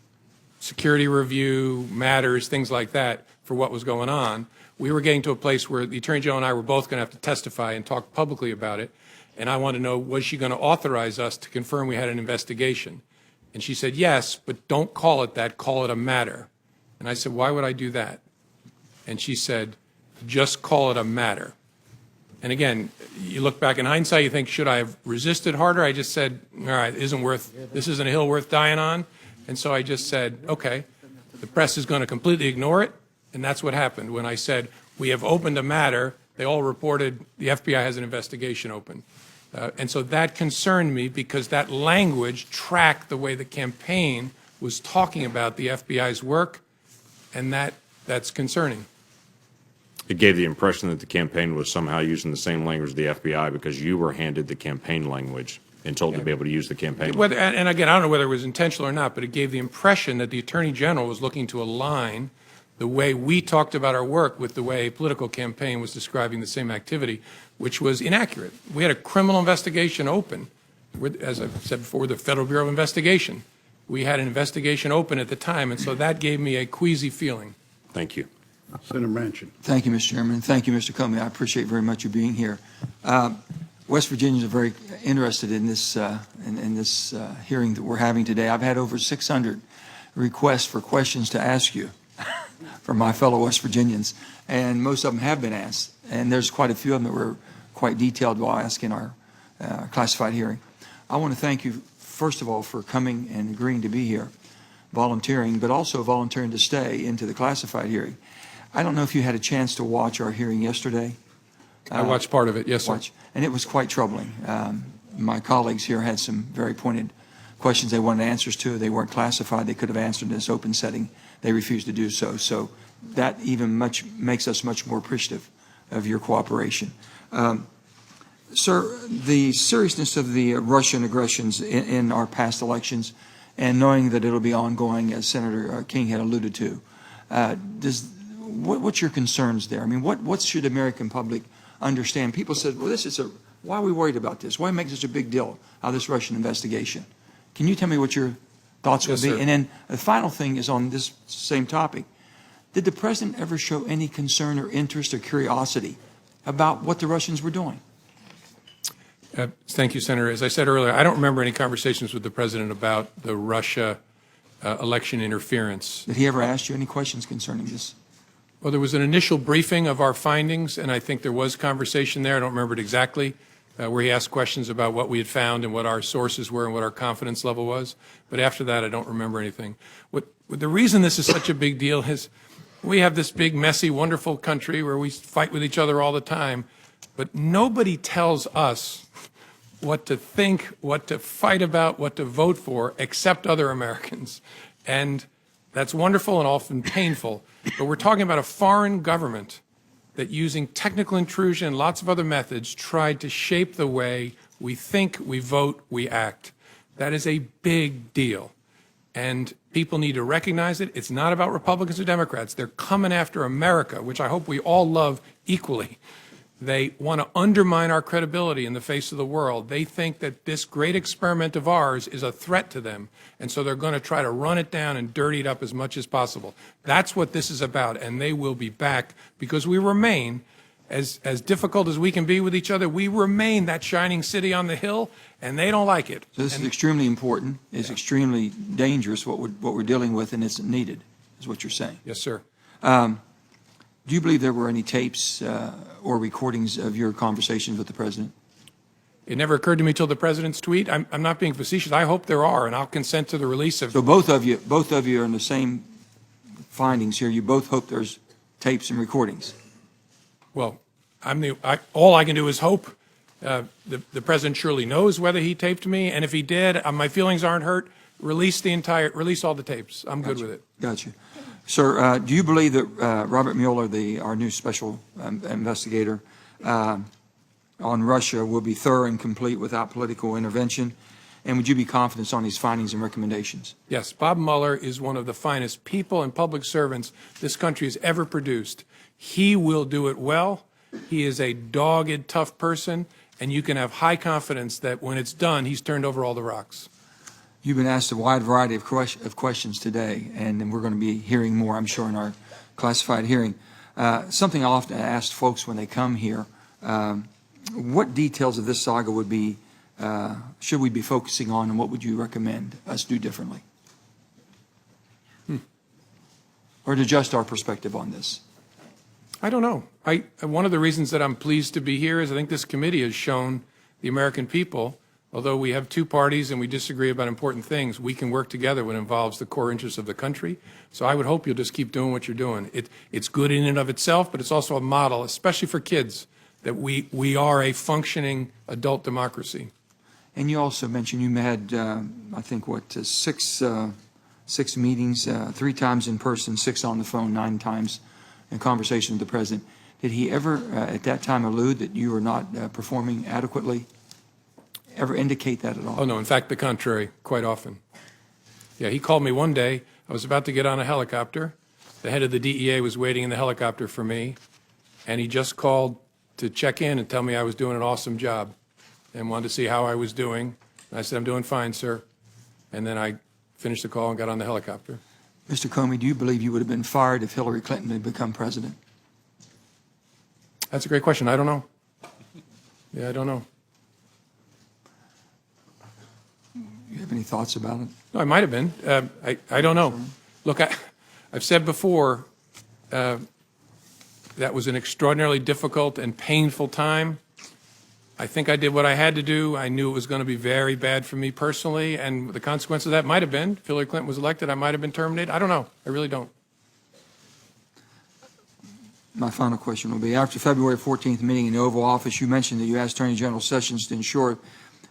security review, matters, things like that for what was going on. We were getting to a place where the Attorney General and I were both going to have to testify and talk publicly about it. And I wanted to know, was she going to authorize us to confirm we had an investigation? And she said, yes, but don't call it that, call it a matter. And I said, why would I do that? And she said, just call it a matter. And again, you look back in hindsight, you think, should I have resisted harder? I just said, all right, this isn't a hill worth dying on. And so I just said, okay, the press is going to completely ignore it. And that's what happened. When I said, we have opened a matter, they all reported the FBI has an investigation open. And so that concerned me because that language tracked the way the campaign was talking about the FBI's work, and that's concerning. It gave the impression that the campaign was somehow using the same language as the FBI because you were handed the campaign language and told to be able to use the campaign language. And again, I don't know whether it was intentional or not, but it gave the impression that the Attorney General was looking to align the way we talked about our work with the way a political campaign was describing the same activity, which was inaccurate. We had a criminal investigation open. As I said before, the Federal Bureau of Investigation. We had an investigation open at the time, and so that gave me a queasy feeling. Thank you. Senator Manchin. Thank you, Mr. Chairman. Thank you, Mr. Comey. I appreciate very much you being here. West Virginians are very interested in this hearing that we're having today. I've had over 600 requests for questions to ask you from my fellow West Virginians, and most of them have been asked. And there's quite a few of them that were quite detailed while asking our classified hearing. I want to thank you, first of all, for coming and agreeing to be here, volunteering, but also volunteering to stay into the classified hearing. I don't know if you had a chance to watch our hearing yesterday. I watched part of it, yes, sir. And it was quite troubling. My colleagues here had some very pointed questions they wanted answers to. They weren't classified. They could have answered in this open setting. They refused to do so. So that even makes us much more appreciative of your cooperation. Sir, the seriousness of the Russian aggressions in our past elections, and knowing that it'll be ongoing, as Senator King had alluded to, what's your concerns there? I mean, what should the American public understand? People said, well, why are we worried about this? Why make such a big deal out of this Russian investigation? Can you tell me what your thoughts would be? Sir. And then the final thing is on this same topic. Did the president ever show any concern or interest or curiosity about what the Russians were doing? Thank you, Senator. As I said earlier, I don't remember any conversations with the president about the Russia election interference. Did he ever ask you any questions concerning this? Well, there was an initial briefing of our findings, and I think there was conversation there. I don't remember it exactly, where he asked questions about what we had found and what our sources were and what our confidence level was. But after that, I don't remember anything. The reason this is such a big deal is we have this big, messy, wonderful country where we fight with each other all the time, but nobody tells us what to think, what to fight about, what to vote for, except other Americans. And that's wonderful and often painful. But we're talking about a foreign government that, using technical intrusion and lots of other methods, tried to shape the way we think, we vote, we act. That is a big deal. And people need to recognize it. It's not about Republicans or Democrats. They're coming after America, which I hope we all love equally. They want to undermine our credibility in the face of the world. They think that this great experiment of ours is a threat to them, and so they're going to try to run it down and dirty it up as much as possible. That's what this is about, and they will be back because we remain, as difficult as we can be with each other, we remain that shining city on the hill, and they don't like it. So this is extremely important. It's extremely dangerous what we're dealing with, and it's needed, is what you're saying. Yes, sir. Do you believe there were any tapes or recordings of your conversations with the president? It never occurred to me till the president's tweet. I'm not being facetious. I hope there are, and I'll consent to the release of. So both of you are in the same findings here. You both hope there's tapes and recordings. Well, all I can do is hope. The president surely knows whether he taped me, and if he did, my feelings aren't hurt. Release all the tapes. I'm good with it. Gotcha. Sir, do you believe that Robert Mueller, our new special investigator on Russia, will be thorough and complete without political intervention? And would you be confident on his findings and recommendations? Yes, Bob Mueller is one of the finest people and public servants this country has ever produced. He will do it well. He is a dogged, tough person, and you can have high confidence that when it's done, he's turned over all the rocks. You've been asked a wide variety of questions today, and we're going to be hearing more, I'm sure, in our classified hearing. Something I often ask folks when they come here, what details of this saga should we be focusing on, and what would you recommend us do differently? Or to adjust our perspective on this? I don't know. One of the reasons that I'm pleased to be here is I think this committee has shown the American people, although we have two parties and we disagree about important things, we can work together when it involves the core interests of the country. So I would hope you'll just keep doing what you're doing. It's good in and of itself, but it's also a model, especially for kids, that we are a functioning adult democracy. And you also mentioned you had, I think, six meetings, 3 times in person, 6 on the phone, 9 times in conversation with the president. Did he ever, at that time, allude that you were not performing adequately? Ever indicate that at all? Oh, no, in fact, the contrary, quite often. Yeah, he called me one day. I was about to get on a helicopter. The head of the DEA was waiting in the helicopter for me, and he just called to check in and tell me I was doing an awesome job and wanted to see how I was doing. And I said, I'm doing fine, sir. And then I finished the call and got on the helicopter. Mr. Comey, do you believe you would have been fired if Hillary Clinton had become president? That's a great question. I don't know. Yeah, I don't know. You have any thoughts about it? No, I might have been. I don't know. Look, I've said before, that was an extraordinarily difficult and painful time. I think I did what I had to do. I knew it was going to be very bad for me personally, and the consequence of that might have been, if Hillary Clinton was elected, I might have been terminated. I don't know. I really don't. My final question will be, after February 14th meeting in the Oval Office, you mentioned that you asked Attorney General Sessions to ensure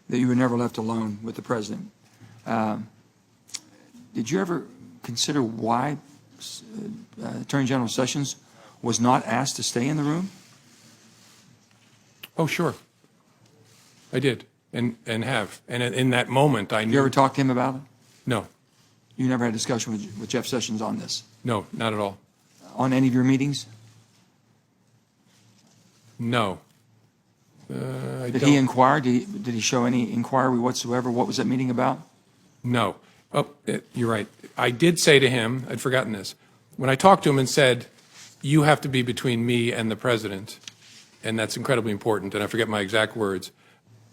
that you were never left alone with the president. Did you ever consider why Attorney General Sessions was not asked to stay in the room? Oh, sure. I did, and have. And in that moment, I knew. You ever talked to him about it? No. You never had a discussion with Jeff Sessions on this? No, not at all. On any of your meetings? No. Did he inquire? Did he show any inquiry whatsoever? What was that meeting about? No. Oh, you're right. I did say to him, I'd forgotten this, when I talked to him and said, you have to be between me and the president, and that's incredibly important, and I forget my exact words,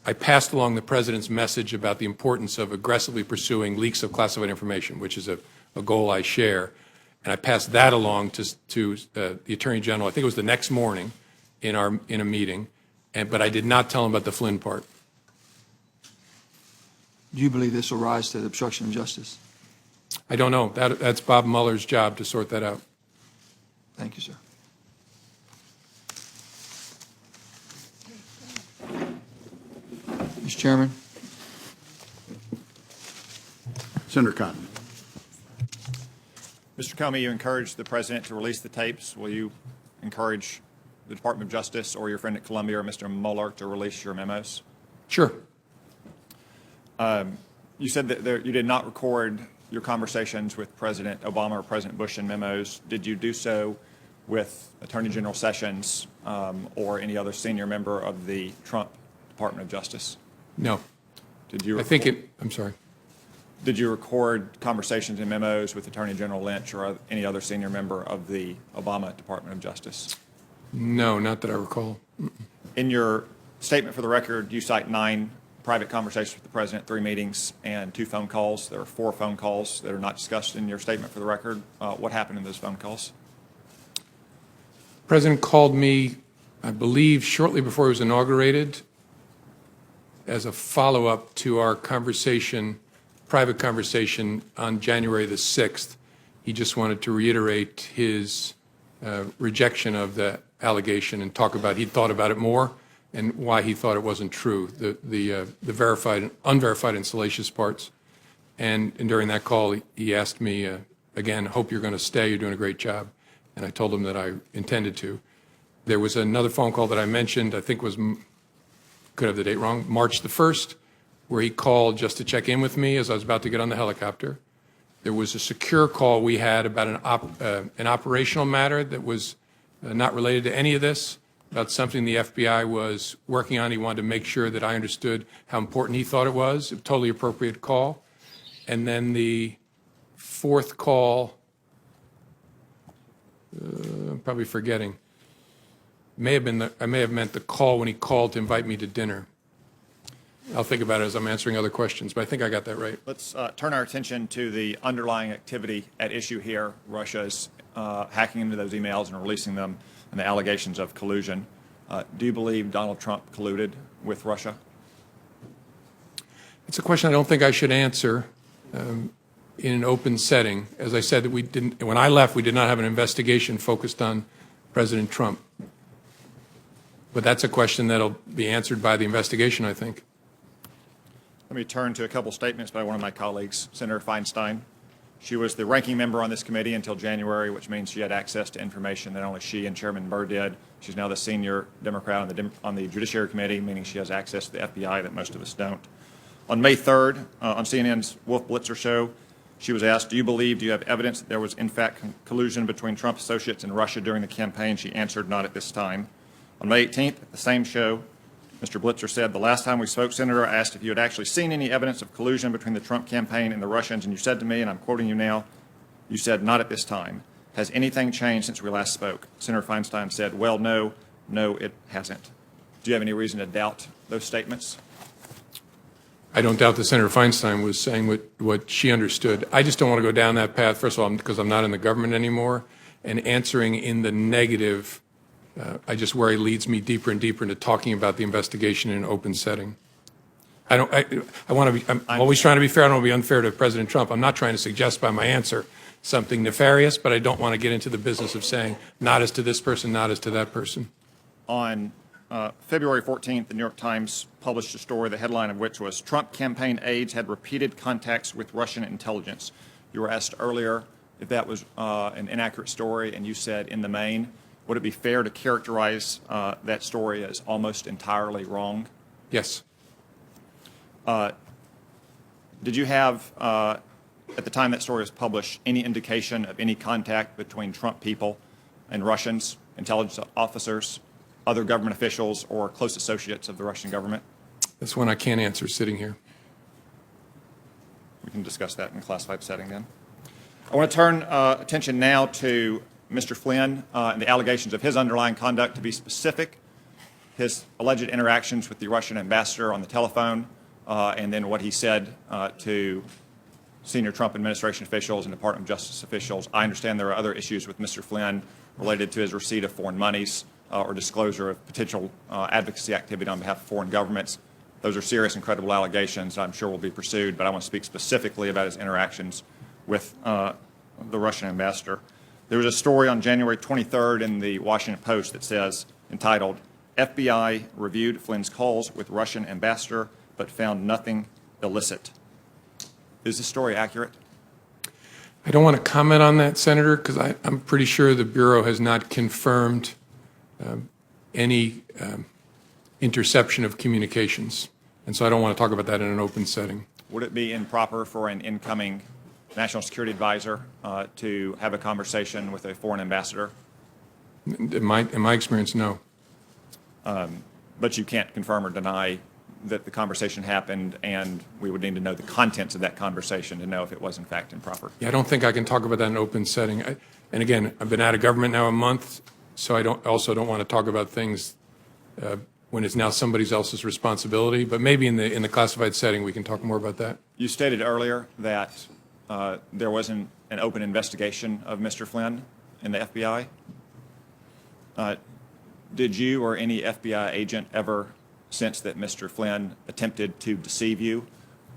I passed along the president's message about the importance of aggressively pursuing leaks of classified information, which is a goal I share, and I passed that along to the Attorney General. I think it was the next morning in a meeting, but I did not tell him about the Flynn part. Do you believe this will rise to the obstruction of justice? I don't know. That's Bob Mueller's job to sort that out. Thank you, sir. Mr. Chairman. Senator Cotton. Mr. Comey, you encouraged the president to release the tapes. Will you encourage the Department of Justice or your friend at Columbia or Mr. Mueller to release your memos? Sure. You said that you did not record your conversations with President Obama or President Bush in memos. Did you do so with Attorney General Sessions or any other senior member of the Trump Department of Justice? No. Did you? I'm sorry. Did you record conversations and memos with Attorney General Lynch or any other senior member of the Obama Department of Justice? No, not that I recall. In your statement for the record, you cite 9 private conversations with the president, 3 meetings, and 2 phone calls. There are 4 phone calls that are not discussed in your statement for the record. What happened in those phone calls? The president called me, I believe, shortly before he was inaugurated as a follow-up to our conversation, private conversation on January the 6th. He just wanted to reiterate his rejection of the allegation and talk about, he'd thought about it more and why he thought it wasn't true, the verified and unverified and salacious parts. And during that call, he asked me, again, hope you're going to stay, you're doing a great job. And I told him that I intended to. There was another phone call that I mentioned, I think was, could have the date wrong, March the 1st, where he called just to check in with me as I was about to get on the helicopter. There was a secure call we had about an operational matter that was not related to any of this, about something the FBI was working on. He wanted to make sure that I understood how important he thought it was, a totally appropriate call. And then the 4th call, I'm probably forgetting, I may have meant the call when he called to invite me to dinner. I'll think about it as I'm answering other questions, but I think I got that right. Let's turn our attention to the underlying activity at issue here, Russia's hacking into those emails and releasing them, and the allegations of collusion. Do you believe Donald Trump colluded with Russia? It's a question I don't think I should answer in an open setting. As I said, when I left, we did not have an investigation focused on President Trump. But that's a question that'll be answered by the investigation, I think. Let me turn to a couple statements by one of my colleagues, Senator Feinstein. She was the ranking member on this committee until January, which means she had access to information that only she and Chairman Burr did She's now the senior Democrat on the Judiciary Committee, meaning she has access to the FBI that most of us don't. On May 3rd, on CNN's Wolf Blitzer show, she was asked, do you have evidence that there was in fact collusion between Trump associates and Russia during the campaign? She answered, not at this time. On May 18th, at the same show, Mr. Blitzer said, the last time we spoke, Senator, I asked if you had actually seen any evidence of collusion between the Trump campaign and the Russians, and you said to me, and I'm quoting you now, you said, not at this time. Has anything changed since we last spoke? Senator Feinstein said, well, no, it hasn't. Do you have any reason to doubt those statements? I don't doubt that Senator Feinstein was saying what she understood. I just don't want to go down that path, first of all, because I'm not in the government anymore, and answering in the negative, I just worry leads me deeper and deeper into talking about the investigation in an open setting. I'm always trying to be fair. I don't want to be unfair to President Trump. I'm not trying to suggest by my answer something nefarious, but I don't want to get into the business of saying not as to this person, not as to that person. On February 14th, the New York Times published a story, the headline of which was, Trump campaign aides had repeated contacts with Russian intelligence. You were asked earlier if that was an inaccurate story, and you said, in the main. Would it be fair to characterize that story as almost entirely wrong? Yes. Did you have, at the time that story was published, any indication of any contact between Trump people and Russians, intelligence officers, other government officials, or close associates of the Russian government? That's one I can't answer sitting here. We can discuss that in a classified setting then. I want to turn attention now to Mr. Flynn and the allegations of his underlying conduct. To be specific, his alleged interactions with the Russian ambassador on the telephone, and then what he said to senior Trump administration officials and Department of Justice officials. I understand there are other issues with Mr. Flynn related to his receipt of foreign monies or disclosure of potential advocacy activity on behalf of foreign governments. Those are serious and credible allegations that I'm sure will be pursued, but I want to speak specifically about his interactions with the Russian ambassador. There was a story on January 23rd in the Washington Post that says, entitled, FBI reviewed Flynn's calls with Russian ambassador but found nothing illicit. Is this story accurate? I don't want to comment on that, Senator, because I'm pretty sure the Bureau has not confirmed any interception of communications. And so I don't want to talk about that in an open setting. Would it be improper for an incoming national security advisor to have a conversation with a foreign ambassador? In my experience, no. But you can't confirm or deny that the conversation happened, and we would need to know the contents of that conversation to know if it was in fact improper. Yeah, I don't think I can talk about that in an open setting. And again, I've been out of government now a month, so I also don't want to talk about things when it's now somebody else's responsibility. But maybe in the classified setting, we can talk more about that. You stated earlier that there wasn't an open investigation of Mr. Flynn in the FBI. Did you or any FBI agent ever sense that Mr. Flynn attempted to deceive you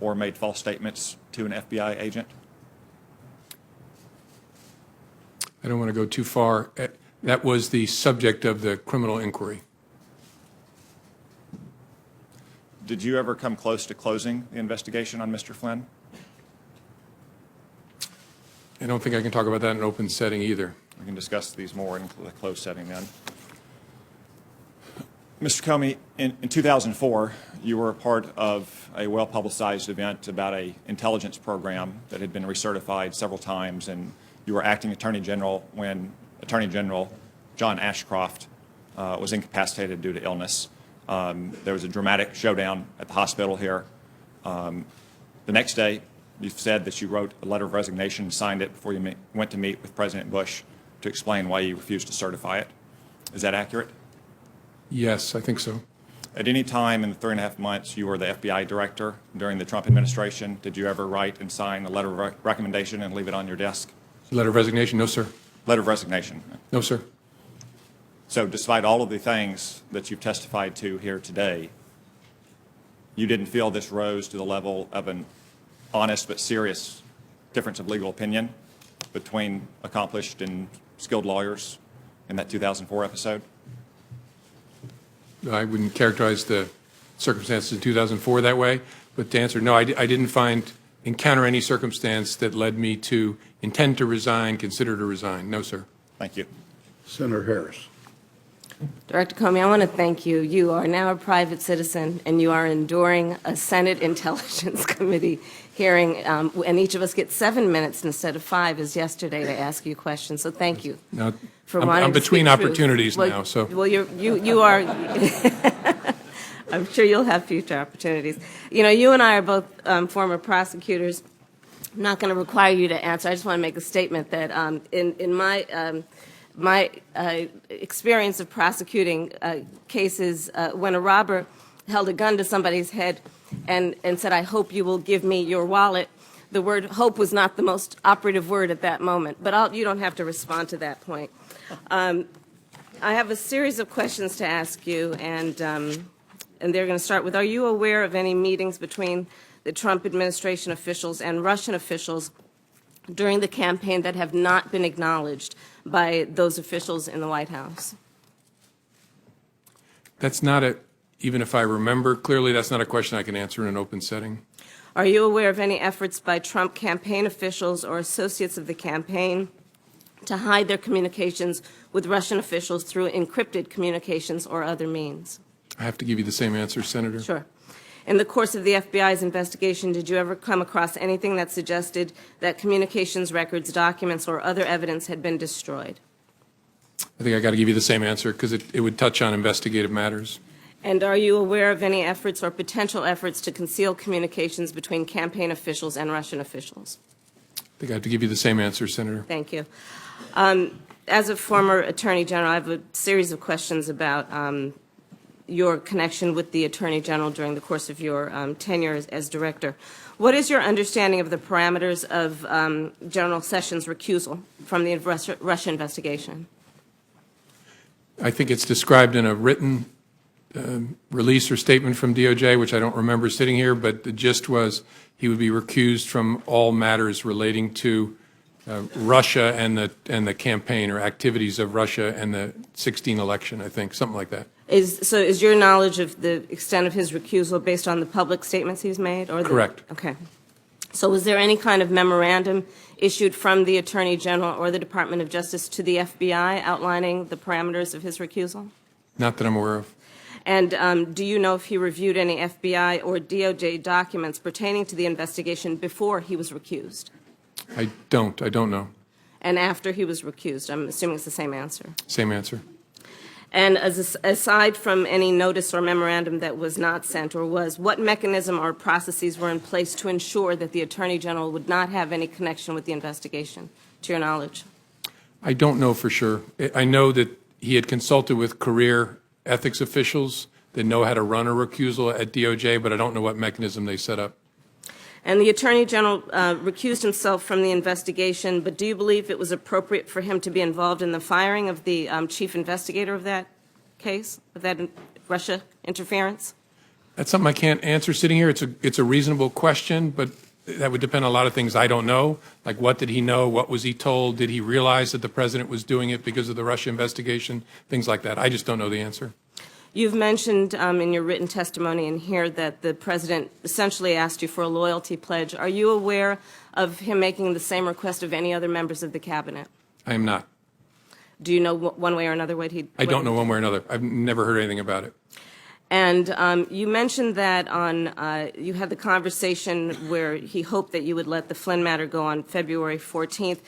or made false statements to an FBI agent? I don't want to go too far. That was the subject of the criminal inquiry. Did you ever come close to closing the investigation on Mr. Flynn? I don't think I can talk about that in an open setting either. We can discuss these more in the closed setting then. Mr. Comey, in 2004, you were a part of a well-publicized event about an intelligence program that had been recertified several times, and you were acting Attorney General when Attorney General John Ashcroft was incapacitated due to illness. There was a dramatic showdown at the hospital here. The next day, you said that you wrote a letter of resignation and signed it before you went to meet with President Bush to explain why you refused to certify it. Is that accurate? Yes, I think so. At any time in the 3.5 months you were the FBI director during the Trump administration, did you ever write and sign a letter of recommendation and leave it on your desk? Letter of resignation? No, sir. Letter of resignation? No, sir. So despite all of the things that you've testified to here today, you didn't feel this rose to the level of an honest but serious difference of legal opinion between accomplished and skilled lawyers in that 2004 episode? I wouldn't characterize the circumstances in 2004 that way, but to answer, no, I didn't encounter any circumstance that led me to intend to resign, consider to resign. No, sir. Thank you. Senator Harris. Director Comey, I want to thank you. You are now a private citizen, and you are enduring a Senate Intelligence Committee hearing, and each of us gets 7 minutes instead of 5 as yesterday to ask you questions. So thank you Now, for I'm wanting to between speak truth. opportunities Well, now, so. Well, you are, I'm sure you'll have future opportunities. You know, you and I are both former prosecutors. I'm not going to require you to answer. I just want to make a statement that in my experience of prosecuting cases, when a robber held a gun to somebody's head and said, "I hope you will give me your wallet," the word hope was not the most operative word at that moment. But you don't have to respond to that point. I have a series of questions to ask you, and they're going to start with, are you aware of any meetings between the Trump administration officials and Russian officials during the campaign that have not been acknowledged by those officials in the White House? That's not even if I remember clearly, that's not a question I can answer in an open setting. Are you aware of any efforts by Trump campaign officials or associates of the campaign to hide their communications with Russian officials through encrypted communications or other means? I have to give you the same answer, Senator. Sure. In the course of the FBI's investigation, did you ever come across anything that suggested that communications records, documents, or other evidence had been destroyed? I think I got to give you the same answer because it would touch on investigative matters. And are you aware of any efforts or potential efforts to conceal communications between campaign officials and Russian officials? I think I have to give you the same answer, Senator. Thank you. As a former Attorney General, I have a series of questions about your connection with the Attorney General during the course of your tenure as Director. What is your understanding of the parameters of General Sessions' recusal from the Russia investigation? I think it's described in a written release or statement from DOJ, which I don't remember sitting here, but the gist was he would be recused from all matters relating to Russia and the campaign or activities of Russia and the 2016 election, I think, something like that. So is your knowledge of the extent of his recusal based on the public statements he's made? Correct. Okay. So was there any kind of memorandum issued from the Attorney General or the Department of Justice to the FBI outlining the parameters of his recusal? Not that I'm aware of. And do you know if he reviewed any FBI or DOJ documents pertaining to the investigation before he was recused? I don't know. And after he was recused? I'm assuming it's the same answer. Same answer. And aside from any notice or memorandum that was not sent or was, what mechanism or processes were in place to ensure that the Attorney General would not have any connection with the investigation, to your knowledge? I don't know for sure. I know that he had consulted with career ethics officials that know how to run a recusal at DOJ, but I don't know what mechanism they set up. And the Attorney General recused himself from the investigation, but do you believe it was appropriate for him to be involved in the firing of the chief investigator of that case, of that Russia interference? That's something I can't answer sitting here. It's a reasonable question, but that would depend on a lot of things I don't know, like what did he know, what was he told, did he realize that the president was doing it because of the Russia investigation, things like that. I just don't know the answer. You've mentioned in your written testimony in here that the president essentially asked you for a loyalty pledge. Are you aware of him making the same request of any other members of the cabinet? I am not. Do you know one way or another what he... I don't know one way or another. I've never heard anything about it. And you mentioned that you had the conversation where he hoped that you would let the Flynn matter go on February 14th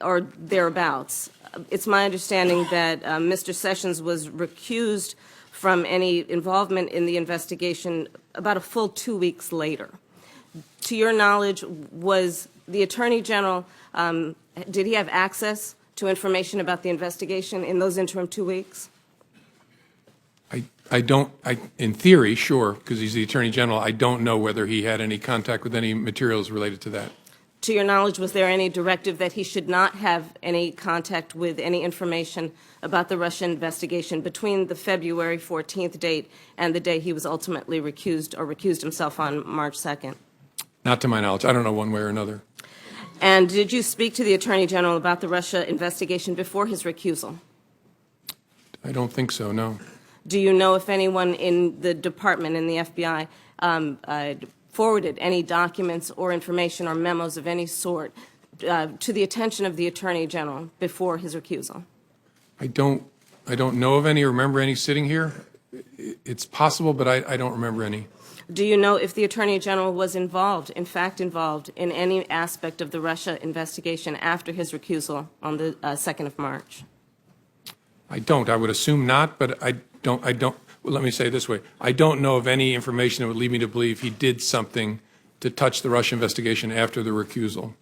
or thereabouts. It's my understanding that Mr. Sessions was recused from any involvement in the investigation about a full 2 weeks later. To your knowledge, was the Attorney General, did he have access to information about the investigation in those interim 2 weeks? In theory, sure, because he's the Attorney General. I don't know whether he had any contact with any materials related to that. To your knowledge, was there any directive that he should not have any contact with any information about the Russian investigation between the February 14th date and the day he was ultimately recused or recused himself on March 2nd? Not to my knowledge. I don't know one way or another. And did you speak to the Attorney General about the Russia investigation before his recusal? I don't think so, no. Do you know if anyone in the department, in the FBI, forwarded any documents or information or memos of any sort to the attention of the Attorney General before his recusal? I don't don't know of any or remember any sitting here. It's possible, but I don't remember any. Do you know if the Attorney General was involved, in fact involved, in any aspect of the Russia investigation after his recusal on the 2nd of March? I don't. I would assume not, but I don't. Well, let me say it this way. I don't know of any information that would lead me to believe he did something to touch the Russia investigation after the recusal.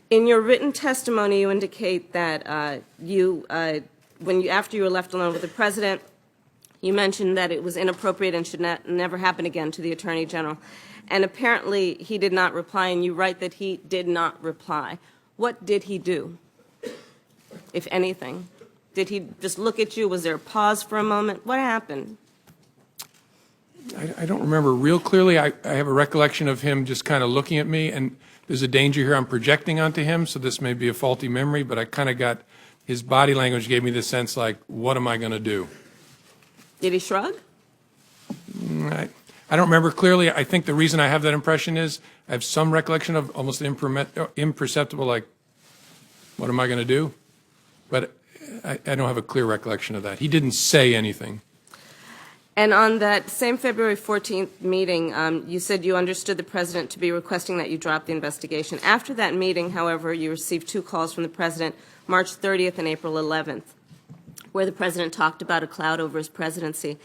In your written testimony, you indicate that after you were left alone with the President, you mentioned that it was inappropriate and should never happen again to the Attorney General. And apparently he did not reply, and you write that he did not reply. What did he do, if anything? Did he just look at you? Was there a pause for a moment? What happened? I don't remember real clearly. I have a recollection of him just kind of looking at me, and there's a danger here I'm projecting onto him, so this may be a faulty memory, but I kind of got his body language gave me the sense like, what am I going to do? Did he shrug? I don't remember clearly. I think the reason I have that impression is I have some recollection of almost imperceptible, like, what am I going to do? But I don't have a clear recollection of that. He didn't say anything. And on that same February 14th meeting, you said you understood the President to be requesting that you drop the investigation. After that meeting, however, you received 2 calls from the President, March 30th and April 11th, where the President talked about a cloud over his presidency.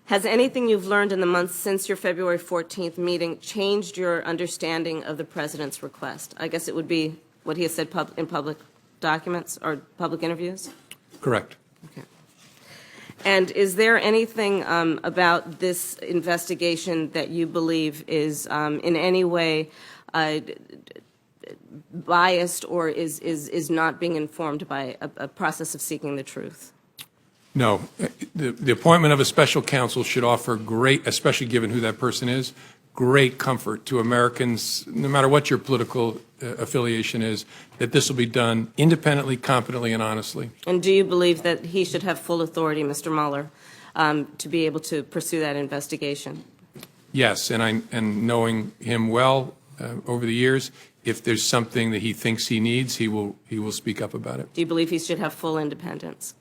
Has anything you've learned in the months since your February 14th meeting changed your understanding of the President's request? I guess it would be what he has said in public documents or public interviews? Correct. Okay. And is there anything about this investigation that you believe is in any way biased or is not being informed by a process of seeking the truth? No. The appointment of a special counsel should offer great, especially given who that person is, great comfort to Americans, no matter what your political affiliation is, that this will be done independently, competently, and honestly. And do you believe that he should have full authority, Mr. Mueller, to be able to pursue that investigation? Yes, and knowing him well over the years, if there's something that he thinks he needs, he will speak up about it. Do you believe he should have full independence?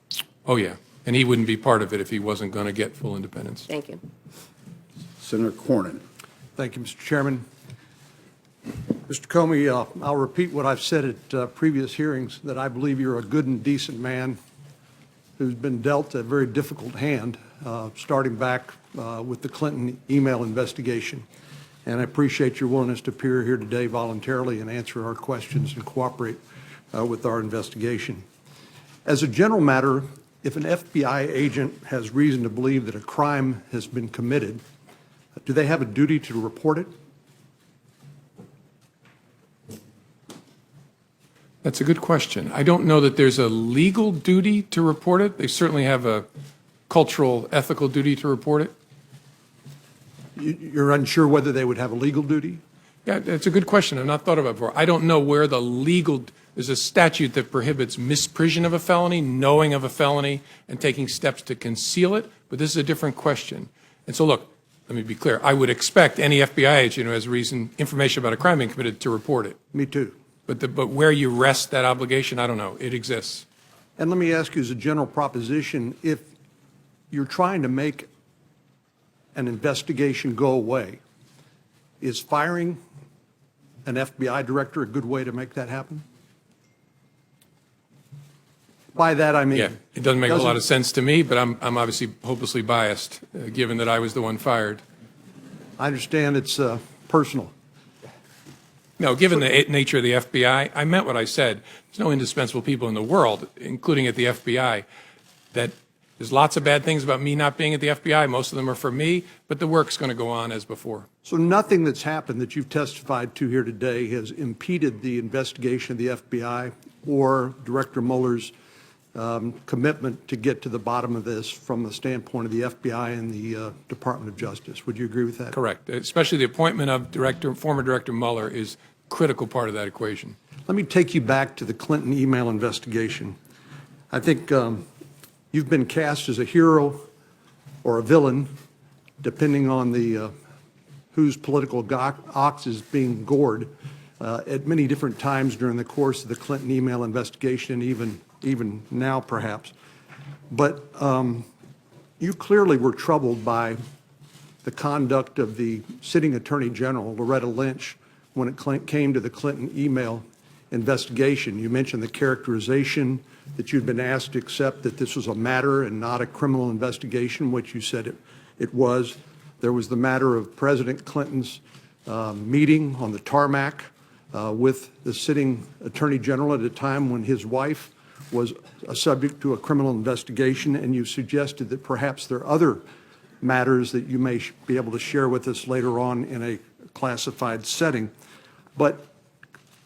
Oh, yeah. And he wouldn't be part of it if he wasn't going to get full independence. Thank you. Senator Cornyn. Thank you, Mr. Chairman. Mr. Comey, I'll repeat what I've said at previous hearings, that I believe you're a good and decent man who's been dealt a very difficult hand, starting back with the Clinton email investigation. And I appreciate your willingness to appear here today voluntarily and answer our questions and cooperate with our investigation. As a general matter, if an FBI agent has reason to believe that a crime has been committed, do they have a duty to report it? That's a good question. I don't know that there's a legal duty to report it. They certainly have a cultural, ethical duty to report it. You're unsure whether they would have a legal duty? Yeah, that's a good question. I've not thought about it before. I don't know where the legal, there's a statute that prohibits misprision of a felony, knowing of a felony, and taking steps to conceal it, but this is a different question. And so look, let me be clear. I would expect any FBI agent who has information about a crime being committed to report it. Me too. But where you rest that obligation, I don't know. It exists. And let me ask you as a general proposition, if you're trying to make an investigation go away, is firing an FBI director a good way to make that happen? By that I mean... Yeah, it doesn't make a lot of sense to me, but I'm obviously hopelessly biased, given that I was the one fired. I understand it's personal. No, given the nature of the FBI, I meant what I said. There's no indispensable people in the world, including at the FBI, that there's lots of bad things about me not being at the FBI. Most of them are for me, but the work's going to go on as before. So nothing that's happened that you've testified to here today has impeded the investigation of the FBI or Director Mueller's commitment to get to the bottom of this from the standpoint of the FBI and the Department of Justice. Would you agree with that? Correct. Especially the appointment of former Director Mueller is a critical part of that equation. Let me take you back to the Clinton email investigation. I think you've been cast as a hero or a villain, depending on the whose political ox is being gored at many different times during the course of the Clinton email investigation, even now perhaps. But you clearly were troubled by the conduct of the sitting Attorney General, Loretta Lynch, when it came to the Clinton email investigation. You mentioned the characterization that you'd been asked to accept that this was a matter and not a criminal investigation, which you said it was. There was the matter of President Clinton's meeting on the tarmac with the sitting Attorney General at a time when his wife was subject to a criminal investigation, and you suggested that perhaps there are other matters that you may be able to share with us later on in a classified setting. But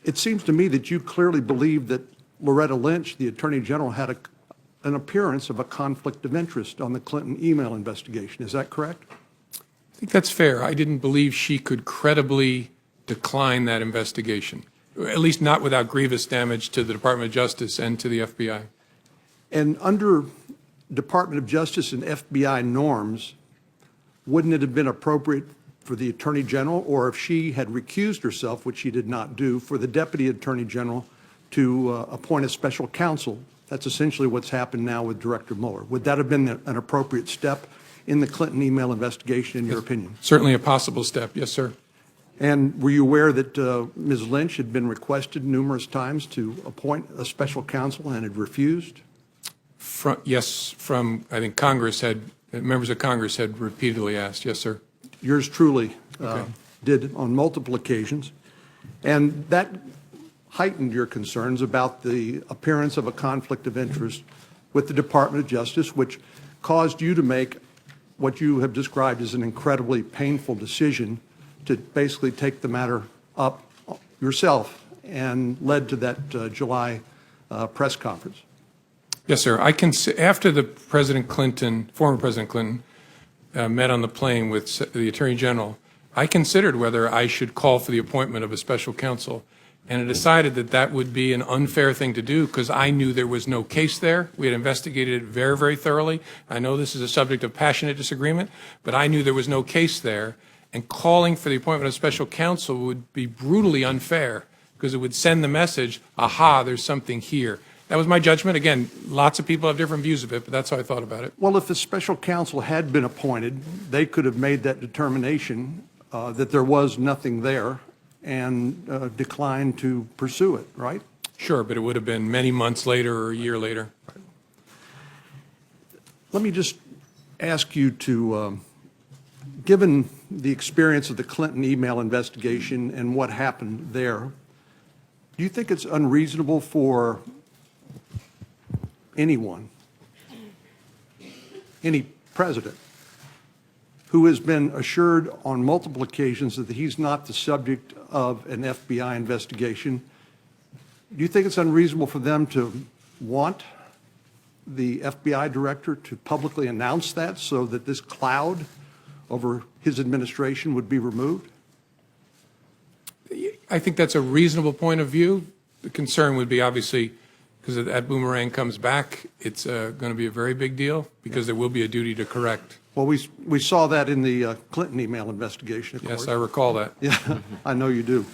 it seems to me that you clearly believe that Loretta Lynch, the Attorney General, had an appearance of a conflict of interest on the Clinton email investigation. Is that correct? I think that's fair. I didn't believe she could credibly decline that investigation, at least not without grievous damage to the Department of Justice and to the FBI. And under Department of Justice and FBI norms, wouldn't it have been appropriate for the Attorney General, or if she had recused herself, which she did not do, for the Deputy Attorney General to appoint a special counsel? That's essentially what's happened now with Director Mueller. Would that have been an appropriate step in the Clinton email investigation, in your opinion? Certainly a possible step, yes, sir. And were you aware that Ms. Lynch had been requested numerous times to appoint a special counsel and had refused? Yes, from, I think Congress had, members of Congress had repeatedly asked, yes, sir. Yours truly Okay. did on multiple occasions. And that heightened your concerns about the appearance of a conflict of interest with the Department of Justice, which caused you to make what you have described as an incredibly painful decision to basically take the matter up yourself, and led to that July press conference. Yes, sir. After the President Clinton, former President Clinton, met on the plane with the Attorney General, I considered whether I should call for the appointment of a special counsel, and I decided that that would be an unfair thing to do because I knew there was no case there. We had investigated it very, very thoroughly. I know this is a subject of passionate disagreement, but I knew there was no case there, and calling for the appointment of special counsel would be brutally unfair because it would send the message, aha, there's something here. That was my judgment. Again, lots of people have different views of it, but that's how I thought about it. Well, if the special counsel had been appointed, they could have made that determination that there was nothing there and declined to pursue it, right? Sure, but it would have been many months later or a year later. Let me just ask you to, given the experience of the Clinton email investigation and what happened there, do you think it's unreasonable for anyone, any president, who has been assured on multiple occasions that he's not the subject of an FBI investigation, do you think it's unreasonable for them to want the FBI director to publicly announce that so that this cloud over his administration would be removed? I think that's a reasonable point of view. The concern would be obviously, because if that boomerang comes back, it's going to be a very big deal because there will be a duty to correct. Well, we saw that in the Clinton email investigation, of course. Yes, I recall that. Yeah, I know you do.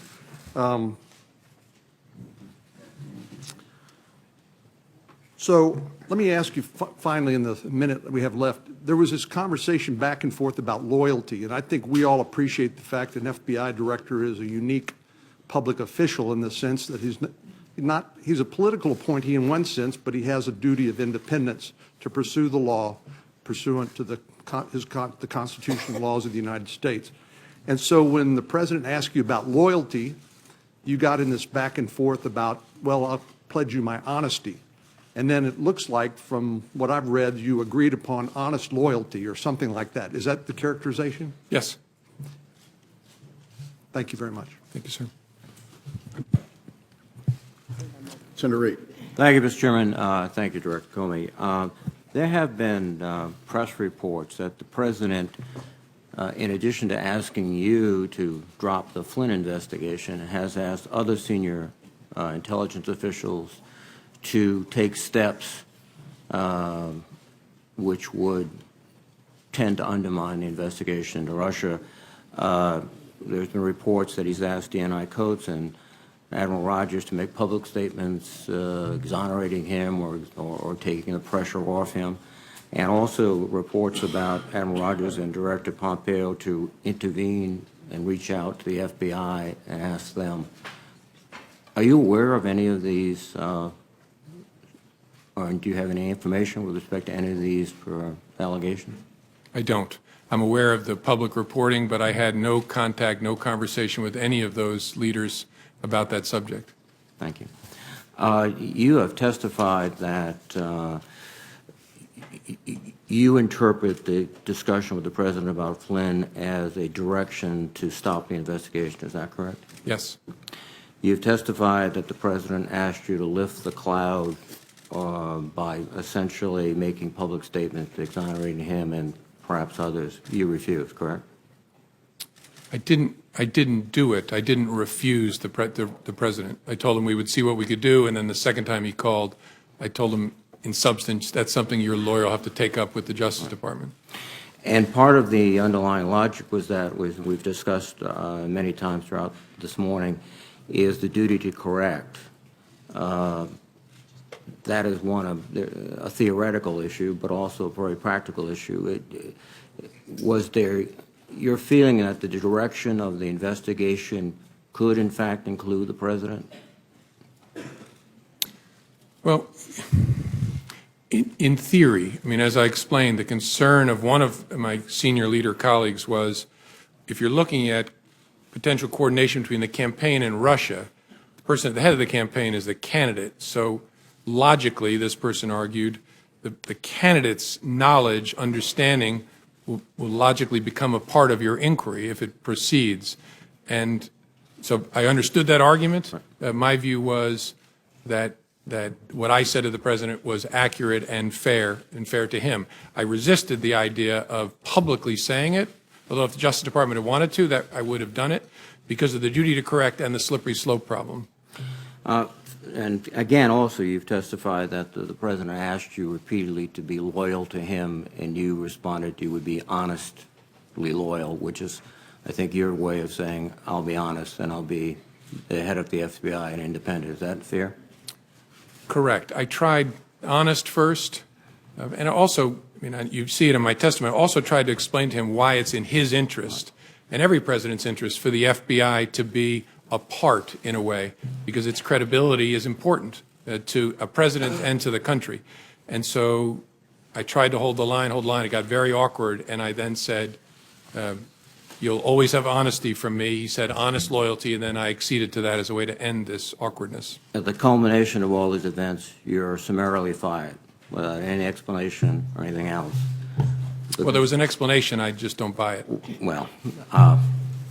So let me ask you finally, in the minute that we have left, there was this conversation back and forth about loyalty, and I think we all appreciate the fact that an FBI director is a unique public official in the sense that he's a political appointee in one sense, but he has a duty of independence to pursue the law pursuant to the constitutional laws of the United States. And so when the president asked you about loyalty, you got in this back and forth about, well, I'll pledge you my honesty. And then it looks like, from what I've read, you agreed upon honest loyalty or something like that. Is that the characterization? Yes. Thank you very much. Thank you, sir. Senator Reid. Thank you, Mr. Chairman. Thank you, Director Comey. There have been press reports that the President, in addition to asking you to drop the Flynn investigation, has asked other senior intelligence officials to take steps which would tend to undermine the investigation into Russia. There's been reports that he's asked DNI Coates and Admiral Rogers to make public statements exonerating him or taking the pressure off him, and also reports about Admiral Rogers and Director Pompeo to intervene and reach out to the FBI and ask them. Are you aware of any of these, or do you have any information with respect to any of these allegations? I don't. I'm aware of the public reporting, but I had no contact, no conversation with any of those leaders about that subject. Thank you. You have testified that you interpret the discussion with the President about Flynn as a direction to stop the investigation. Is that correct? Yes. You've testified that the President asked you to lift the cloud by essentially making public statements exonerating him and perhaps others. You refused, correct? I didn't do it. I didn't refuse the President. I told him we would see what we could do, and then the second time he called, I told him in substance, that's something your lawyer will have to take up with the Justice Department. And part of the underlying logic was that, we've discussed many times throughout this morning, is the duty to correct. That is a theoretical issue, but also a very practical issue. Was there your feeling that the direction of the investigation could, in fact, include the President? Well, in theory, I mean, as I explained, the concern of one of my senior leader colleagues was if you're looking at potential coordination between the campaign and Russia, the person at the head of the campaign is the candidate. So logically, this person argued, the candidate's knowledge, understanding will logically become a part of your inquiry if it proceeds. And so I understood that argument. My view was that what I said to the President was accurate and fair to him. I resisted the idea of publicly saying it, although if the Justice Department had wanted to, that I would have done it, because of the duty to correct and the slippery slope problem. And again, also, you've testified that the President asked you repeatedly to be loyal to him, and you responded you would be honestly loyal, which is, I think, your way of saying, I'll be honest and I'll be the head of the FBI and independent. Is that fair? Correct. I tried honest first, and also, I mean, you see it in my testimony, I also tried to explain to him why it's in his interest and every president's interest for the FBI to be apart in a way, because its credibility is important to a president and to the country. And so I tried to hold the line. It got very awkward, and I then said, you'll always have honesty from me. He said honest loyalty, and then I acceded to that as a way to end this awkwardness. At the culmination of all these events, you're summarily fired without any explanation or anything else. Well, there was an explanation. I just don't buy it. Well,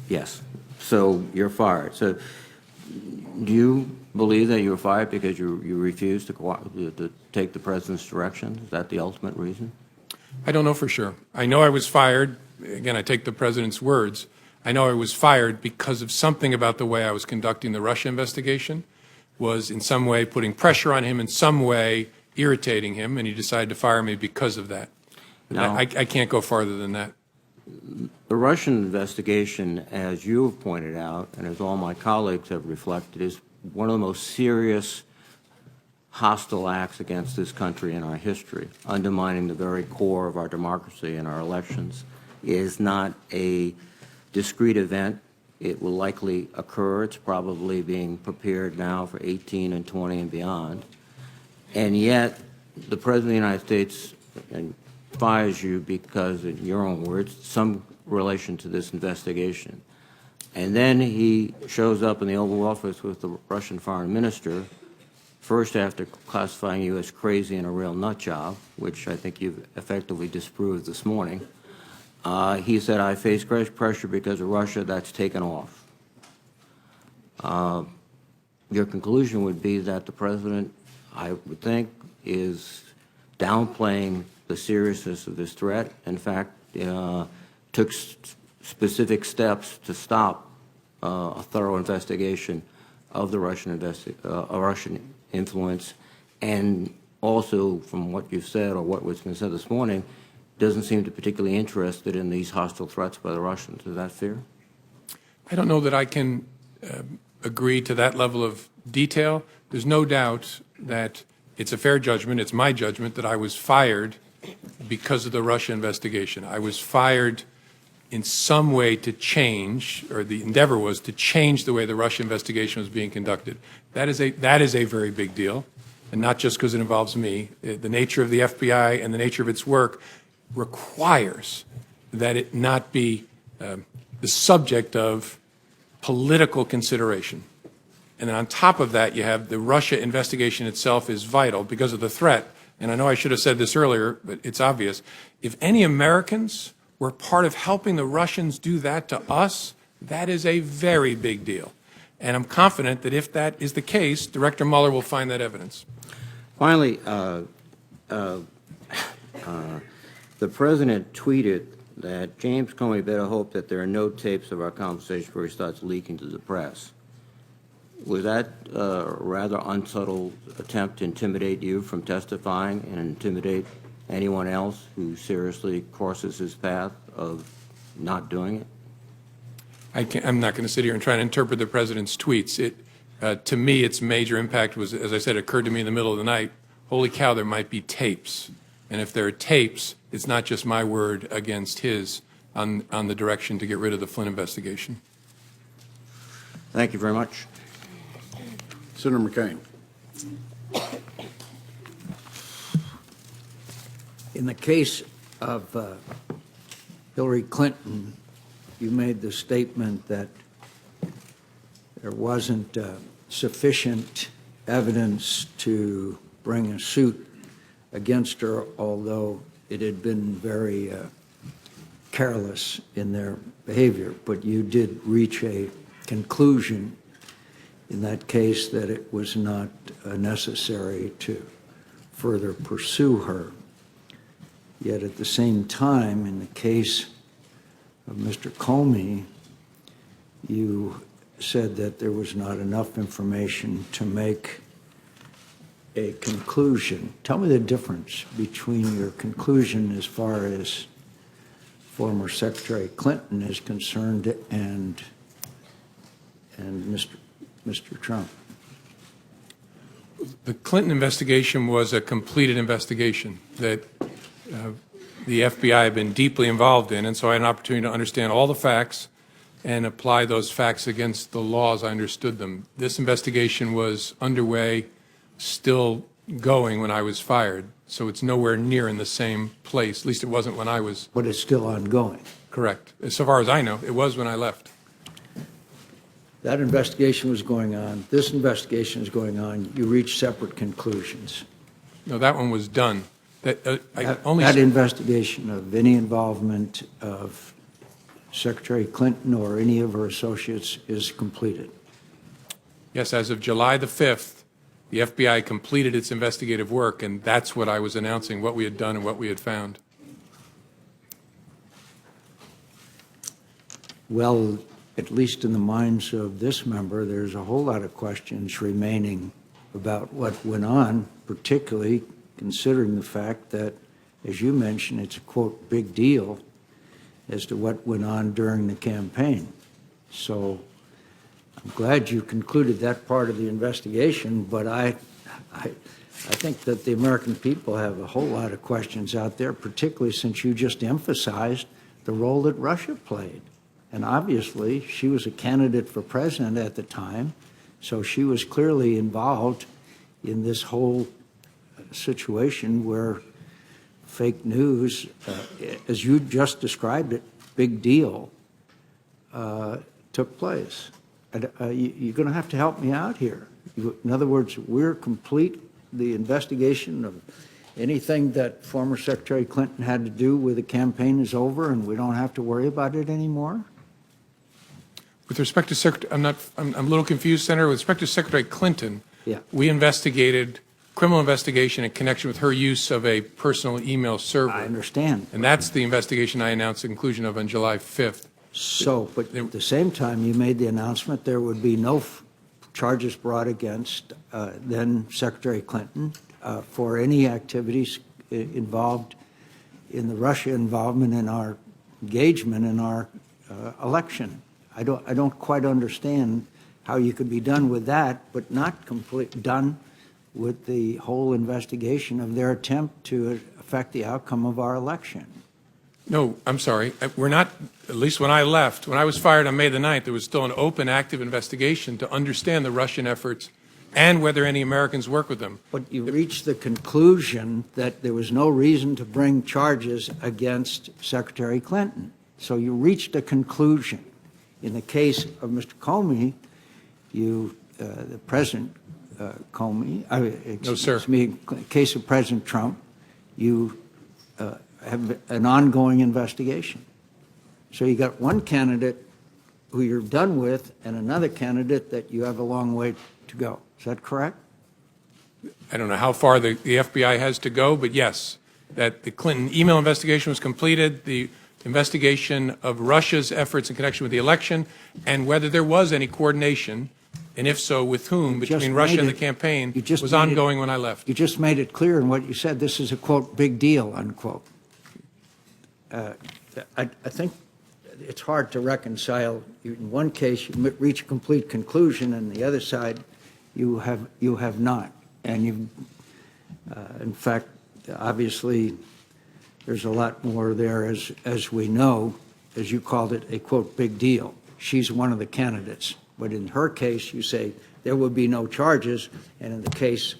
yes. So you're fired. So do you believe that you were fired because you refused to take the President's direction? Is that the ultimate reason? I don't know for sure. I know I was fired. Again, I take the President's words. I know I was fired because of something about the way I was conducting the Russia investigation was in some way putting pressure on him, in some way irritating him, and he decided to fire me because of that. Now, I can't go farther than that. The Russian investigation, as you have pointed out, and as all my colleagues have reflected, is one of the most serious hostile acts against this country in our history, undermining the very core of our democracy and our elections. It is not a discrete event. It will likely occur. It's probably being prepared now for 18 and 20 and beyond. And yet, the President of the United States fires you because, in your own words, some relation to this investigation. And then he shows up in the Oval Office with the Russian foreign minister, first after classifying you as crazy and a real nut job, which I think you've effectively disproved this morning. He said, I face great pressure because of Russia. That's taken off. Your conclusion would be that the President, I would think, is downplaying the seriousness of this threat. In fact, took specific steps to stop a thorough investigation of the Russian influence, and also, from what you've said or what was been said this morning, doesn't seem to be particularly interested in these hostile threats by the Russians. Is that fair? I don't know that I can agree to that level of detail. There's no doubt that it's a fair judgment, it's my judgment, that I was fired because of the Russia investigation. I was fired in some way to change, or the endeavor was to change the way the Russia investigation was being conducted. That is a very big deal, and not just because it involves me. The nature of the FBI and the nature of its work requires that it not be the subject of political consideration. And then on top of that, you have the Russia investigation itself is vital because of the threat. And I know I should have said this earlier, but it's obvious. If any Americans were part of helping the Russians do that to us, that is a very big deal. And I'm confident that if that is the case, Director Mueller will find that evidence. Finally, the President tweeted that James Comey better hope that there are no tapes of our conversation before he starts leaking to the press. Was that a rather unsubtle attempt to intimidate you from testifying and intimidate anyone else who seriously crosses his path of not doing it? I'm not going to sit here and try to interpret the President's tweets. To me, its major impact was, as I said, occurred to me in the middle of the night. Holy cow, there might be tapes. And if there are tapes, it's not just my word against his on the direction to get rid of the Flynn investigation. Thank you very much. Senator McCain. In the case of Hillary Clinton, you made the statement that there wasn't sufficient evidence to bring a suit against her, although it had been very careless in their behavior. But you did reach a conclusion in that case that it was not necessary to further pursue her. Yet at the same time, in the case of Mr. Comey, you said that there was not enough information to make a conclusion. Tell me the difference between your conclusion as far as former Secretary Clinton is concerned and Mr. Trump. The Clinton investigation was a completed investigation that the FBI had been deeply involved in, and so I had an opportunity to understand all the facts and apply those facts against the law as I understood them. This investigation was underway, still going when I was fired, so it's nowhere near in the same place. At least it wasn't when I was. But it's still ongoing. Correct. So far as I know, it was when I left. That investigation was going on. This investigation is going on. You reached separate conclusions. No, that one was done. That investigation of any involvement of Secretary Clinton or any of her associates is completed. Yes, as of July the 5th, the FBI completed its investigative work, and that's what I was announcing, what we had done and what we had found. Well, at least in the minds of this member, there's a whole lot of questions remaining about what went on, particularly considering the fact that, as you mentioned, it's a, quote, big deal as to what went on during the campaign. So I'm glad you concluded that part of the investigation, but I think that the American people have a whole lot of questions out there, particularly since you just emphasized the role that Russia played. And obviously, she was a candidate for president at the time, so she was clearly involved in this whole situation where fake news, as you just described it, big deal, took place. You're going to have to help me out here. In other words, we're complete the investigation of anything that former Secretary Clinton had to do with the campaign is over and we don't have to worry about it anymore? With respect to Secretary, I'm a little confused, Senator. With respect to Secretary Clinton, yeah, we investigated criminal investigation in connection with her use of a personal email server. I understand. And that's the investigation I announced the conclusion of on July 5th. So, but at the same time, you made the announcement there would be no charges brought against then Secretary Clinton for any activities involved in the Russia involvement in our engagement in our election. I don't quite understand how you could be done with that, but not done with the whole investigation of their attempt to affect the outcome of our election. No, I'm sorry. We're not, at least when I left, when I was fired on May the 9th, there was still an open, active investigation to understand the Russian efforts and whether any Americans work with them. But you reached the conclusion that there was no reason to bring charges against Secretary Clinton. So you reached a conclusion. In the case of Mr. Comey, the President Comey, No, sir. excuse me, in the case of President Trump, you have an ongoing investigation. So you got one candidate who you're done with and another candidate that you have a long way to go. Is that correct? I don't know how far the FBI has to go, but yes, that the Clinton email investigation was completed, the investigation of Russia's efforts in connection with the election, and whether there was any coordination, and if so, with whom, between Russia and the campaign, was ongoing when I left. You just made it clear in what you said. This is a, quote, big deal, unquote. I think it's hard to reconcile. In one case, you reach a complete conclusion, and the other side, you have not. And you, in fact, obviously, there's a lot more there, as we know, as you called it, a, quote, big deal. She's one of the candidates. But in her case, you say there would be no charges, and in the case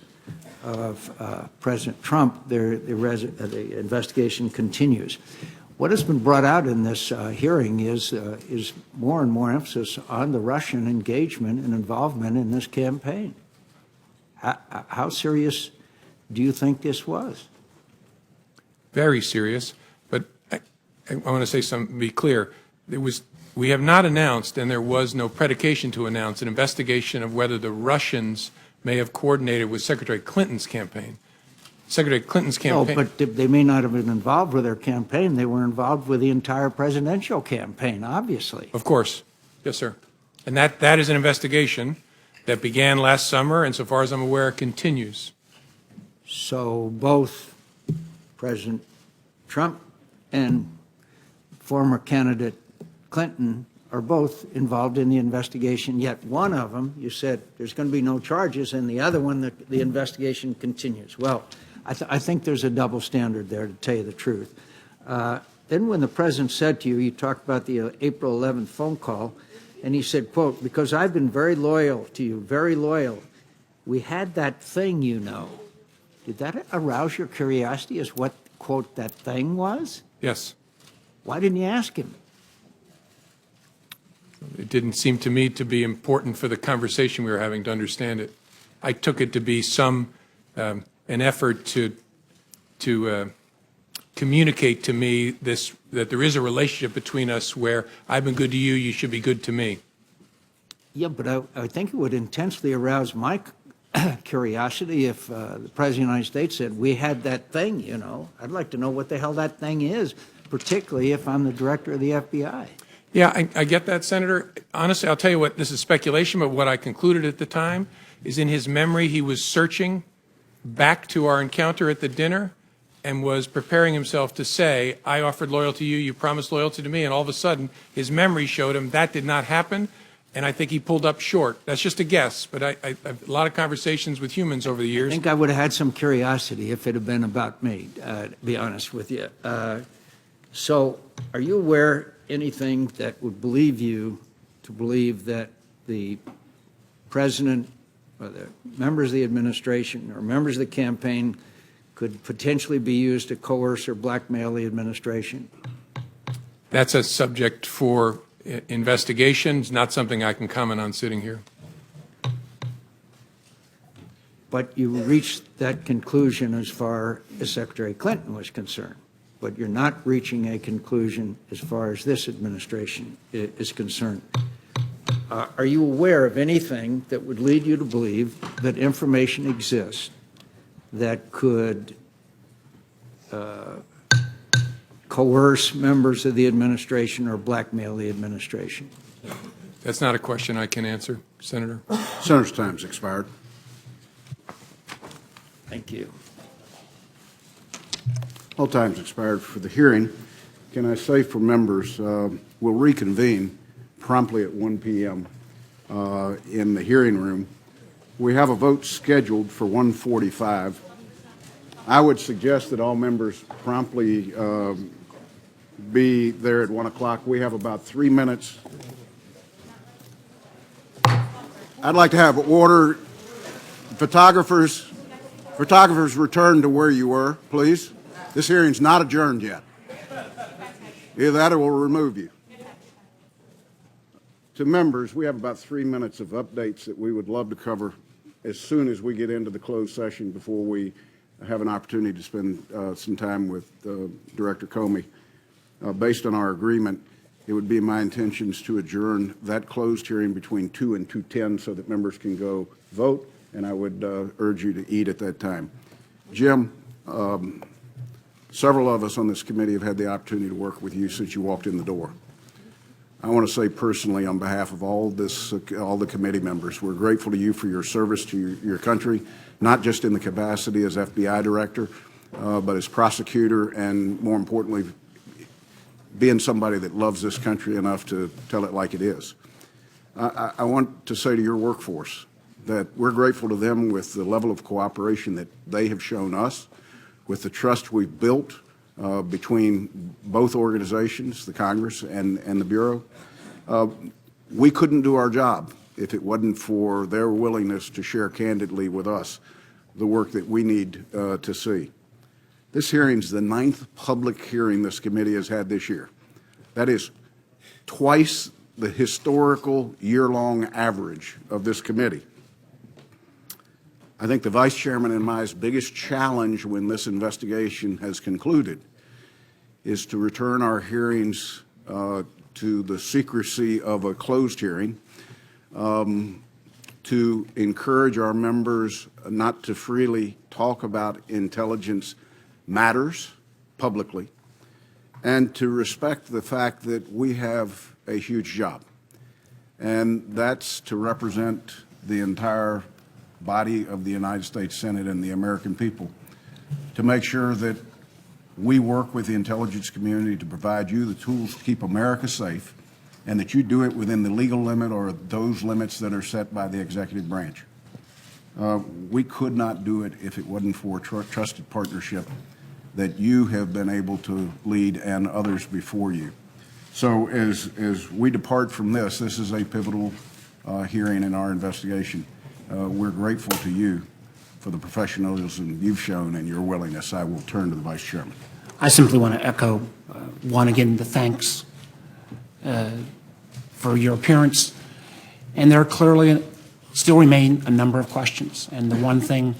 of President Trump, the investigation continues. What has been brought out in this hearing is more and more emphasis on the Russian engagement and involvement in this campaign. How serious do you think this was? Very serious, but I want to say something, be clear. We have not announced, and there was no predication to announce, an investigation of whether the Russians may have coordinated with Secretary Clinton's campaign. Secretary Clinton's campaign. No, but they may not have been involved with their campaign. They were involved with the entire presidential campaign, obviously. Of course. Yes, sir. And that is an investigation that began last summer, and so far as I'm aware, continues. So both President Trump and former candidate Clinton are both involved in the investigation, yet one of them, you said there's going to be no charges, and the other one, the investigation continues. Well, I think there's a double standard there, to tell you the truth. Then when the president said to you, you talked about the April 11th phone call, and he said, quote, because I've been very loyal to you, very loyal. We had that thing, you know. Did that arouse your curiosity as what, quote, that thing was? Yes. Why didn't you ask him? It didn't seem to me to be important for the conversation we were having to understand it. I took it to be an effort to communicate to me that there is a relationship between us where I've been good to you, you should be good to me. Yeah, but I think it would intensely arouse my curiosity if the President of the United States said, we had that thing, you know. I'd like to know what the hell that thing is, particularly if I'm the director of the FBI. Yeah, I get that, Senator. Honestly, I'll tell you what, this is speculation, but what I concluded at the time is in his memory he was searching back to our encounter at the dinner and was preparing himself to say, I offered loyalty to you, you promised loyalty to me, and all of a sudden his memory showed him that did not happen, and I think he pulled up short. That's just a guess, but I've a lot of conversations with humans over the years. I think I would have had some curiosity if it had been about me, to be honest with you. So are you aware anything that would believe you to believe that the president or the members of the administration or members of the campaign could potentially be used to coerce or blackmail the administration? That's a subject for investigations, not something I can comment on sitting here. But you reached that conclusion as far as Secretary Clinton was concerned. But you're not reaching a conclusion as far as this administration is concerned. Are you aware of anything that would lead you to believe that information exists that could coerce members of the administration or blackmail the administration? That's not a question I can answer, Senator. Senator's time's expired. Thank you. All time's expired for the hearing. Can I say for members, we'll reconvene promptly at 1 p.m. in the hearing room. We have a vote scheduled for 1:45. I would suggest that all members promptly be there at 1 o'clock. We have about 3 minutes. I'd like to have order. Photographers return to where you were, please. This hearing's not adjourned yet. Either that or we'll remove you. To members, we have about 3 minutes of updates that we would love to cover as soon as we get into the closed session before we have an opportunity to spend some time with Director Comey. Based on our agreement, it would be my intentions to adjourn that closed hearing between 2 and 2:10 so that members can go vote, and I would urge you to eat at that time. Jim, several of us on this committee have had the opportunity to work with you since you walked in the door. I want to say personally on behalf of all the committee members, we're grateful to you for your service to your country, not just in the capacity as FBI director, but as prosecutor, and more importantly, being somebody that loves this country enough to tell it like it is. I want to say to your workforce that we're grateful to them with the level of cooperation that they have shown us, with the trust we've built between both organizations, the Congress and the Bureau. We couldn't do our job if it wasn't for their willingness to share candidly with us the work that we need to see. This hearing is the 9th public hearing this committee has had this year. That is twice the historical year-long average of this committee. I think the Vice Chairman and my biggest challenge when this investigation has concluded is to return our hearings to the secrecy of a closed hearing, to encourage our members not to freely talk about intelligence matters publicly, and to respect the fact that we have a huge job, and that's to represent the entire body of the United States Senate and the American people, to make sure that we work with the intelligence community to provide you the tools to keep America safe, and that you do it within the legal limit or those limits that are set by the executive branch. We could not do it if it wasn't for a trusted partnership that you have been able to lead and others before you. So as we depart from this is a pivotal hearing in our investigation. We're grateful to you for the professionalism you've shown and your willingness. I will turn to the Vice Chairman. I simply want to echo, again, the thanks for your appearance. And there clearly still remain a number of questions. And the one thing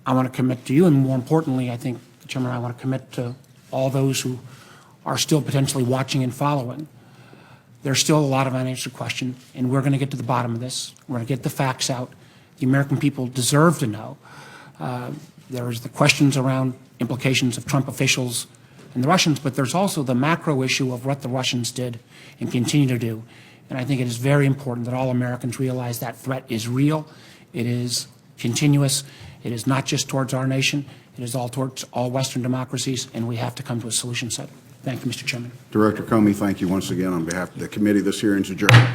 I want to commit to you, and more importantly, I think, Chairman, I want to commit to all those who are still potentially watching and following. There's still a lot of unanswered questions, and we're going to get to the bottom of this. We're going to get the facts out. The American people deserve to know. There's the questions around implications of Trump officials and the Russians, but there's also the macro issue of what the Russians did and continue to do. And I think it is very important that all Americans realize that threat is real. It is continuous. It is not just towards our nation. It is all towards all Western democracies, and we have to come to a solution set. Thank you, Mr. Chairman. Director Comey, thank you once again on behalf of the committee. This hearing is adjourned.